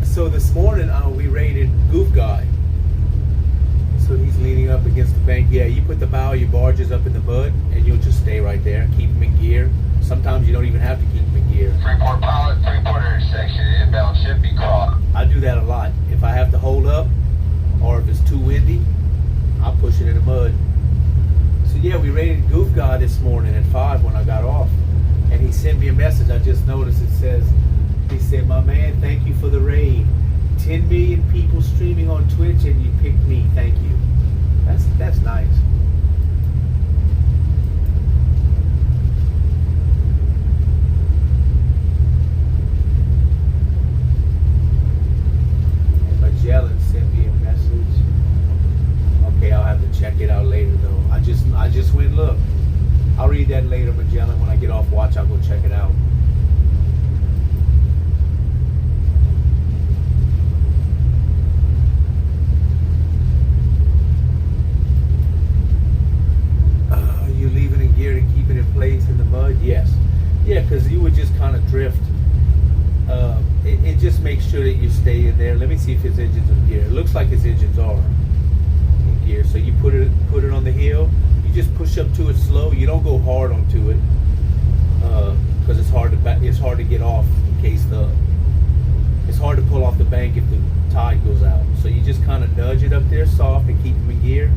So this morning we raided Goof Guy. So he's leaning up against the bank. Yeah, you put the bow of your barges up in the mud and you'll just stay right there. Keep them in gear. Sometimes you don't even have to keep them in gear. Freeport pilot, three-quarter intersection, inbound ship be caught. I do that a lot. If I have to hold up or if it's too windy, I'll push it in the mud. So yeah, we raided Goof Guy this morning at 5 when I got off. And he sent me a message. I just noticed it says, he said, "My man, thank you for the raid. 10 million people streaming on Twitch and you picked me. Thank you." That's nice. Magellan sent me a message. Okay, I'll have to check it out later though. I just went look. I'll read that later, Magellan. When I get off watch, I'll go check it out. You leaving in gear and keeping it in place in the mud? Yes. Yeah, because you would just kind of drift. It just makes sure that you stay in there. Let me see if his engine's in gear. It looks like his engines are in gear. So you put it on the hill. You just push up to it slow. You don't go hard onto it because it's hard to get off in case it's hard to pull off the bank if the tide goes out. So you just kind of nudge it up there soft and keep them in gear.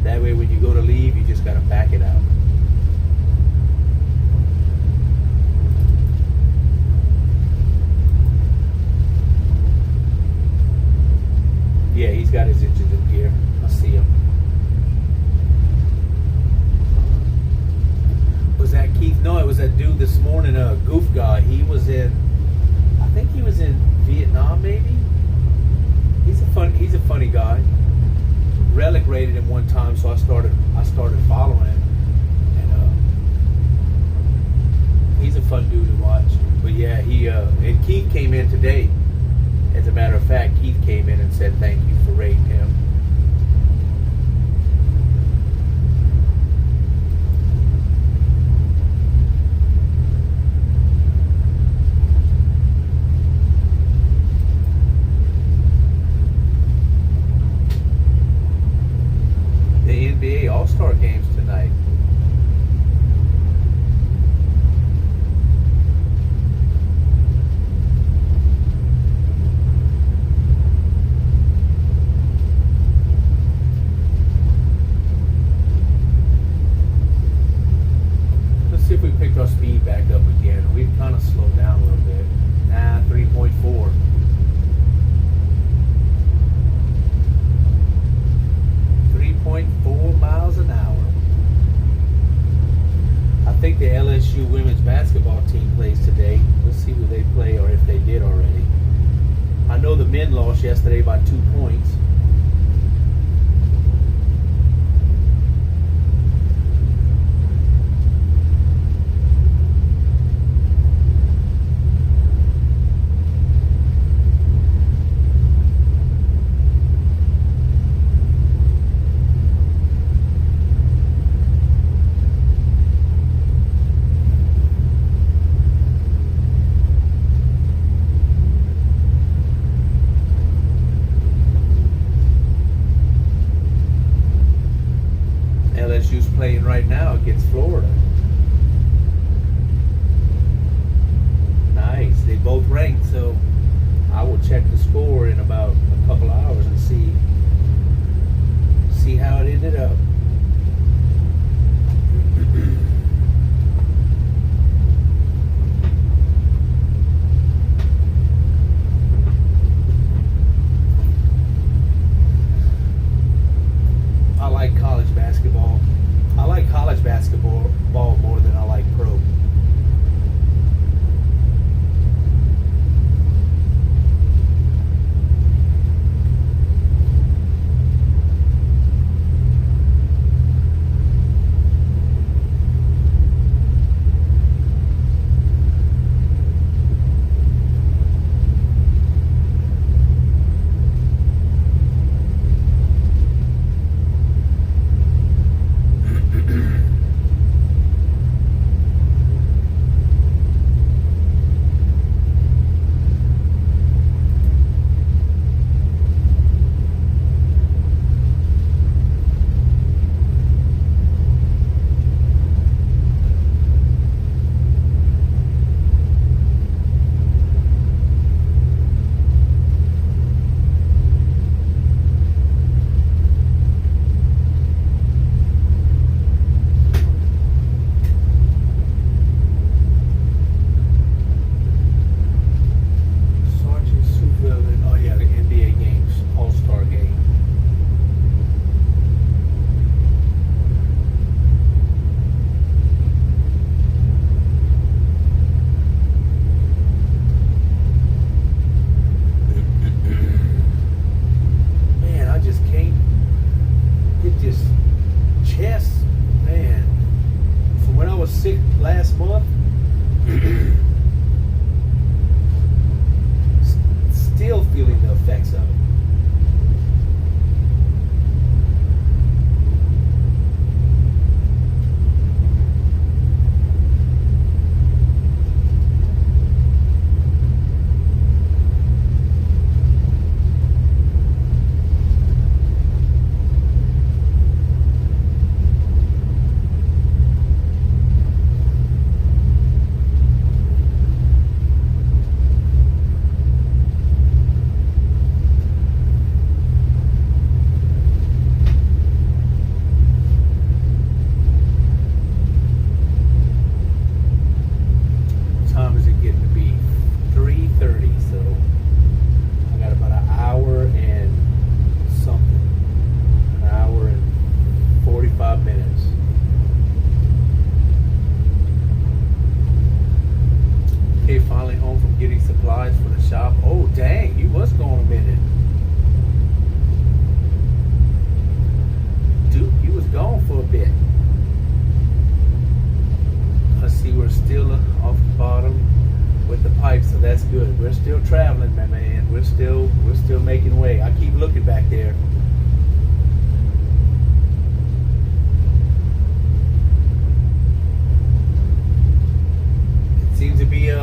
That way when you go to leave, you just got to back it out. Yeah, he's got his engines in gear. I see him. Was that Keith? No, it was that dude this morning, Goof Guy. He was in, I think he was in Vietnam maybe? He's a funny guy. Relic rated him one time, so I started following him, and he's a fun dude to watch. But yeah, and Keith came in today. As a matter of fact, Keith came in and said thank you for raiding him. The NBA All-Star games tonight. our speed back up again. We've kind of slowed down a little bit. 3.4. miles an hour. I think the LSU women's basketball team plays today. Let's see who they play or if they did already. I know the men lost yesterday by 2 points. LSU's playing right now against Florida. Nice. They both ranked, so I will check the score in about a couple hours and see how it ended up. I like college basketball. I like college basketball more than I like pro. Last month, still feeling the effects of it. Finally home from getting supplies for the shop. Oh dang, you was gone a minute. Dude, you was gone for a bit. Let's see, we're still off the bottom with the pipe, so that's good. We're still traveling, my man. We're still making way. I keep looking back there. It seems to be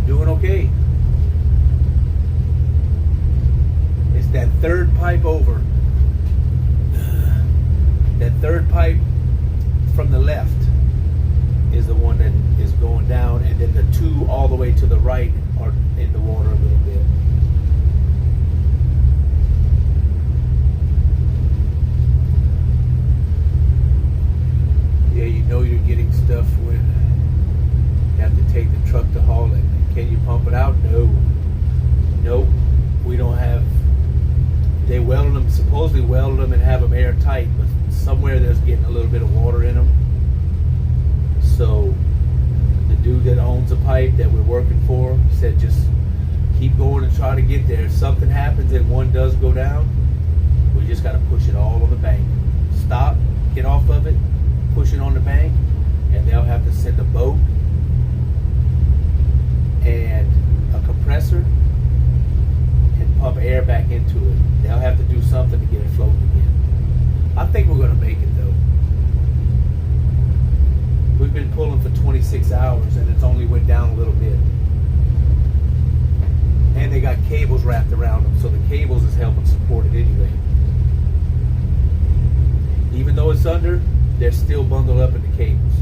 doing okay. It's that third pipe over. That third pipe from the left is the one that is going down, and then the two all the way to the right are in the water a little bit. Yeah, you know you're getting stuff when but somewhere there's getting a little bit of water in them. So the dude that owns the pipe that we're working for said just keep going and try to get there. If something happens and one does go down, we just got to push it all on the bank. Stop, get off of it, push it on the bank, and they'll have to send a boat and a compressor and pump air back into it. They'll have to do something to get it floating again. I think we're going to make it though. We've been pulling for 26 hours and it's only went down a little bit. And they got cables wrapped around them, so the cables is helping support it anyway. Even though it's under, they're still bundled up in the cables.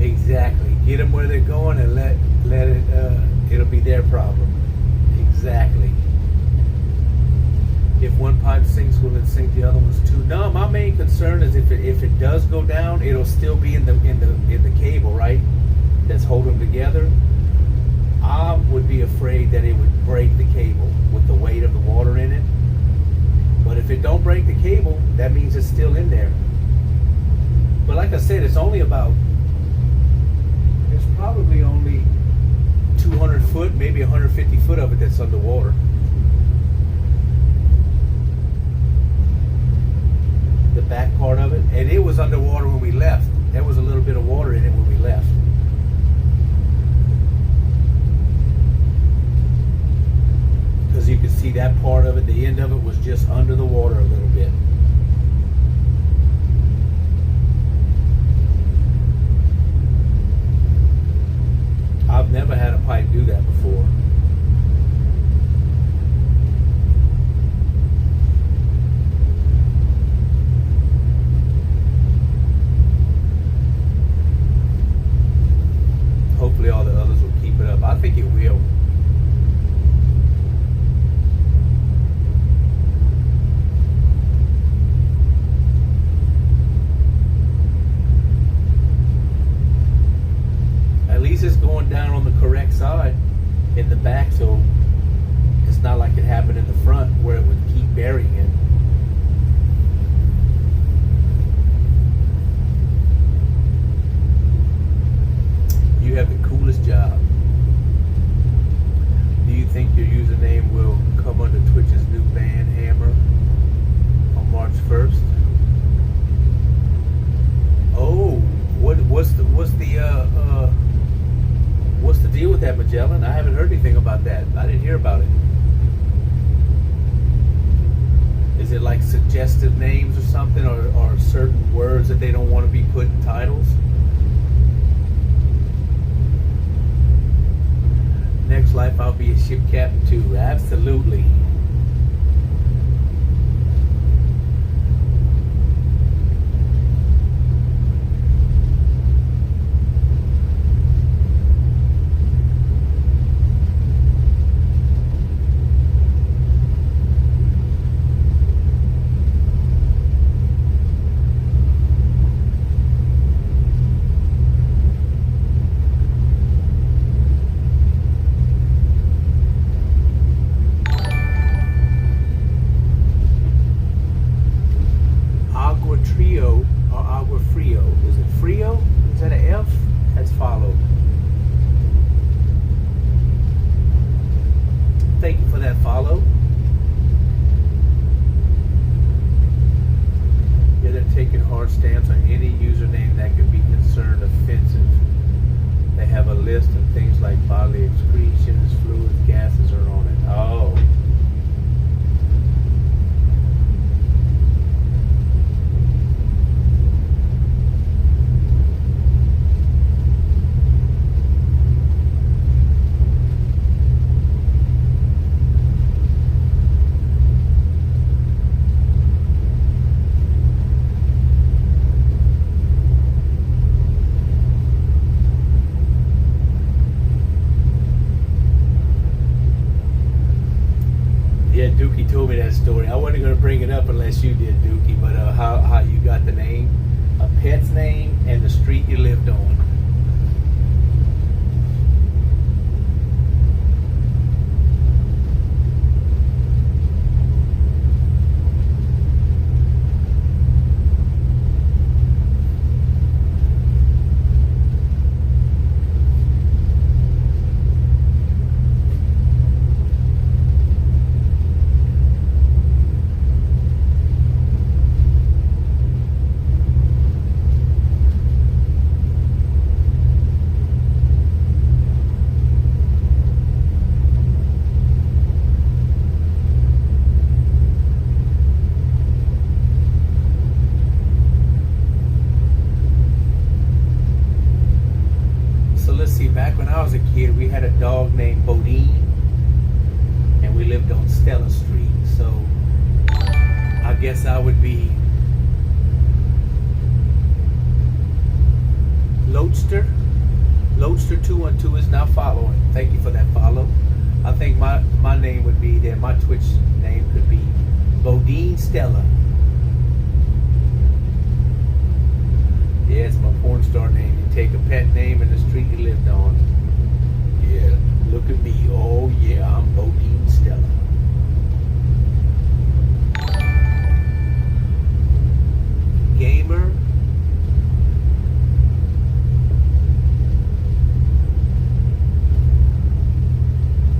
Exactly. Get them where they're going and let it. It'll be their problem. Exactly. If one pipe sinks, will it sink the other ones too? No, my main concern is if it does go down, it'll still be in the cable, right? That's holding them together. I would be afraid that it would break the cable with the weight of the water in it. But if it don't break the cable, that means it's still in there. But like I said, it's only about, there's probably only 200 foot, maybe 150 foot of it that's underwater. The back part of it, and it was underwater when we left. There was a little bit of water in it when we left. Because you could see that part of it, the end of it was just under the water a little bit. I've never had a pipe do that before. Hopefully all the others will keep it up. I think it will. At least it's going down on the correct side in the back, so it's not like it happened in the front where it would keep burying it. You have the coolest job. Do you think your username will come under Twitch's new band Hammer on March 1st? Oh, what's the deal with that, Magellan? I haven't heard anything about that. I didn't hear about it. Is it like suggestive names or something, or certain words that they don't want to be put in titles? Next life I'll be a ship captain too. Absolutely. Thank you for that follow. Yeah, they're taking hard stance on any username that could be considered offensive. They have a list of things like bodily excretions, fluids, gases are on it. Oh. Yeah, Dookie told me that story. I wasn't going to bring it up unless you did, Dookie, but how you got the name, a pet's name, and the street you lived on. guess I would be Loadster. Loadster 212 is now following. Thank you for that follow. I think my name would be there. My Twitch name could be Bodine Stella. Yeah, it's my porn star name. You take a pet name and the street you lived on. Yeah, look at me. Oh yeah, I'm Bodine Stella. Gamer.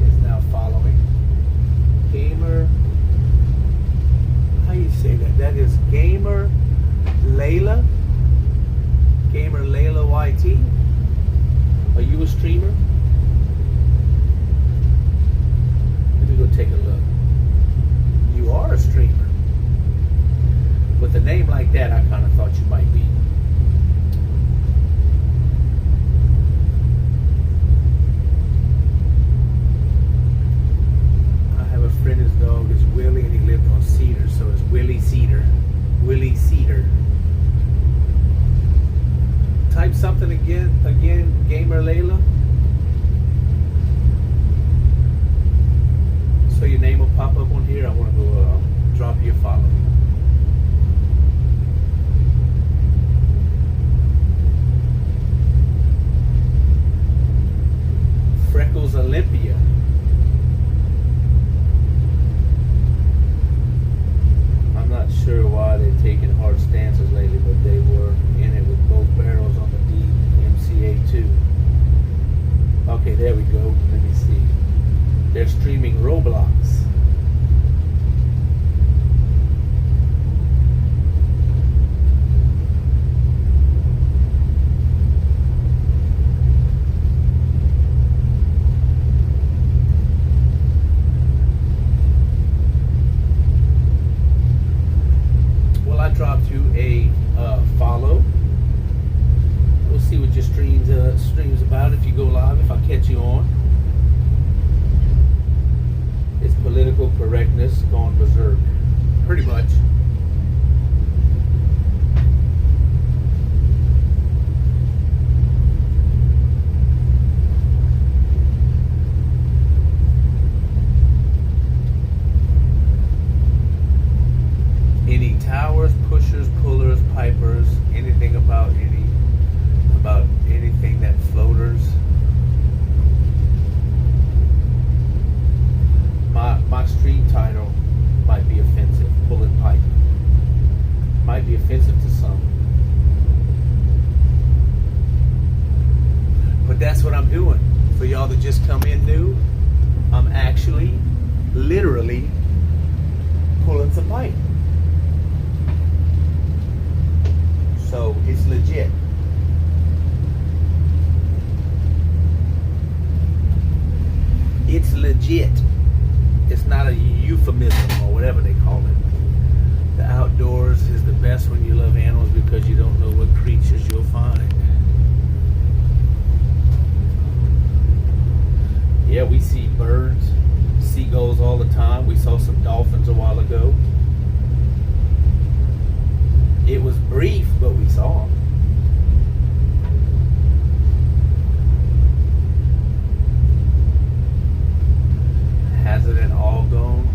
Is now following. Gamer. How you say that? That is Gamer Layla. Gamer Layla YT. Are you a streamer? Let me go take a look. You are a streamer. With a name like that, I kind of thought you might be. I have a friend, his dog is Willie, and he lived on Cedar, so it's Willie Cedar. Willie Cedar. Type something again, Gamer Layla. So your name will pop up on here. I want to go drop you a follow. Freckles Olympia. I'm not sure why they're taking hard stances lately, but they were in it with both barrels on the DMCA2. Okay, there we go. Let me see. They're streaming Roblox. Well, I dropped you a follow. We'll see what your stream's about if you go live, if I catch you on. It's political correctness gone berserk. Pretty much. Any towers, pushers, pullers, pipers, anything about anything that floaters. My stream title might be offensive. Pulling pipe might be offensive to some, but that's what I'm doing. For y'all that just come in new, I'm actually, literally pulling some pipe. So it's legit. It's legit. It's not a euphemism or whatever they call it. The outdoors is the best when you love animals because you don't know what creatures you'll find. Yeah, we see birds, seagulls all the time. We saw some dolphins a while ago. It was brief, but we saw them. Hasn't it all gone?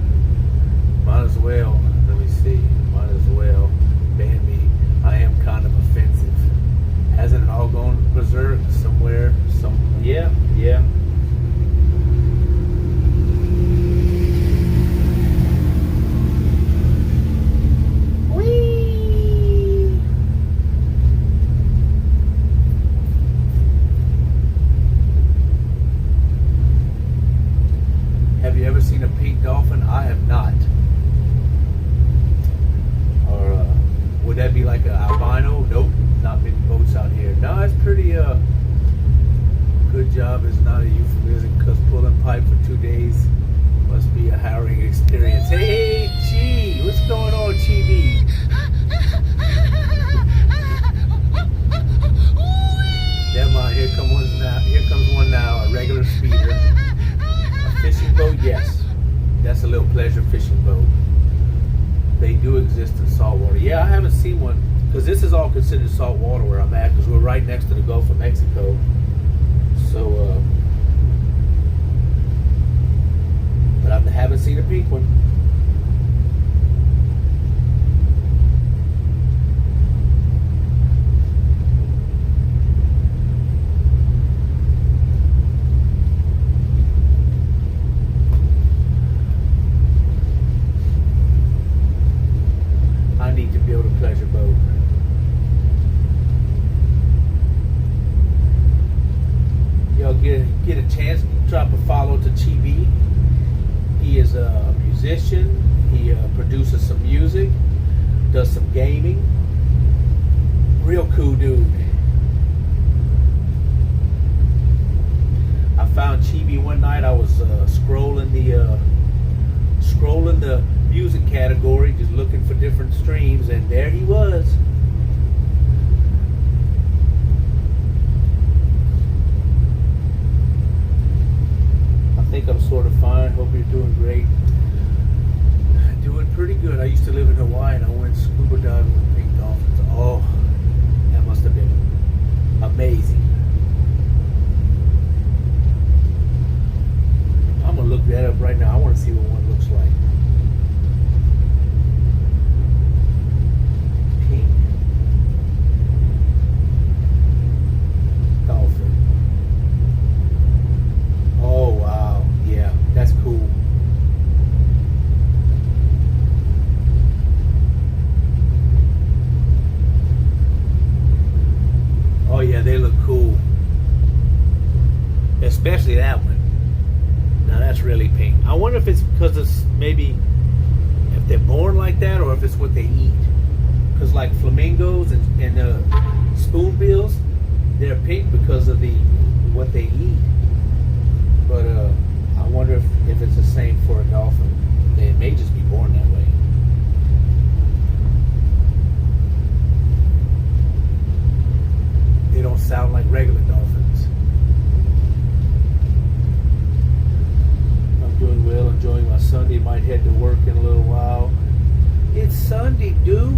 Might as well. Let me see. Might as well. Ban me. I am kind of offensive. Hasn't it all gone berserk somewhere? Yeah. Whee! Have you ever seen a pink dolphin? I have not. Or would that be like an albino? Nope, not many boats out here. No, it's pretty. Good job is not a euphemism because pulling pipe for 2 days must be a harrowing experience. Hey, Chi, what's going on, Chi? Never mind. Here comes one now. A regular speeder. A fishing boat, yes. That's a little pleasure fishing boat. They do exist in saltwater. Yeah, I haven't seen one because this is all considered saltwater where I'm at because we're right next to the Gulf of Mexico. So, but I haven't seen a pink one. I need to build a pleasure boat. Y'all get a chance, drop a follow to Chibi. He is a musician. He produces some music, does some gaming. Real cool dude. I found Chibi one night. I was scrolling the music category, just looking for different streams, and there he was. I think I'm sort of fine. Hope you're doing great. Doing pretty good. I used to live in Hawaii and I went scuba diving with pink dolphins. Oh, that must have been amazing. I'm gonna look that up right now. I want to see what one looks like. Pink dolphin. Oh wow, yeah, that's cool. Oh yeah, they look cool. Especially that one. Now that's really pink. I wonder if it's because it's maybe if they're born like that or if it's what they eat. Because like flamingos and spoonbills, they're pink because of what they eat. But I wonder if it's the same for a dolphin. They may just be born that way. They don't sound like regular dolphins. I'm doing well, enjoying my Sunday. Might head to work in a little while. It's Sunday, Duke.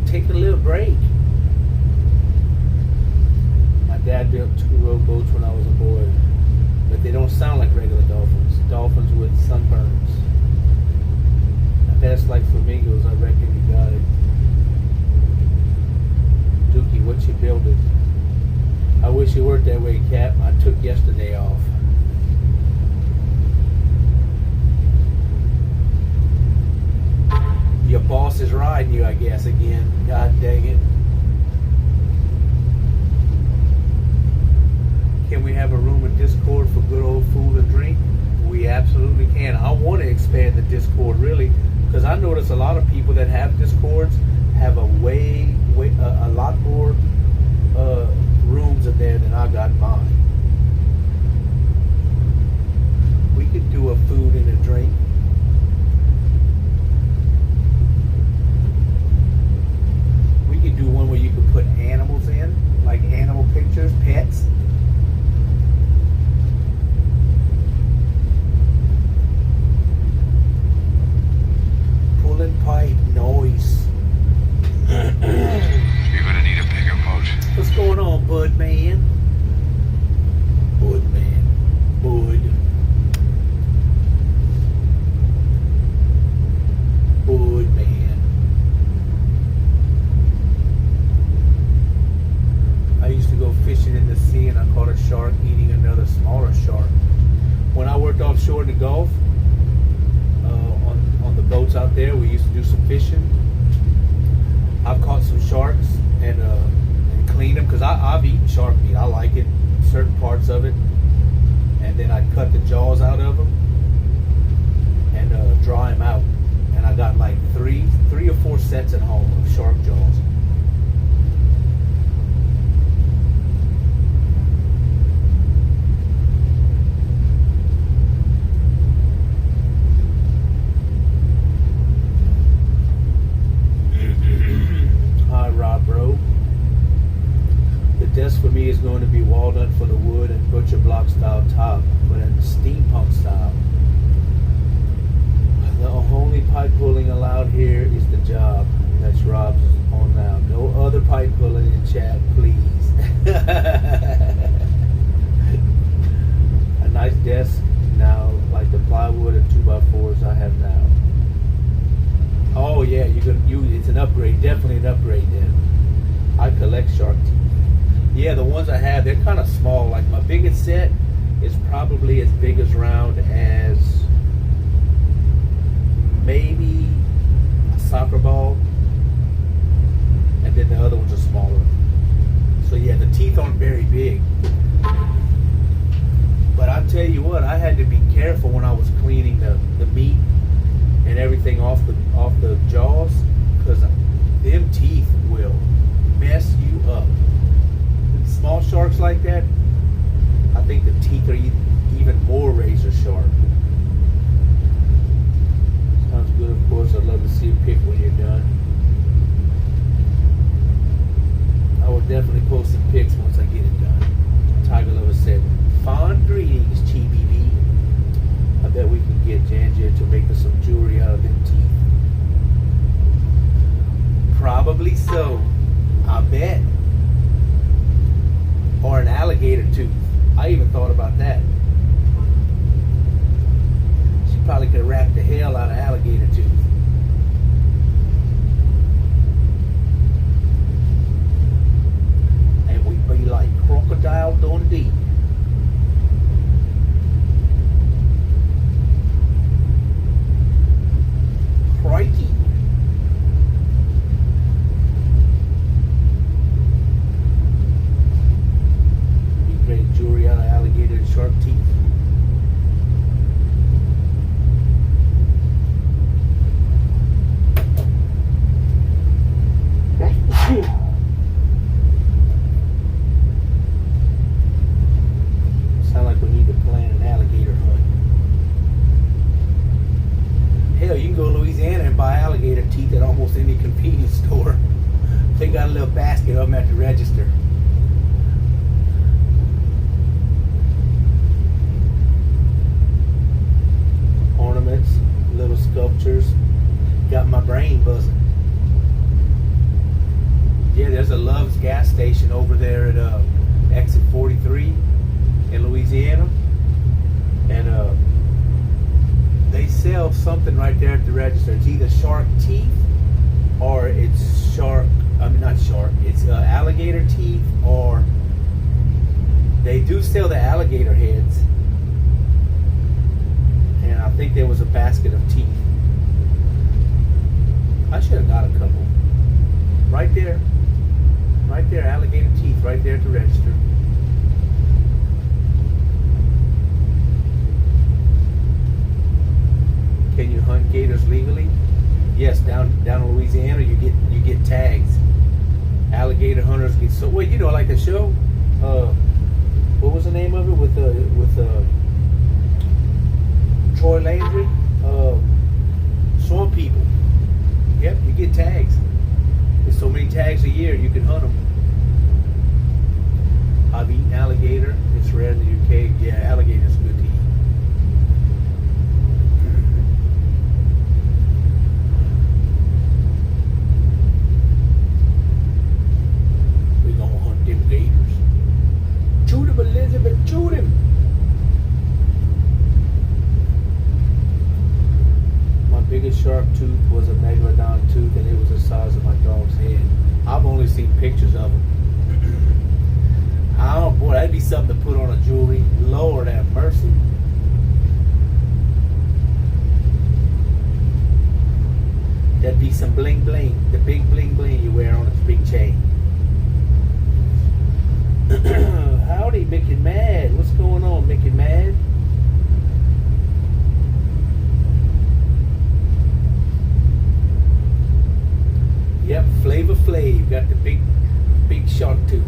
Take a little break. My dad built 2 rowboats when I was a boy, but they don't sound like regular dolphins. Dolphins with sunburns. I bet it's like flamingos. I reckon you got it. Dookie, what you building? I wish it worked that way, Cap. I took yesterday off. Your boss is riding you, I guess, again. God dang it. Can we have a room in Discord for good old food and drink? We absolutely can. I want to expand the Discord, really, because I notice a lot of people that have Discords have a lot more rooms in there than I got mine. We could do a food and a drink. We could do one where you could put animals in, like animal pictures, pets. Pulling pipe noise. You're gonna need a bigger boat. What's going on, Bud Man? Bud Man. Bud. Bud Man. I used to go fishing in the sea and I caught a shark eating another smaller shark. When I worked offshore in the Gulf, on the boats out there, we used to do some fishing. I've caught some sharks and cleaned them because I've eaten shark meat. I like it, certain parts of it, and then I'd cut the jaws out of them and dry them out. And I got like three or four sets at home of shark jaws. Hi, Rob, bro. The desk for me is going to be walnut for the wood and butcher block style top, but in the steampunk style. The only pipe pulling allowed here is the job. That's Rob's on now. No other pipe pulling in chat, please. A nice desk now, like the plywood and 2x4s I have now. Oh yeah, it's an upgrade, definitely an upgrade then. I collect shark teeth. Yeah, the ones I have, they're kind of small. Like my biggest set is probably as big as round as maybe a soccer ball, and then the other ones are smaller. So yeah, the teeth aren't very big. But I tell you what, I had to be careful when I was cleaning the meat and everything off the jaws, because them teeth will mess you up. Small sharks like that, I think the teeth are even more razor sharp. Sounds good, of course. I'd love to see a pic when you're done. I will definitely post some pics once I get it done. Tiger Lover said, fond greetings, TBB. I bet we can get Janjir to make us some jewelry out of them teeth. Probably so. I bet. Or an alligator tooth. I even thought about that. She probably could have wrapped the hell out of alligator tooth. And we'd be like Crocodile Dundee. Crikey. Great jewelry out of alligator and shark teeth. Sound like we need to plan an alligator hunt. Hell, you can go to Louisiana and buy alligator teeth at almost any convenience store. They got a little basket of them at the register. Ornaments, little sculptures, got my brain buzzing. Yeah, there's a Love's gas station over there at exit 43 in Louisiana, and they sell something right there at the register. It's either shark teeth or it's it's alligator teeth, or they do sell the alligator heads. And I think there was a basket of teeth. I should have got a couple. Right there, alligator teeth, right there at the register. Can you hunt gators legally? Yes, down in Louisiana, you get tags. Alligator hunters get so. Well, like the show. What was the name of it with Troy Landry? Swamp people. Yep, you get tags. There's so many tags a year, you can hunt them. I've eaten alligator. It's rare in the UK. Yeah, alligator's good to eat. We're gonna hunt them gators. Shoot him, Elizabeth, shoot him. My biggest shark tooth was a megalodon tooth, and it was the size of my dog's head. I've only seen pictures of them. Oh boy, that'd be something to put on a jewelry. Lord have mercy. That'd be some bling bling. The big bling bling you wear on a big chain. Howdy, Mickey Mad. What's going on, Mickey Mad? Yep, Flavor Flav got the big shark tooth.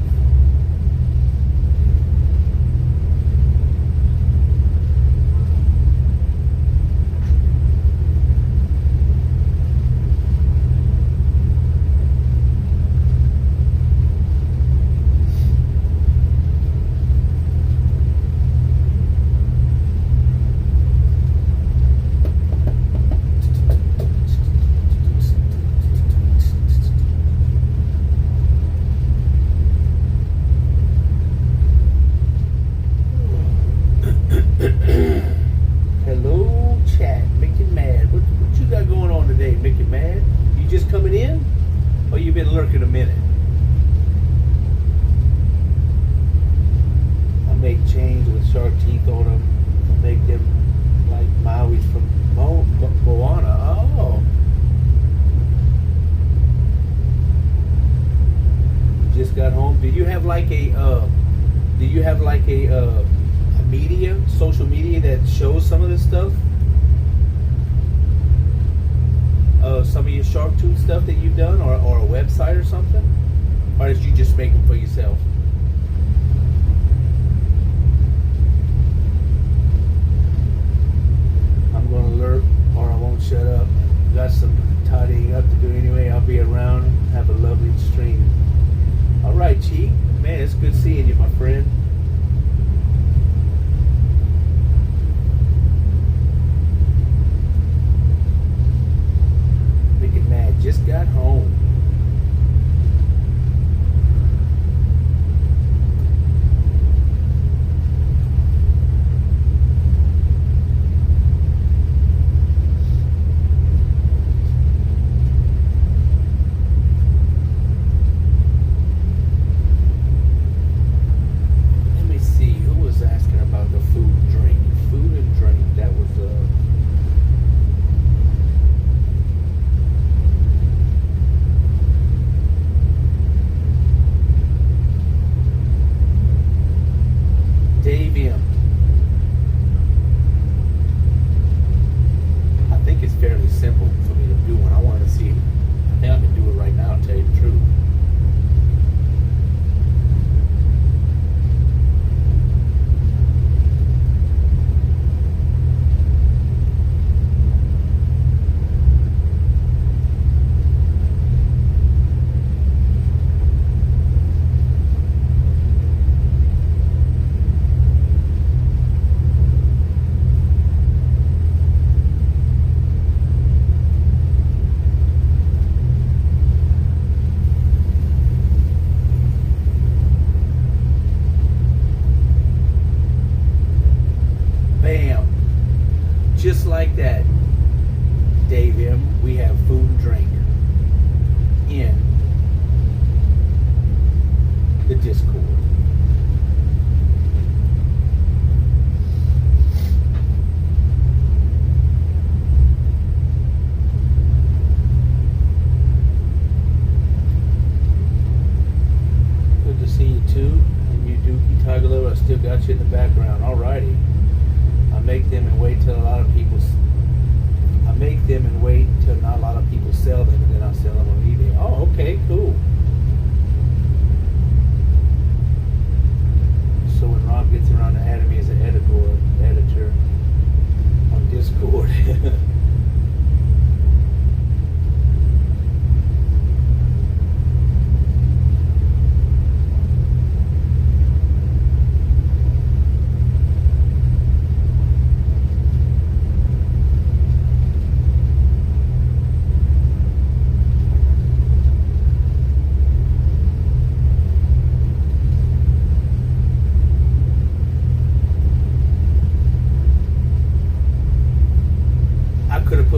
minute. I make chains with shark teeth on them. I make them like Maui's from Moana. Oh. You just got home. Do you have like a media, social media that shows some of this stuff? Some of your shark tooth stuff that you've done, or a website or something? Or did you just make them for yourself? I'm gonna lurk or I won't shut up. Got some tidying up to do anyway. I'll be around. Have a lovely stream. Alright, Cheek. Man, it's good seeing you, my friend. Making mad. Just got home. Let me see. Who was asking about the food and drink? Food and drink. That was Dave M. I think it's fairly simple for me to do one. I wanted to see. I think I can do it right now, to tell you the truth. Bam. Just like that, Dave M. We have food and drink in the Discord. Good to see you too. And you, Dookie Tiger Lover, I still got you in the background. Alrighty. I make them and wait till not a lot of people sell them, and then I sell them on eBay. Oh, okay, cool. So when Rob gets around to adding me as an editor on Discord. I could have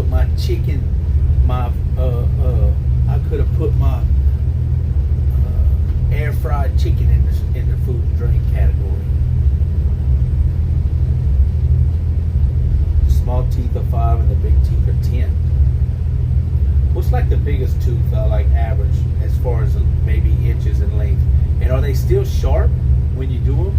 put my air fried chicken in the food and drink category. The small teeth are 5 and the big teeth are 10. What's like the biggest tooth, like average, as far as maybe inches in length? And are they still sharp when you do them?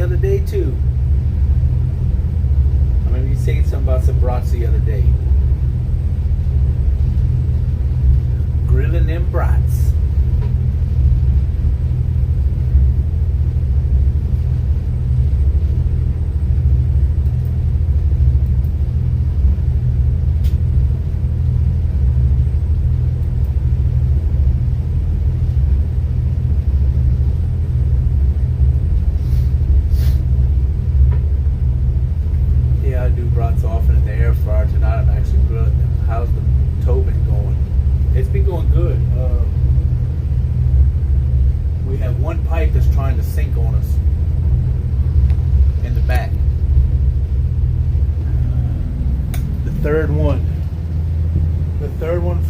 other day too. I remember you saying something about some brats the other day. Grilling them brats. I do brats often in the air fryer. Tonight I'm actually grilling them. How's the toe been going? It's been going good. We have one pipe that's trying to sink on us in the back. The third one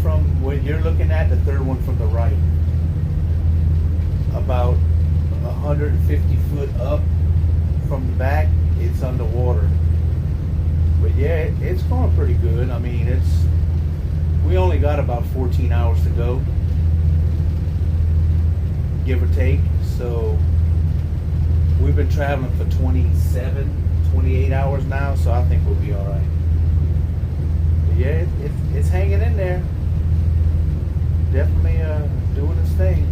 from what you're looking at, the third one from the right. About 150 foot up from the back, it's underwater. But yeah, it's going pretty good. I mean, we only got about 14 hours to go, give or take. So we've been traveling for 28 hours now, so I think we'll be all right. But yeah, it's hanging in there. Definitely doing its thing.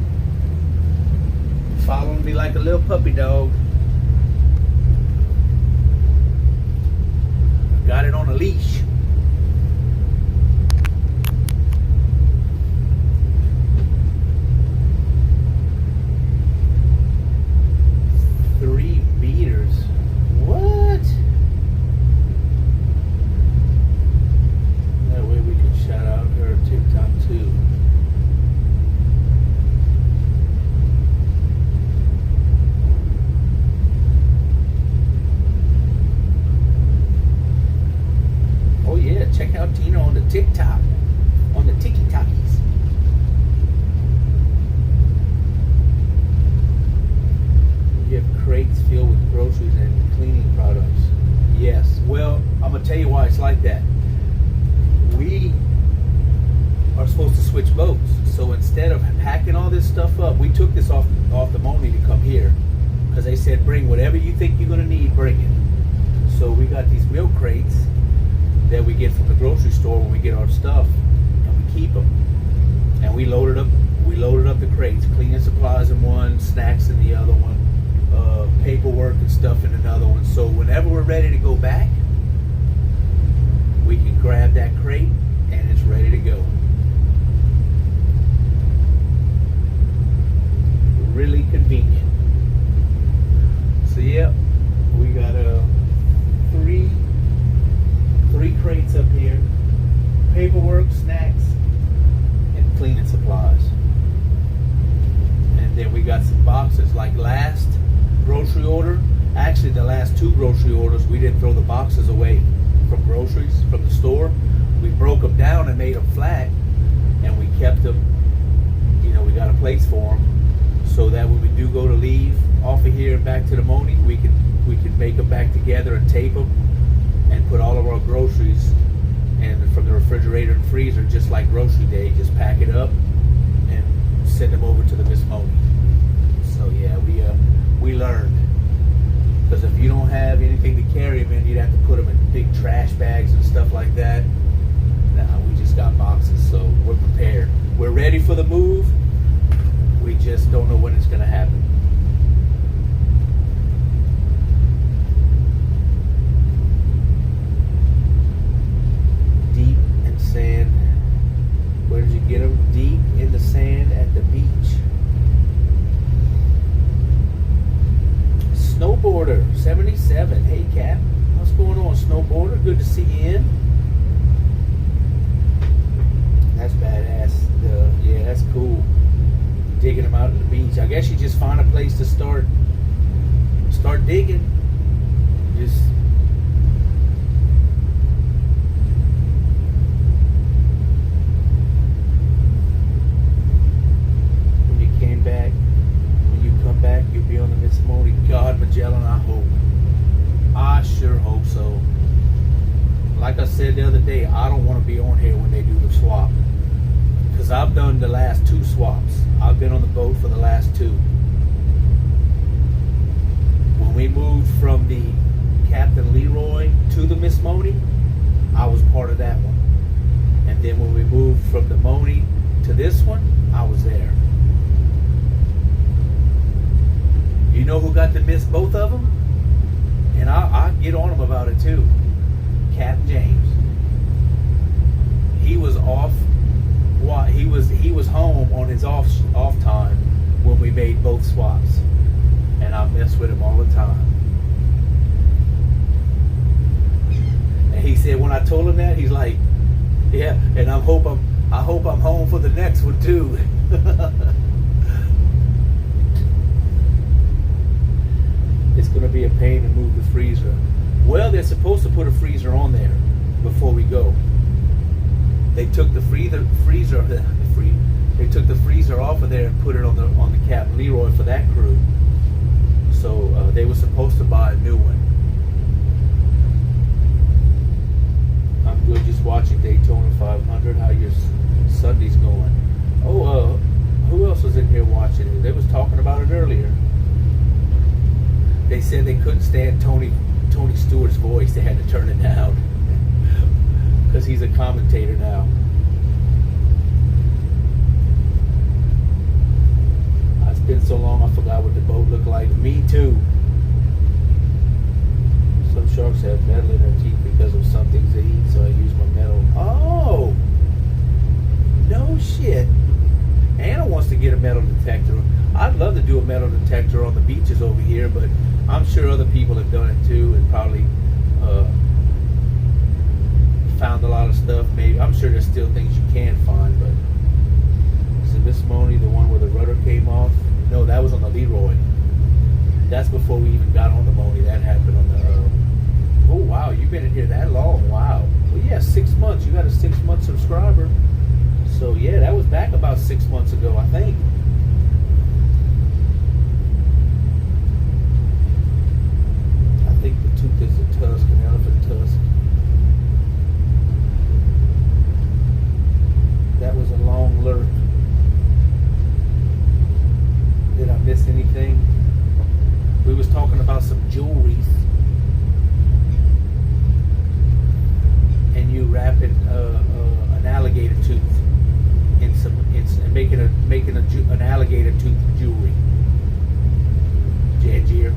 Following me like a little puppy dog. Got it on a leash. $3 What? That way we can shout out her TikTok too. Oh yeah, check out Tina on the TikTok, on the Tiki-Takis. You have crates filled with groceries and cleaning products. Yes, well, I'm gonna tell you why it's like that. We are supposed to switch boats, so instead of packing all this stuff up, we took this off the Moni to come here, because they said bring whatever you think you're gonna need, bring it. So we got these milk crates that we get from the grocery store when we get our stuff, and we keep them. And we loaded up the crates, cleaning supplies in one, snacks in the other one, paperwork and stuff in another one. So whenever we're ready to go back, we can grab that crate and it's ready to go. Really convenient. So yeah, we got three crates up here, paperwork, snacks, and cleaning supplies. And then we got some boxes. Like last grocery order, actually the last 2 grocery orders, we didn't throw the boxes away from groceries from the store. We broke them down and made them flat, and we kept them, we got a place for them, so that when we do go to leave off of here and back to the Moni, we can make them back together and tape them and put all of our groceries and from the refrigerator and freezer, just like grocery day, just pack it up and send them over to the Miss Moni. So yeah, we learned, because if you don't have anything to carry them in, you'd have to put them in big trash bags and stuff like that. Nah, we just got boxes, so we're prepared. We're ready for the move. We just don't know when it's going to happen. Deep in sand. Where did you get them? Deep in the sand at the beach. Snowboarder 77. Hey Cap, what's going on, Snowboarder? Good to see you in. That's badass. Yeah, that's cool. Digging them out at the beach. I guess you just find a place to start digging. Just when you come back, you'll be on the Miss Moni. God, Magellan, I hope. I sure hope so. Like I said the other day, I don't want to be on here when they do the swap, because I've done the last 2 swaps. I've been on the boat for the last 2. When we moved from the Captain Leroy to the Miss Moni, I was part of that one. And then when we moved from the Moni to this one, I was there. You know who got to miss both of them? And I'll get on him about it too. Captain James. He was off. He was home on his off time when we made both swaps, and I mess with him all the time. And he said when I told him that, he's like, "Yeah," and I hope I'm home for the next one too. It's going to be a pain to move the freezer. Well, they're supposed to put a freezer on there before we go. They took the freezer off of there and put it on the Cap Leroy for that crew. So they were supposed to buy a new one. I'm good just watching Daytona 500. How your Sunday's going? Oh, who else was in here watching it? They was talking about it earlier. They said they couldn't stand Tony Stewart's voice. They had to turn it down because he's a commentator now. It's been so long I forgot what the boat looked like. Me too. Some sharks have metal in their teeth because of some things they eat, so I use my metal. Oh! No shit. Anna wants to get a metal detector. I'd love to do a metal detector on the beaches over here, but I'm sure other people have done it too and probably found a lot of stuff. Maybe I'm sure there's still things you can find, but is the Miss Moni the one where the rudder came off? No, that was on the Leroy. That's before we even got on the Moni. That happened on the. Oh wow, you've been in here that long? Wow. Well, yeah, 6 months. You got a 6-month subscriber. So yeah, that was back about 6 months ago, I think. I think the tooth is a tusk, an elephant tusk. That was a long lurk. Did I miss anything? We was talking about some jewelry, and you wrapping an alligator tooth in some, and making an alligator tooth jewelry. Jangier.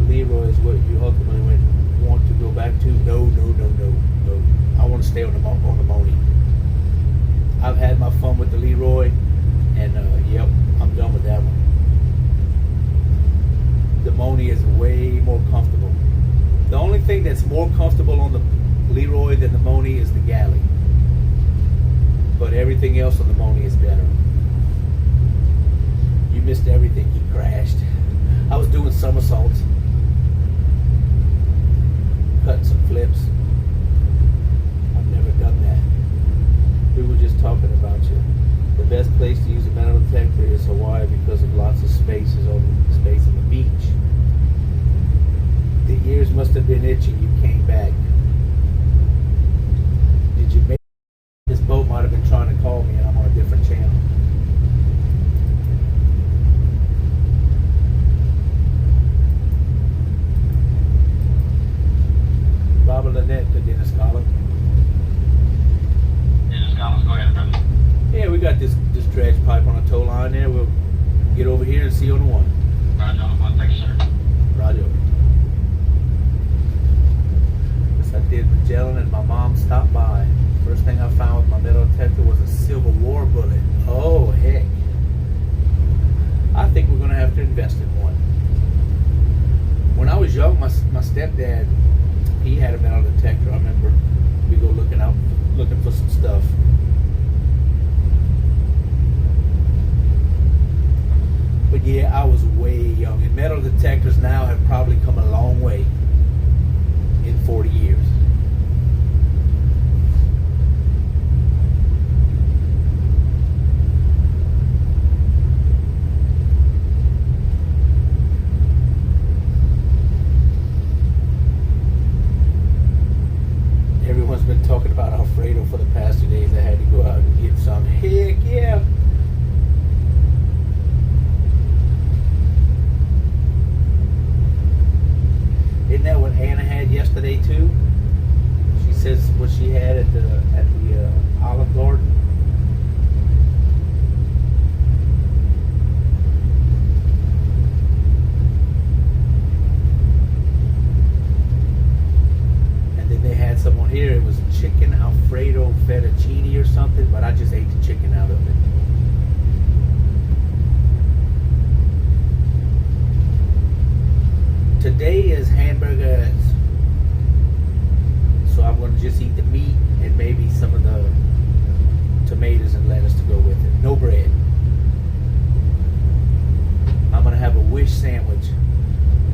Leroy is what you ultimately want to go back to? No. I want to stay on the Moni. I've had my fun with the Leroy, and yep, I'm done with that one. The Moni is way more comfortable. The only thing that's more comfortable on the Leroy than the Moni is the galley. But everything else on the Moni is better. You missed everything. He crashed. I was doing somersaults. Cutting some flips. I've never done that. We were just talking about you. The best place to use a metal detector is Hawaii because of lots of space on the beach. The ears must have been itching. You came back. Did you make this boat? Might have been trying to call me, and I'm on a different channel. Baba Lynette to Dennis Collins. Dennis Collins, go ahead, brother. Yeah, we got this dredge pipe on a tow line there. We'll get over here and see you on the one. Roger, on the one. Thank you, sir. Roger. Yes, I did Magellan, and my mom stopped by. First thing I found with my metal detector was a Civil War bullet. Oh, heck. I think we're going to have to invest in one. When I was young, my stepdad, he had a metal detector. I remember we go looking for some stuff. But yeah, I was way young. And metal detectors now have probably come a long way in 40 years. what Anna had yesterday too? She says what she had at the Olive Garden. And then they had some on here. It was chicken Alfredo fettuccine or something, but I just ate the chicken out of it. Today is hamburgers, so I'm going to just eat the meat and maybe some of the tomatoes and lettuce to go with it. No bread. I'm going to have a Wish sandwich,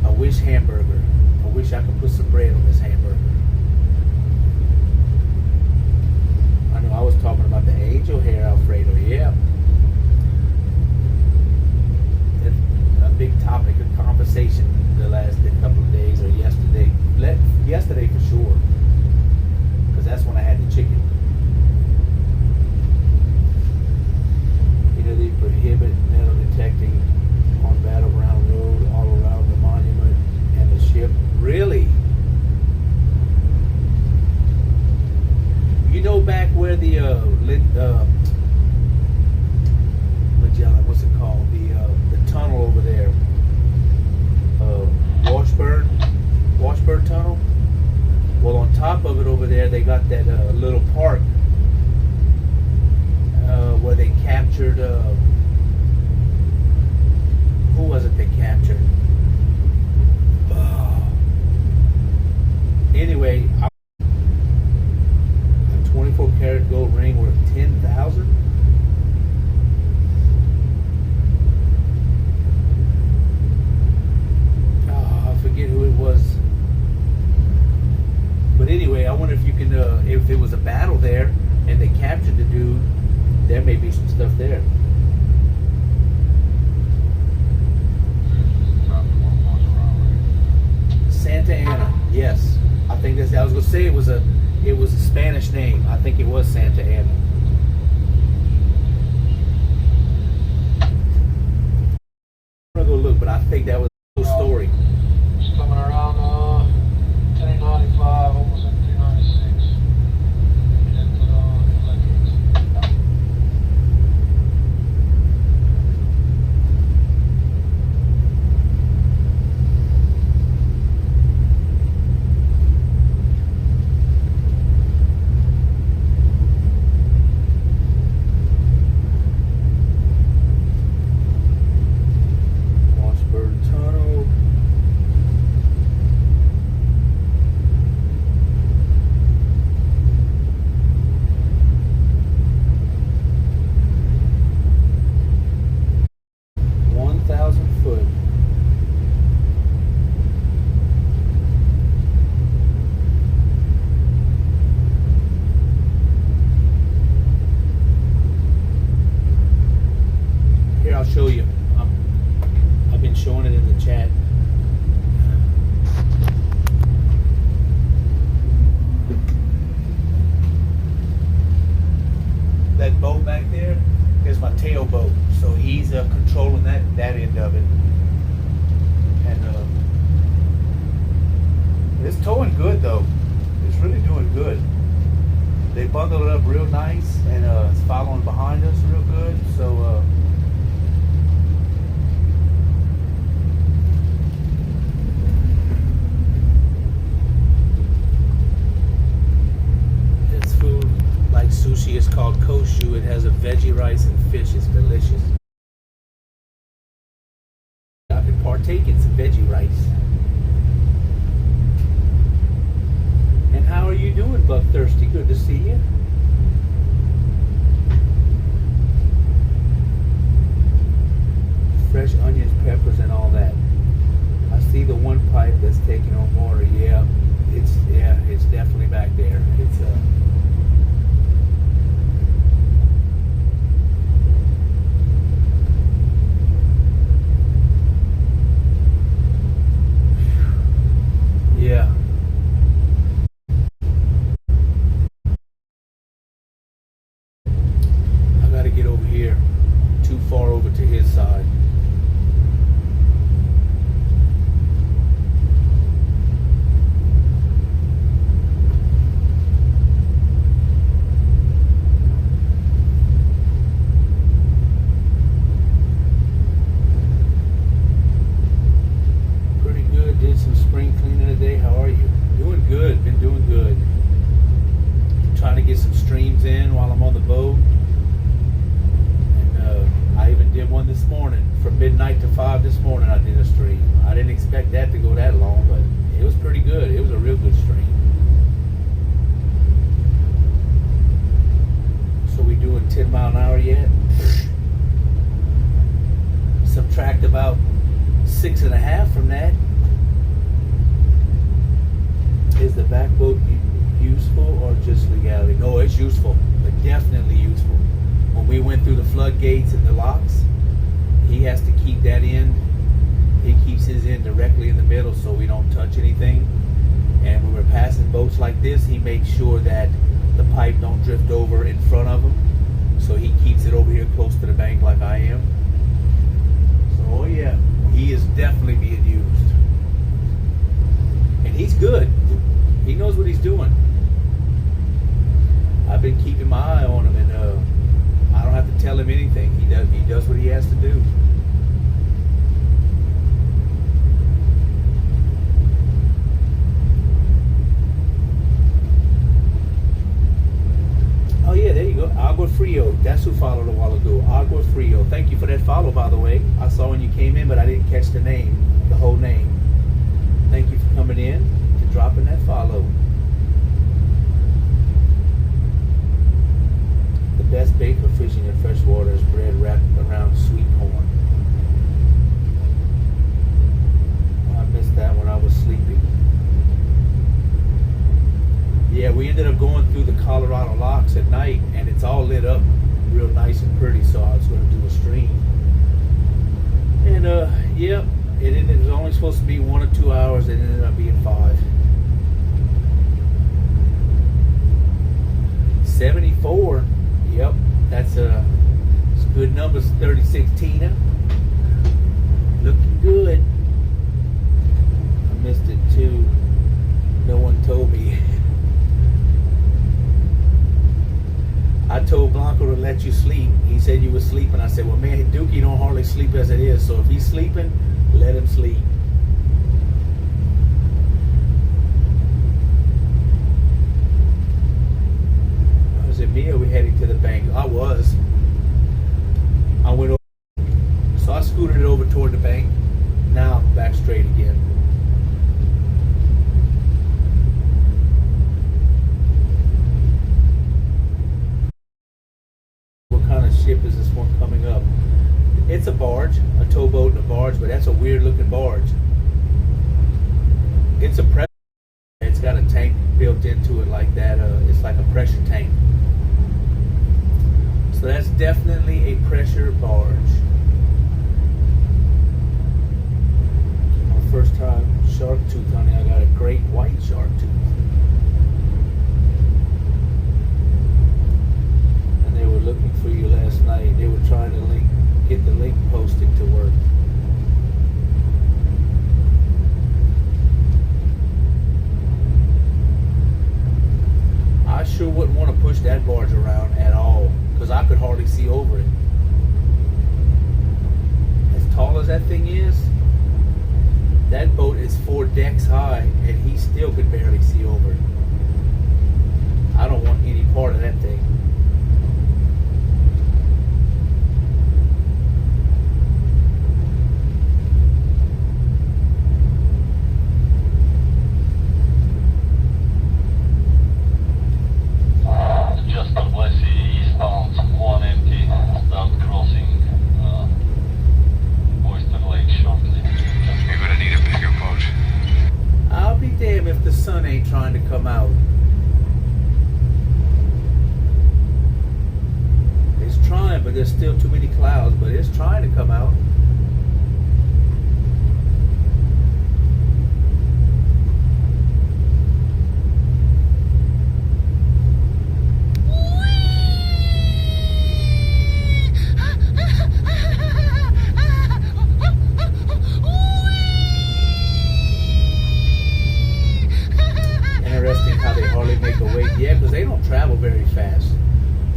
a Wish hamburger. I wish I could put some bread on this hamburger. I know I was talking about the angel hair Alfredo, yeah. A big topic of conversation the last couple of days, or yesterday. Yesterday for sure, because that's when I had the chicken. You know, they prohibit metal detecting on Battleground Road all around the monument and the ship. Really? You know, back where the Magellan, what's it called? The tunnel over there. Washburn Tunnel. Well, on top of it over there, they got that little park where they captured. Who was it they captured? Anyway, a 24 karat gold ring worth $10,000. Forget who it was, but anyway, I wonder if you can if it was a battle there and they captured the dude, there may be some stuff there. Santa Ana, yes, I think that's. I was gonna say it was a Spanish name. I think it was Santa Ana. I'm gonna go look, but I think that was a cool story. Coming around 1095, almost at 396. Into the electrics. Washburn Tunnel. I'll show you. I've been showing it in the chat. That boat back there is my tail boat, so he's controlling that end of it, and it's towing good though. It's really doing good. They bundled it up real nice, and it's following behind us real good. So. Sushi is called koshu. It has a veggie rice and fish. It's delicious. I could partake in some veggie rice. And how are you doing, Buck Thirsty? Good to see you. Fresh onions, peppers, and all that. I see the one pipe that's taking on water. Yeah, it's definitely back there. It's yeah. I gotta get over here. Too far over to his side. 6.5 from that. Is the back boat useful or just legality? No, it's useful, but definitely useful. When we went through the floodgates and the locks, he has to keep that end. He keeps his end directly in the middle so we don't touch anything. And when we're passing boats like this, he makes sure that the pipe don't drift over in front of him. So he keeps it over here close to the bank like I am. So, oh yeah, he is definitely being used. And he's good. He knows what he's doing. I've been keeping my eye on him, and I don't have to tell him anything. He does what he has to do. Oh yeah, there you go. Agua Frio. That's who followed a while ago. Agua Frio. Thank you for that follow, by the way. I saw when you came in, but I didn't catch the name, the whole name. Thank you for coming in and dropping that follow. The best bait for fishing in freshwater is bread wrapped around sweet corn. I missed that when I was sleeping. Yeah, we ended up going through the Colorado locks at night, and it's all lit up real nice and pretty, so I was going to do a stream. And yeah, it was only supposed to be 1 or 2 hours. It ended up being 5. 74. Yep, that's it's good numbers. 36 Tina, looking good. I missed it too. No one told me. I told Blanco to let you sleep. He said you were sleeping. I said, well, man, Dookie don't hardly sleep as it is. So if he's sleeping, let him sleep. Was it me or we heading to the bank? I was. I went over. So I scooted it over toward the bank. Now I'm back straight again. Ship is this one coming up? It's a barge, a towboat and a barge, but that's a weird looking barge. It's a pressure. It's got a tank built into it like that. It's like a pressure tank. So that's definitely a pressure barge. My first time shark tooth hunting, I got a great white shark tooth. They were looking for you last night. They were trying to get the link posted to work. I sure wouldn't want to push that barge around at all, because I could hardly see over it. As tall as that thing is, that boat is 4 decks high, and he still could barely see over it. I don't want any part of that thing. If the sun ain't trying to come out. It's trying, but there's still too many clouds, but it's trying to come out. How they hardly make a wake. Yeah, because they don't travel very fast.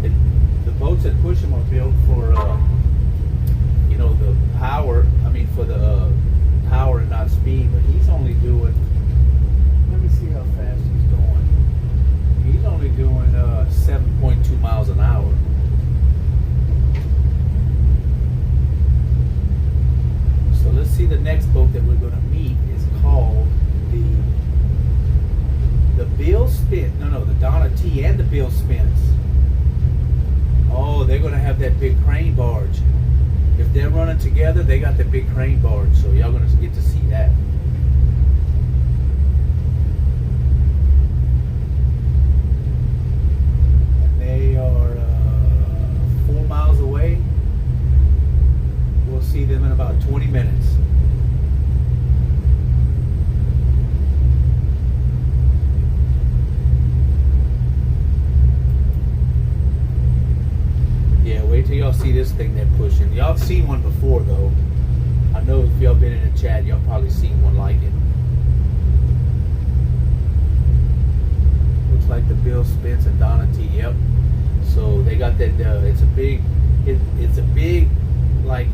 The boats that push them are built for, you know, the power. I mean, for the power and not speed. But he's only doing. Let me see how fast he's going. He's only doing 7.2 miles an hour. So let's see. The next boat that we're going to meet is called the Bill Spin. No, the Donna T and the Bill Spins. Oh, they're going to have that big crane barge. If they're running together, they got the big crane barge, so y'all gonna get to see that. And they are 4 miles away. We'll see them in about 20 minutes. Yeah, wait till y'all see this thing they're pushing. Y'all have seen one before, though. I know if y'all been in the chat, y'all probably seen one like it. Looks like the Bill Spence and Donna T. Yep. So they got that. It's a big, like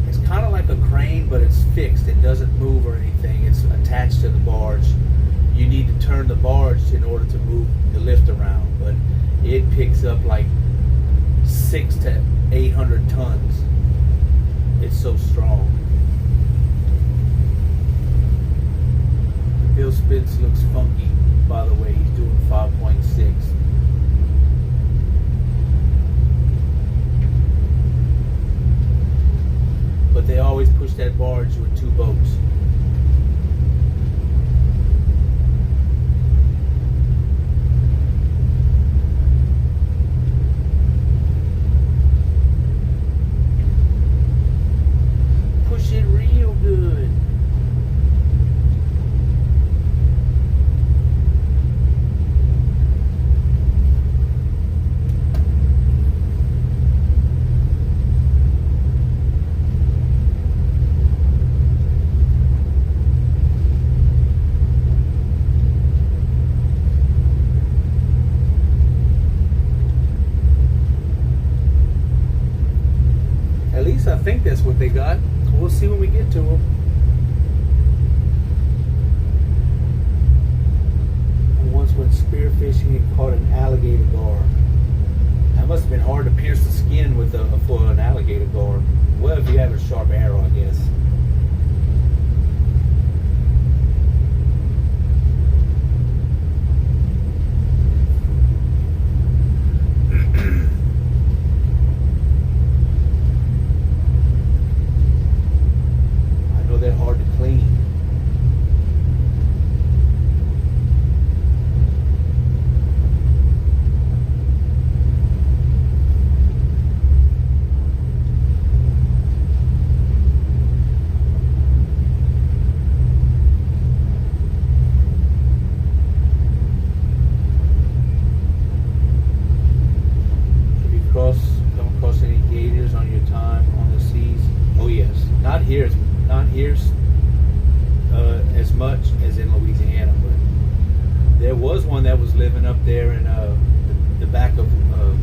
it's kind of like a crane, but it's fixed. It doesn't move or anything. It's attached to the barge. You need to turn the barge in order to move the lift around, but it picks up like 600 to 800 tons. It's so strong. Bill Spence looks funky, by the way. He's doing 5.6. But they always push that barge with 2 boats. Push it real good. At least I think that's what they got. We'll see when we get to them. I once went spearfishing and caught an alligator gar. That must have been hard to pierce the skin with for an alligator gar. Well, if you have a sharp arrow, I guess. They're hard to clean. Have you come across any gators on your time on the seas? Oh yes, not here as much as in Louisiana, but there was one that was living up there in the back of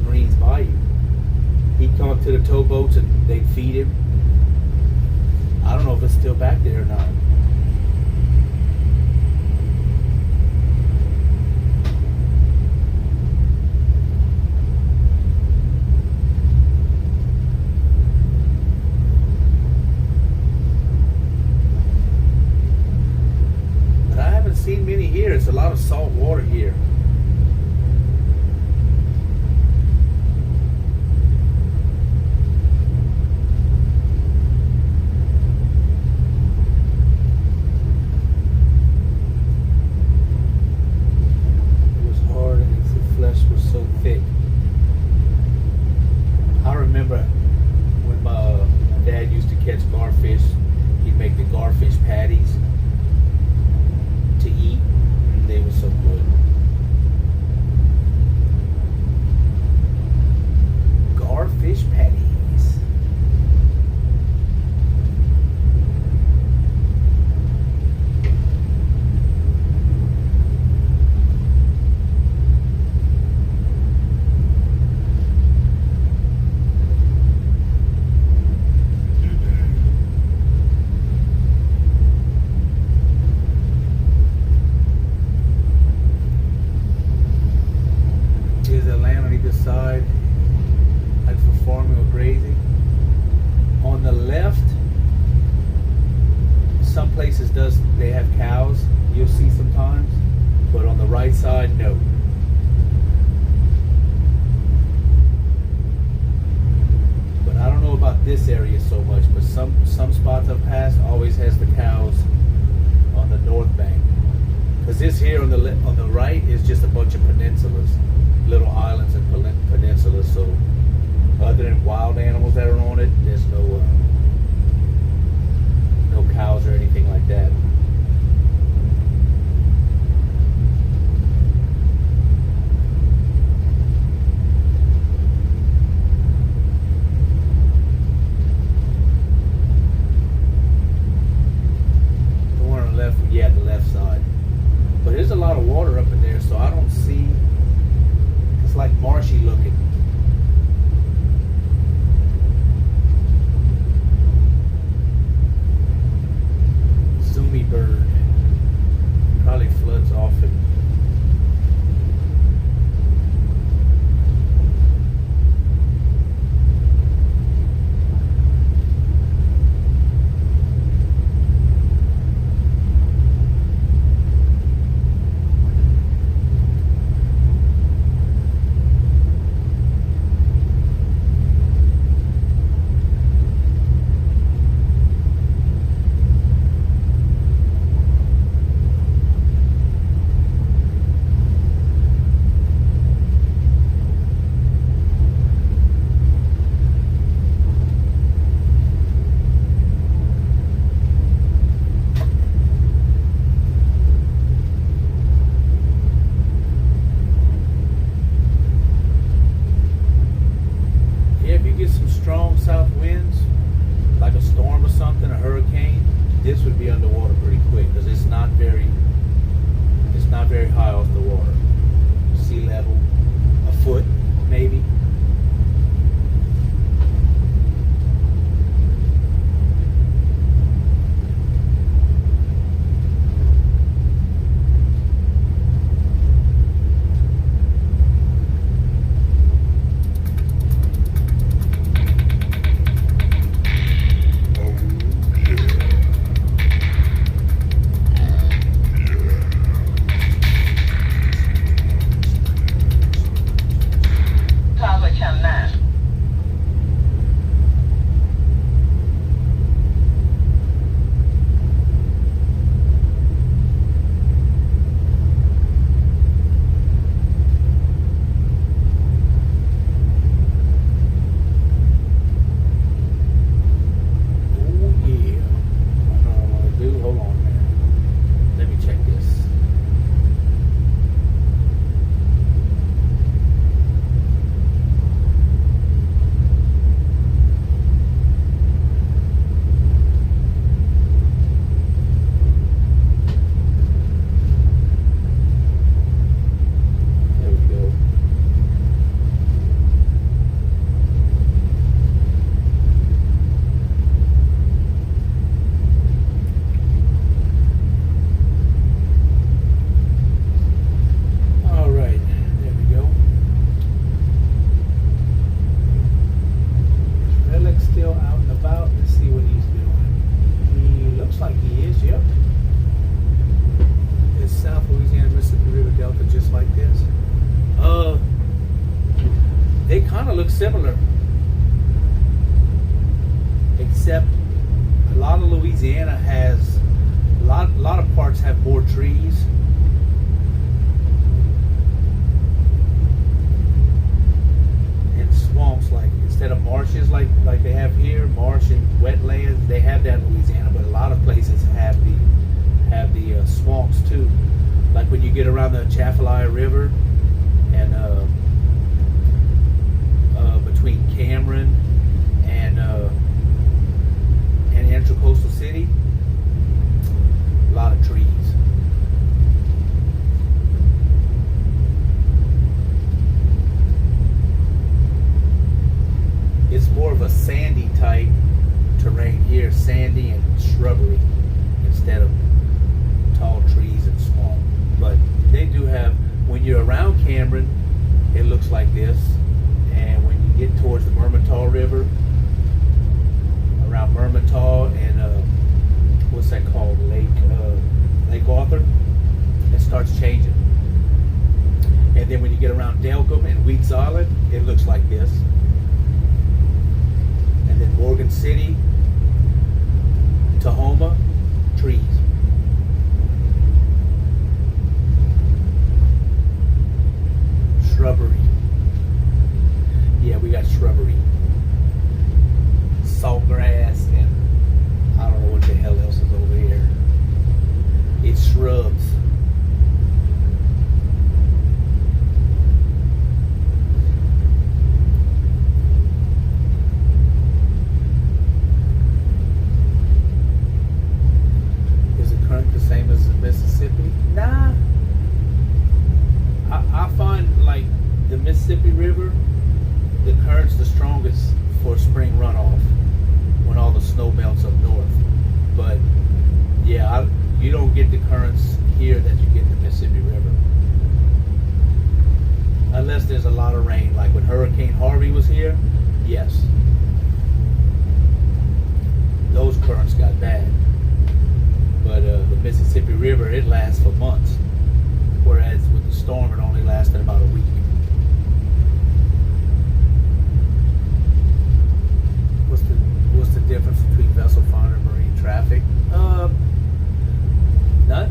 Greens Bayou. He'd come up to the towboats and they'd feed him. I don't know if it's still back there or not. Seen many here. It's a lot of salt water here. It was hard and the flesh was so thick. I remember when my dad used to catch garfish, he'd make the garfish patties to eat, and they were so good. Garfish patties. Here's the land on either side, like for farming or grazing. On the left, some places they have cows, you'll see sometimes, but on the right side, no. But I don't know about this some spots I've passed always has the cows on the north bank. Because this here on the right is just a bunch of peninsulas, little islands and peninsulas. So other than wild animals that are on it, there's no cows or anything like that. The one on the left, yeah, the left side. But there's a lot of water up in there, so I don't see. It's like marshy looking. Zoomy bird. Probably floods often. Strong south winds, like a storm or something, a hurricane, this would be underwater pretty quick because it's not very high off the water. Sea level, a foot maybe. Similar, except a lot of Louisiana has a lot of parts have more trees. And swamps, like instead of marshes like they have here, marsh and wetlands, they have that in Louisiana, but a lot of places have the swamps too. Like when you get around the Atchafalaya River and between Cameron and Intracoastal City, a lot of trees. It's more of a sandy type terrain here, sandy and shrubbery instead of tall trees and swamp. But they do have, when you're around Cameron, it looks like this. And when you get towards the Mermentau River, around Mermentau and what's that called, Lake Arthur, it starts changing. And then when you get around Delcombe and Weeks Island, it looks like this. And then Morgan City Tahoma, trees. Shrubbery. Yeah, we got shrubbery. Saltgrass and I don't know what the hell else is over here. It's shrubs. Is the current the same as the Mississippi? Nah. I find like the Mississippi River, the current's the strongest for spring runoff when all the snow melts up north. But yeah, you don't get the currents here that you get in the Mississippi River. Unless there's a lot of rain, like when Hurricane Harvey was here, yes. Those currents got bad. But the Mississippi River, it lasts for months. Whereas with the storm, it only lasted about a week. What's the difference between Vessel Finder and marine traffic?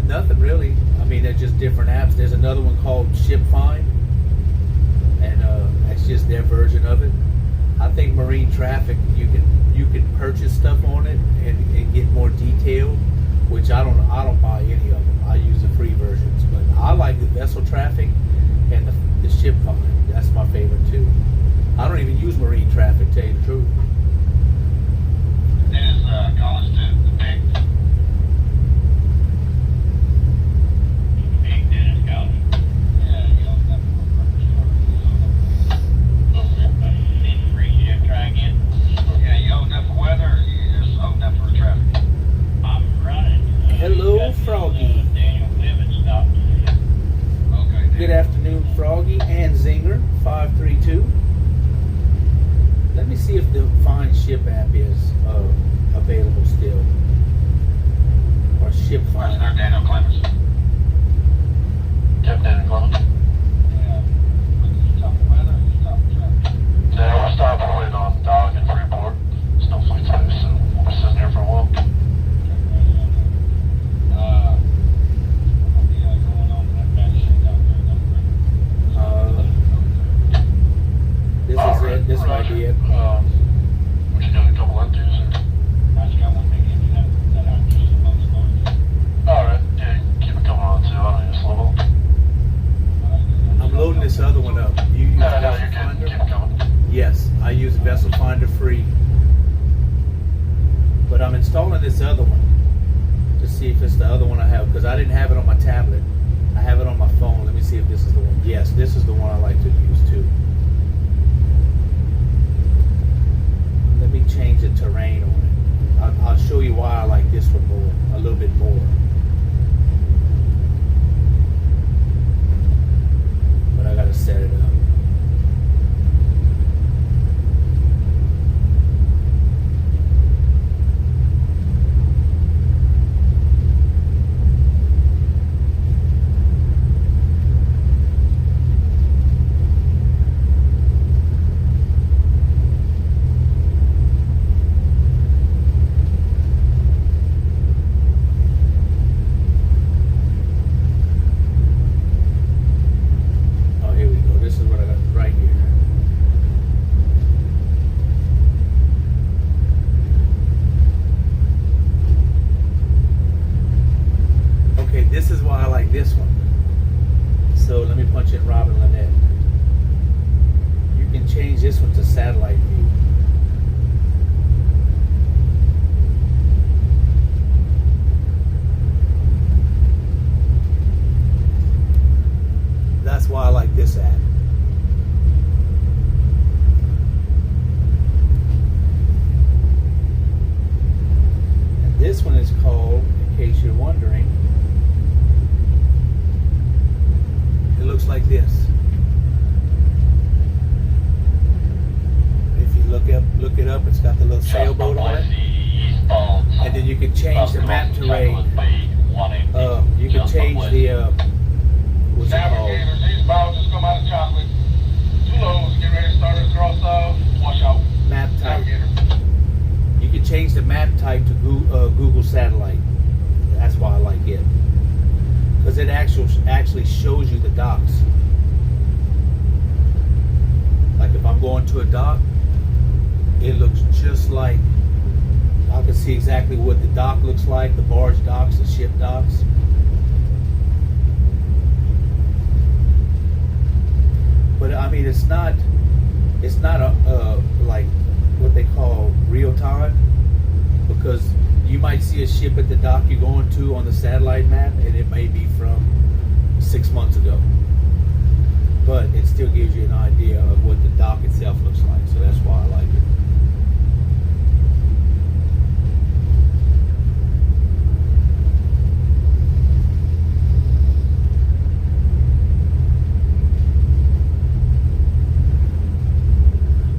Nothing really. I mean, they're just different apps. There's another one called Ship Find, and that's just their version of it. I think marine traffic, you can purchase stuff on it and get more detailed, which I don't buy any of them. I use the free versions, but I like the Vessel Traffic and the Ship Find. That's my favorite too. I don't even use marine traffic, to tell you the truth. Dennis, college to the big Dennis College. Yeah, you don't have to need free. You have to try again. Yeah, you own that for weather, or you just own that for traffic? I'm running. Hello, Froggy. Daniel Clemens stopped. Okay. Good afternoon, Froggy and Zinger 532. Let me see if the Find Ship app is available still, or Ship Where's Find. there Daniel Clemens? Jeff Daniel Clemens? Yeah. Stop the weather, stop the traffic. Today we're stopping waiting on Dog in Freeport. Snowflake's loose, so we'll be sitting here for a while. This is it. This might be it. What you doing, a couple empties, or? I just got one big empty that I'm just about to go. Alright, yeah, keep it coming on too. I don't need a slow mo. I'm loading this other one up. You use No, Vessel you're good. Finder? Keep it coming. Yes, I use Vessel Finder free, but I'm installing this other one to see if it's the other one I have, because I didn't have it on my tablet. I have it on my phone. Let me see if this is the one. Yes, this is the one I like to use too. Let me change the terrain on it. I'll show you why I like this one more, a little bit more. But I gotta set it up. Oh, here we go. This is what I got right here. Okay, this is why I like this one. So let me punch in Robin Lynette. You can change this one to satellite view. That's why I like this app. And this one is called, in case you're wondering, it looks like this. If you look it up, it's got the little sailboat on it. And then you can change the map terrain. You can change the what's it called? Navigators, these bottles just come out of chocolate. 2 loads, get ready to start across wash out. Map type. Navigator. You can change the map type type to Google Satellite. That's why I like it, because it actually shows you the docks. Like if I'm going to a dock, it looks just like, I can see exactly what the dock looks like, the barge docks, the ship docks. But I mean, it's not a like what they call real time, because you might see a ship at the dock you're going to on the satellite map, and it may be from 6 months ago. But it still gives you an idea of what the dock itself looks like, so that's why I like it.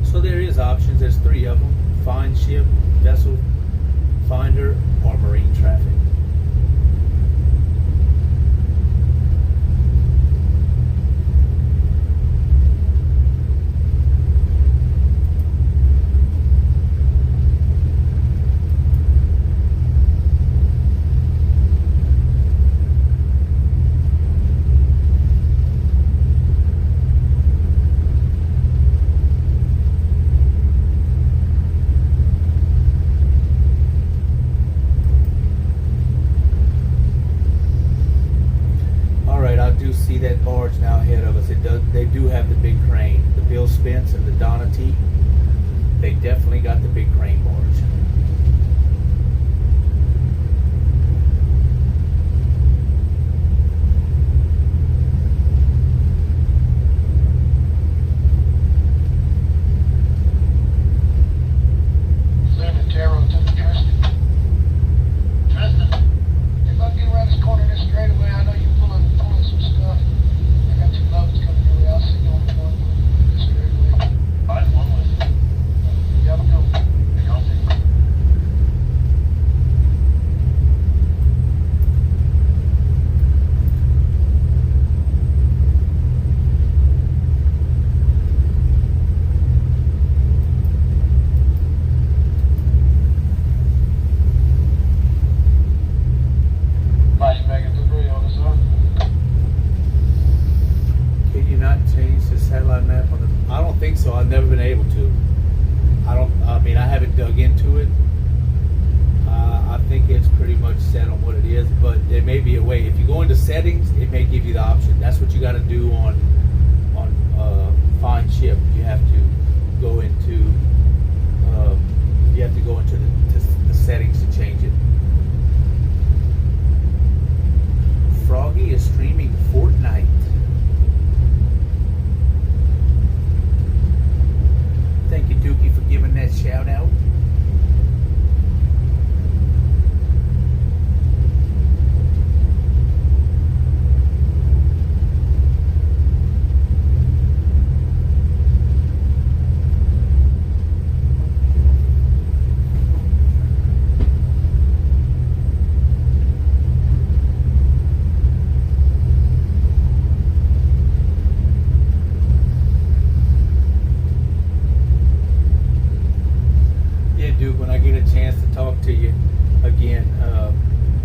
So there is options. There's 3 of them: find ship, vessel finder, or marine traffic. See that barge now ahead of us. They do have the big crane. The Bill Spence and the Donna T. They definitely got the big crane barge. Leaving Taro to the Tristan. Tristan, If I get around this corner this straightaway, I know you're pulling some stuff. I got 2 loads coming your way. I'll see you on the one this straightaway. I one with you. Yeah, I'm going. You're going to. Why you making debris on us, huh? Can you not change the satellite map on the? I don't think so. I've never been able to. I mean, I haven't dug into it. I think it's pretty much set on what it is, but there may be a way. If you go into settings, it may give you the option. That's what you got to do on find ship. You have to go into the settings to change it. Froggy is streaming Fortnite. Thank you, Dookie, for giving that shout out. Duke, when I get a chance to talk to you again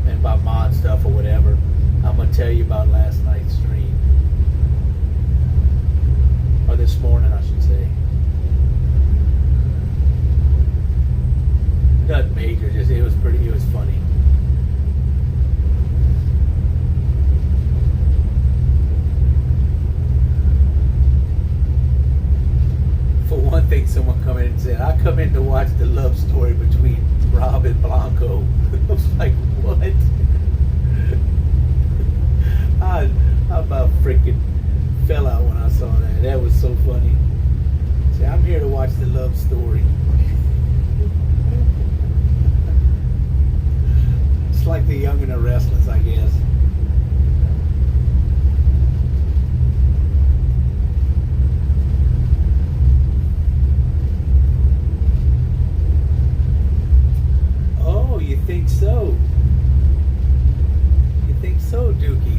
and about mod stuff or whatever, I'm gonna tell you about last night's stream, or this morning, I should say. Nothing major, just it was funny. For one thing, someone come in and said, I come in to watch the love story between Rob and Blanco. I was like, what? I about freaking fell out when I saw that. That was so funny. See, I'm here to watch the love story. It's like the Young and the Restless, I guess. Oh, you think so? You think so, Dookie?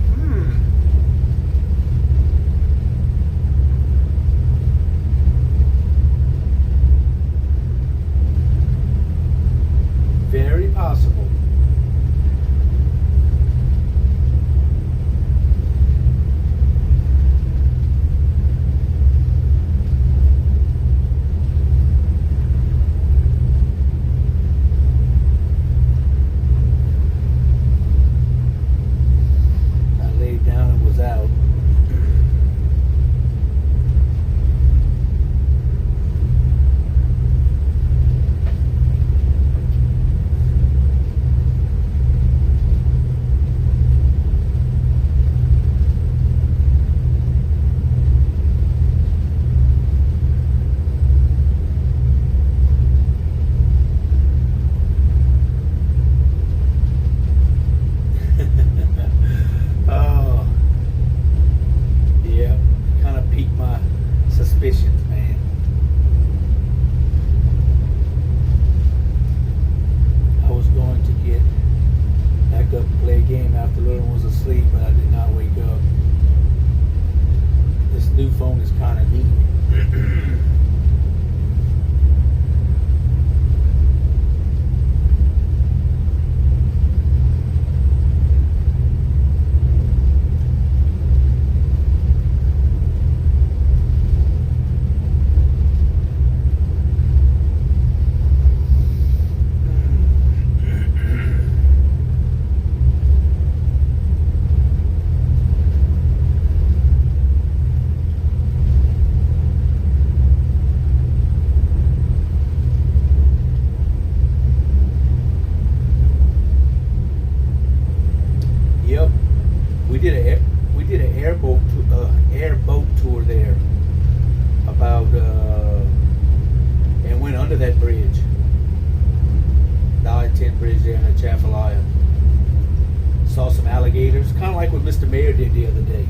mayor did the other day.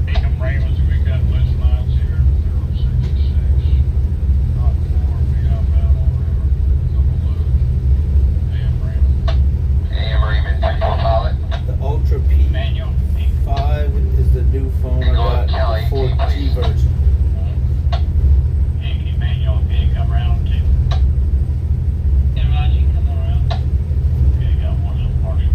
Become Ravens, we got West Miles here, 066. Not far, be outbound on river, double load. AM Raymond. AM Raymond, 3-4 pilot. The Ultra Manual. P5 is the new phone I got, the 4G version. Hey, can you manual okay, come around too? Yeah, Roger, come around. Okay, got one little partial.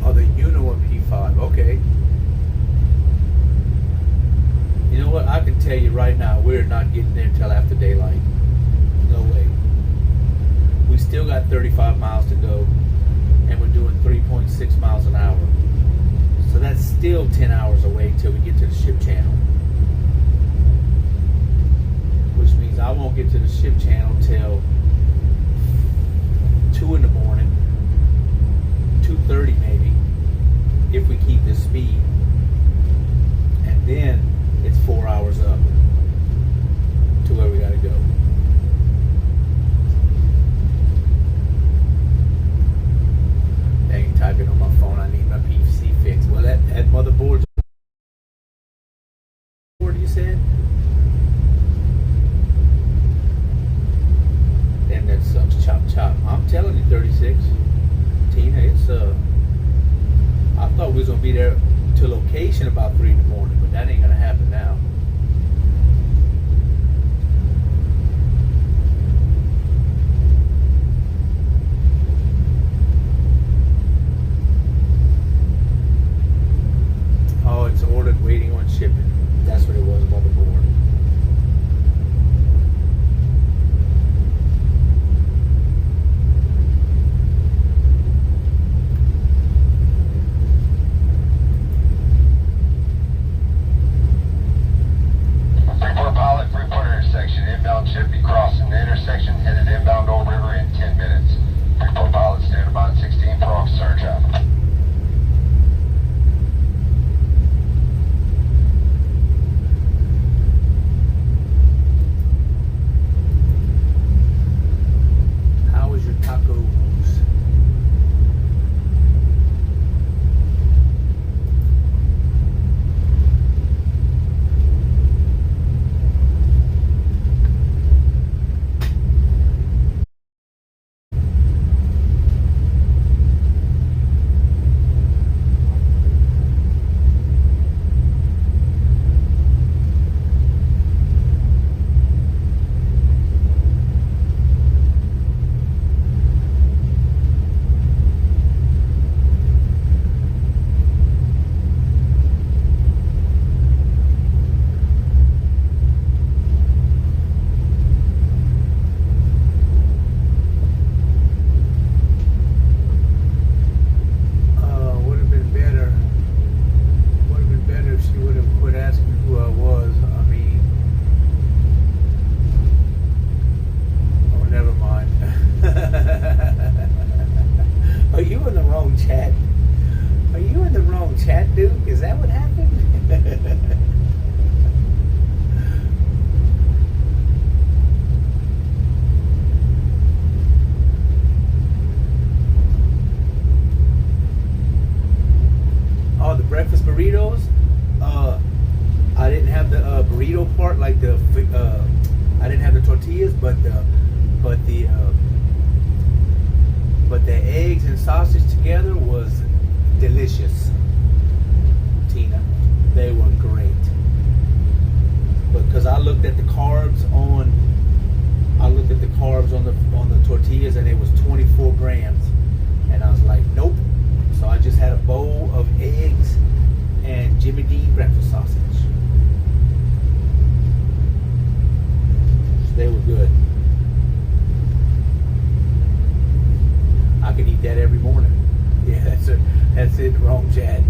Oh, the Uno P5, okay. You know what? I can tell you right now, we're not getting there until after daylight. No way. We still got 35 miles to go, and we're doing 3.6 miles an hour. So that's still 10 hours away till we get to the ship channel. Which means I won't get to the ship channel till 2 in the morning, 2:30 maybe, if we keep this speed. And then it's 4 hours up to where we gotta go. I ain't typing on my phone. I need my PC fixed. Well, that motherboard's. What you said? Damn, that sucks. Chop, chop. I'm telling you, 36. Tina, it's I thought we was gonna be there to location about 3 in the morning, but that ain't gonna happen now. Oh, it's ordered, waiting on shipping. That's what it was, motherboard. Pilot, Freeport intersection, inbound should be crossing the intersection, headed inbound Old River in 10 minutes. Freeport pilot, stand by 16 for officer job. How is your tacos? burritos, I didn't have the burrito part, like the I didn't have the tortillas, but the eggs and sausage together was delicious, Tina. They were great. But because I looked at the carbs on the tortillas, and it was 24 grams, and I was like, nope. So I just had a bowl of eggs and Jimmy Dean breakfast sausage. They were good. I could eat that every morning. Yeah, that's it. Wrong, Chad.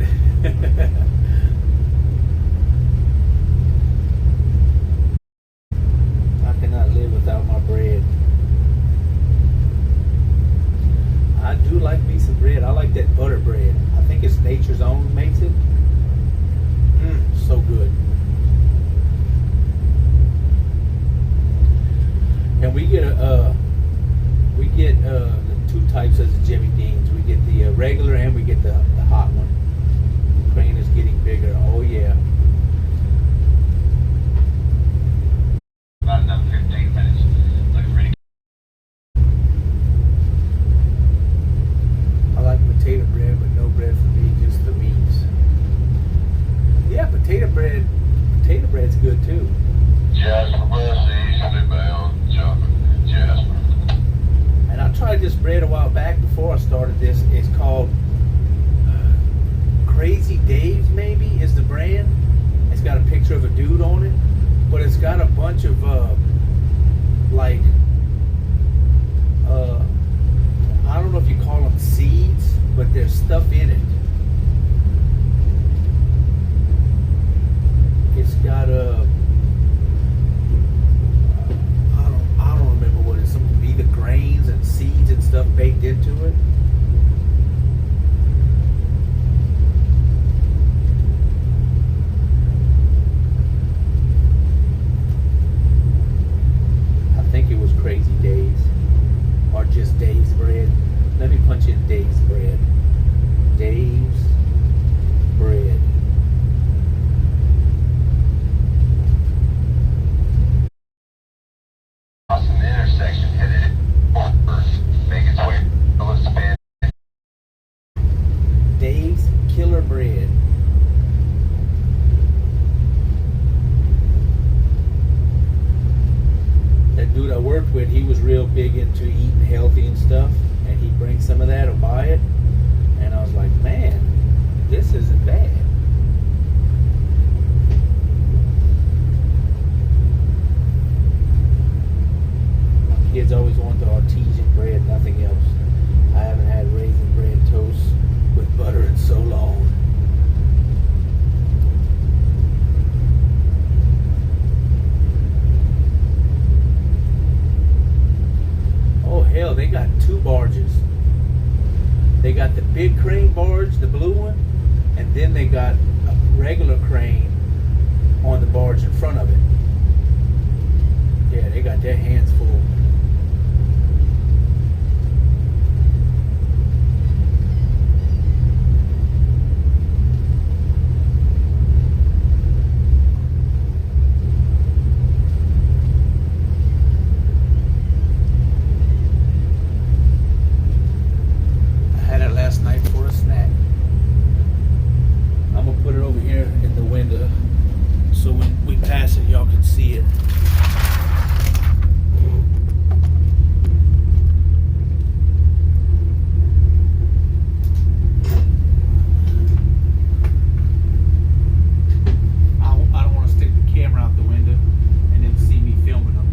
I cannot live without my bread. I do like me some bread. I like that butter bread. I think it's Nature's Own makes it. So good. get the two types of the Jimmy Deans. We get the regular and we get the hot one. Crane is getting bigger. Oh yeah. About another 15 minutes. Looking pretty I like potato bread, but no bread for me, just the meats. Yeah, potato bread's good too. Jasper Bus easily bound, Jasper. And I tried this bread a while back before I started this. It's called Crazy Dave's, maybe, is the brand. It's got a picture of a dude on it, but it's got a bunch of I don't know if you call them seeds, but there's stuff in it. It's got I don't remember what it's, some either grains and seeds and stuff baked into it. I think it was Crazy Dave's or just Dave's Bread. Let me punch in Dave's Bread. Dave's Bread. Crossing the intersection, headed over, make its way to the span. Dave's Killer Bread. That dude I worked with, he was real big into eating healthy and stuff, and he'd bring some of that or buy it, and I was like, man, this isn't bad. My kids always wanted the artesian bread, nothing else. I haven't had raisin bread toast with butter in so long. Oh hell, they got two barges. They got the big crane barge, the blue one, and then they got a regular crane on the barge in front of it. Yeah, they got their hands full. Last night for a snack. I'm gonna put it over here in the window so when we pass it, y'all can see it. I don't want to stick the camera out the window and then see me filming them.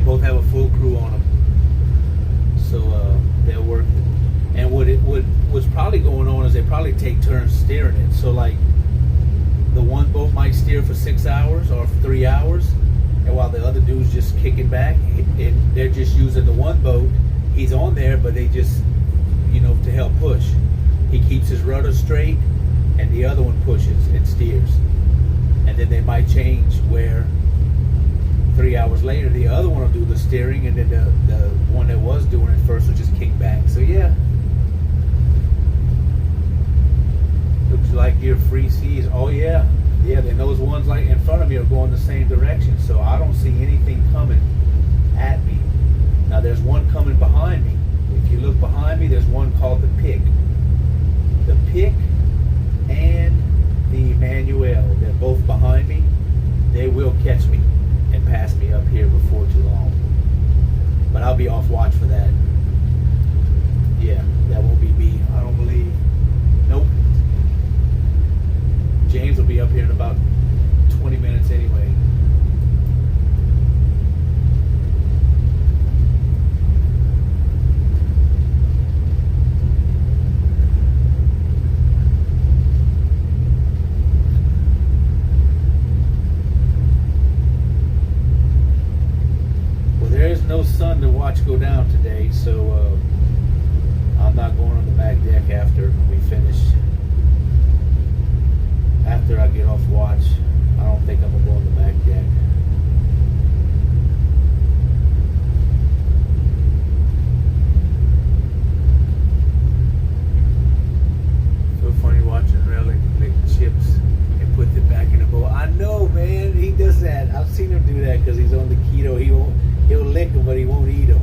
both have a full crew on them. So they'll work. And what's probably going on is they probably take turns steering it. So like the one boat might steer for 6 hours or 3 hours, and while the other dude's just kicking back, and they're just using the one boat. He's on there, but they just, to help push. He keeps his rudder straight, and the other one pushes and steers. And then they might change where 3 hours later the other one will do the steering, and then the one that was doing it first will just kick back. So yeah, looks like you're free seas. Oh yeah, and those ones like in front of me are going the same direction, so I don't see anything coming at me. Now there's one coming behind me. If you look behind me, there's one called the Pick. The Pick and the Manuel, they're both behind me. They will catch me and pass me up here before too long. But I'll be off watch for that. Yeah, that won't be me, I don't believe. Nope. James will be up here in about 20 minutes anyway. No sun to watch go down today, so I'm not going on the back deck after we finish. After I get off watch, I don't think I'm gonna go on the back deck. So funny watching Relic lick chips and put it back in the bowl. I know, man, he does that. I've seen him do that because he's on the keto. He'll lick them, but he won't eat them.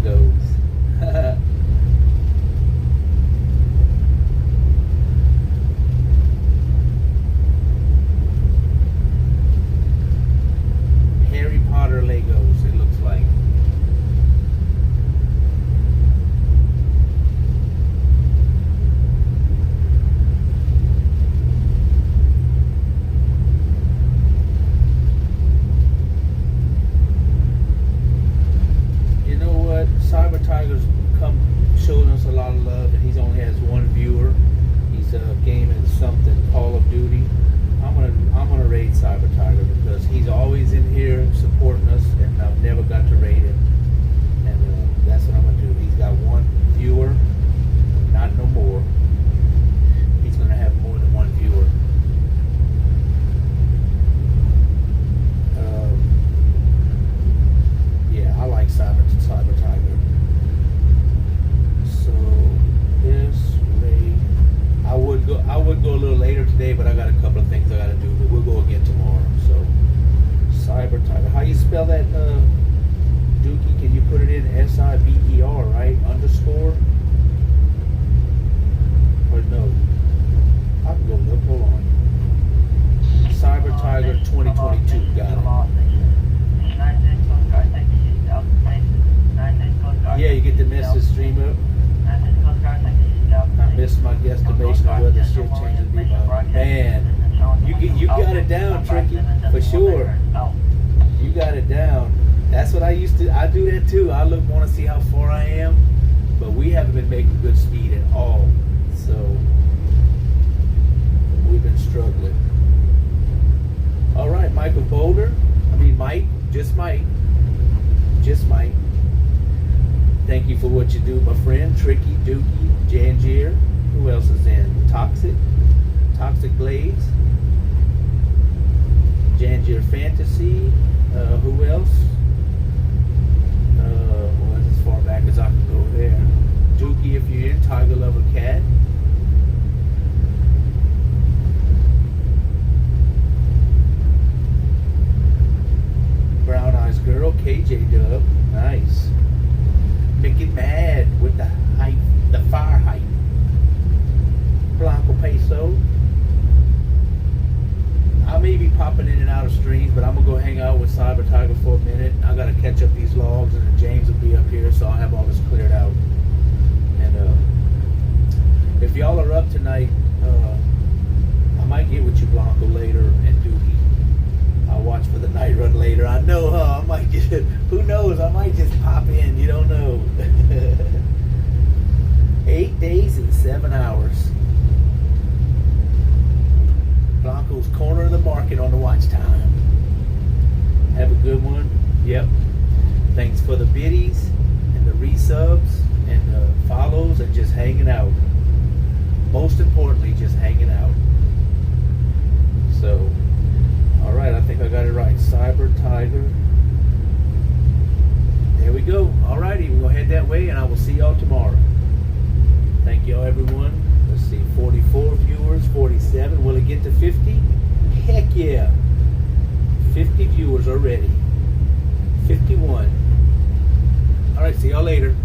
Legos. Harry Potter Legos, it looks like. You know what? Cyber Tiger's come showing us a lot of love, and he's only has one viewer. He's gaming something Call of Duty. I'm gonna raid Cyber Tiger because he's always in here supporting us, and I've never got to raid him. And that's what I'm gonna do. He's got one viewer, not no more. He's gonna have more than one viewer. Yeah, I like Cyber Tiger. So this raid, I would go a little later today, but I got a couple of things I gotta do. But we'll go again tomorrow. So Cyber Tiger. How you spell that, Dookie? Can you put it in SIBER, right? Underscore? Or no? I can go look. Hold on. Cyber Tiger 2022. Got it. Yeah, you get the message stream up. I missed my guesstimation of where the shift changes be by. Man, you got it down, Tricky, for sure. You got it down. That's what I used to. I do that too. I want to see how far I am, but we haven't been making good speed at all. So we've been struggling. All right, Michael Boulder. Mike. Just Mike. Thank you for what you do, my friend. Tricky, Dookie, Jangier. Who else is in? Toxic Blades. Jangier Fantasy. Who else? Well, that's as far back as I can go there. Dookie, if you're in, Tiger Lover Cat. Brown Eyes Girl, KJ Dub. Nice. Mickey Mad with the hype, the fire hype. Blanco Peso. I may be popping in and out of streams, but I'm gonna go hang out with Cyber Tiger for a minute. I gotta catch up these logs, and then James will be up here, so I'll have all this cleared out. And if y'all are up tonight, I might get with you, Blanco, later, and Dookie. I'll watch for the night run later. I know, I might just, who knows, I might just pop in, you don't know. 8 days and 7 hours. Blanco's corner of the market on the watch time. Have a good one. Yep. Thanks for the biddies and the resubs and the follows and just hanging out. Most importantly, just hanging out. So, alright, I think I got it right. Cyber Tiger. There we go. Alrighty, we're going to head that way, and I will see y'all tomorrow. Thank y'all, everyone. Let's see, 44 viewers, 47. Will it get to 50? Heck yeah. 50 viewers already. 51. Alright, see y'all later.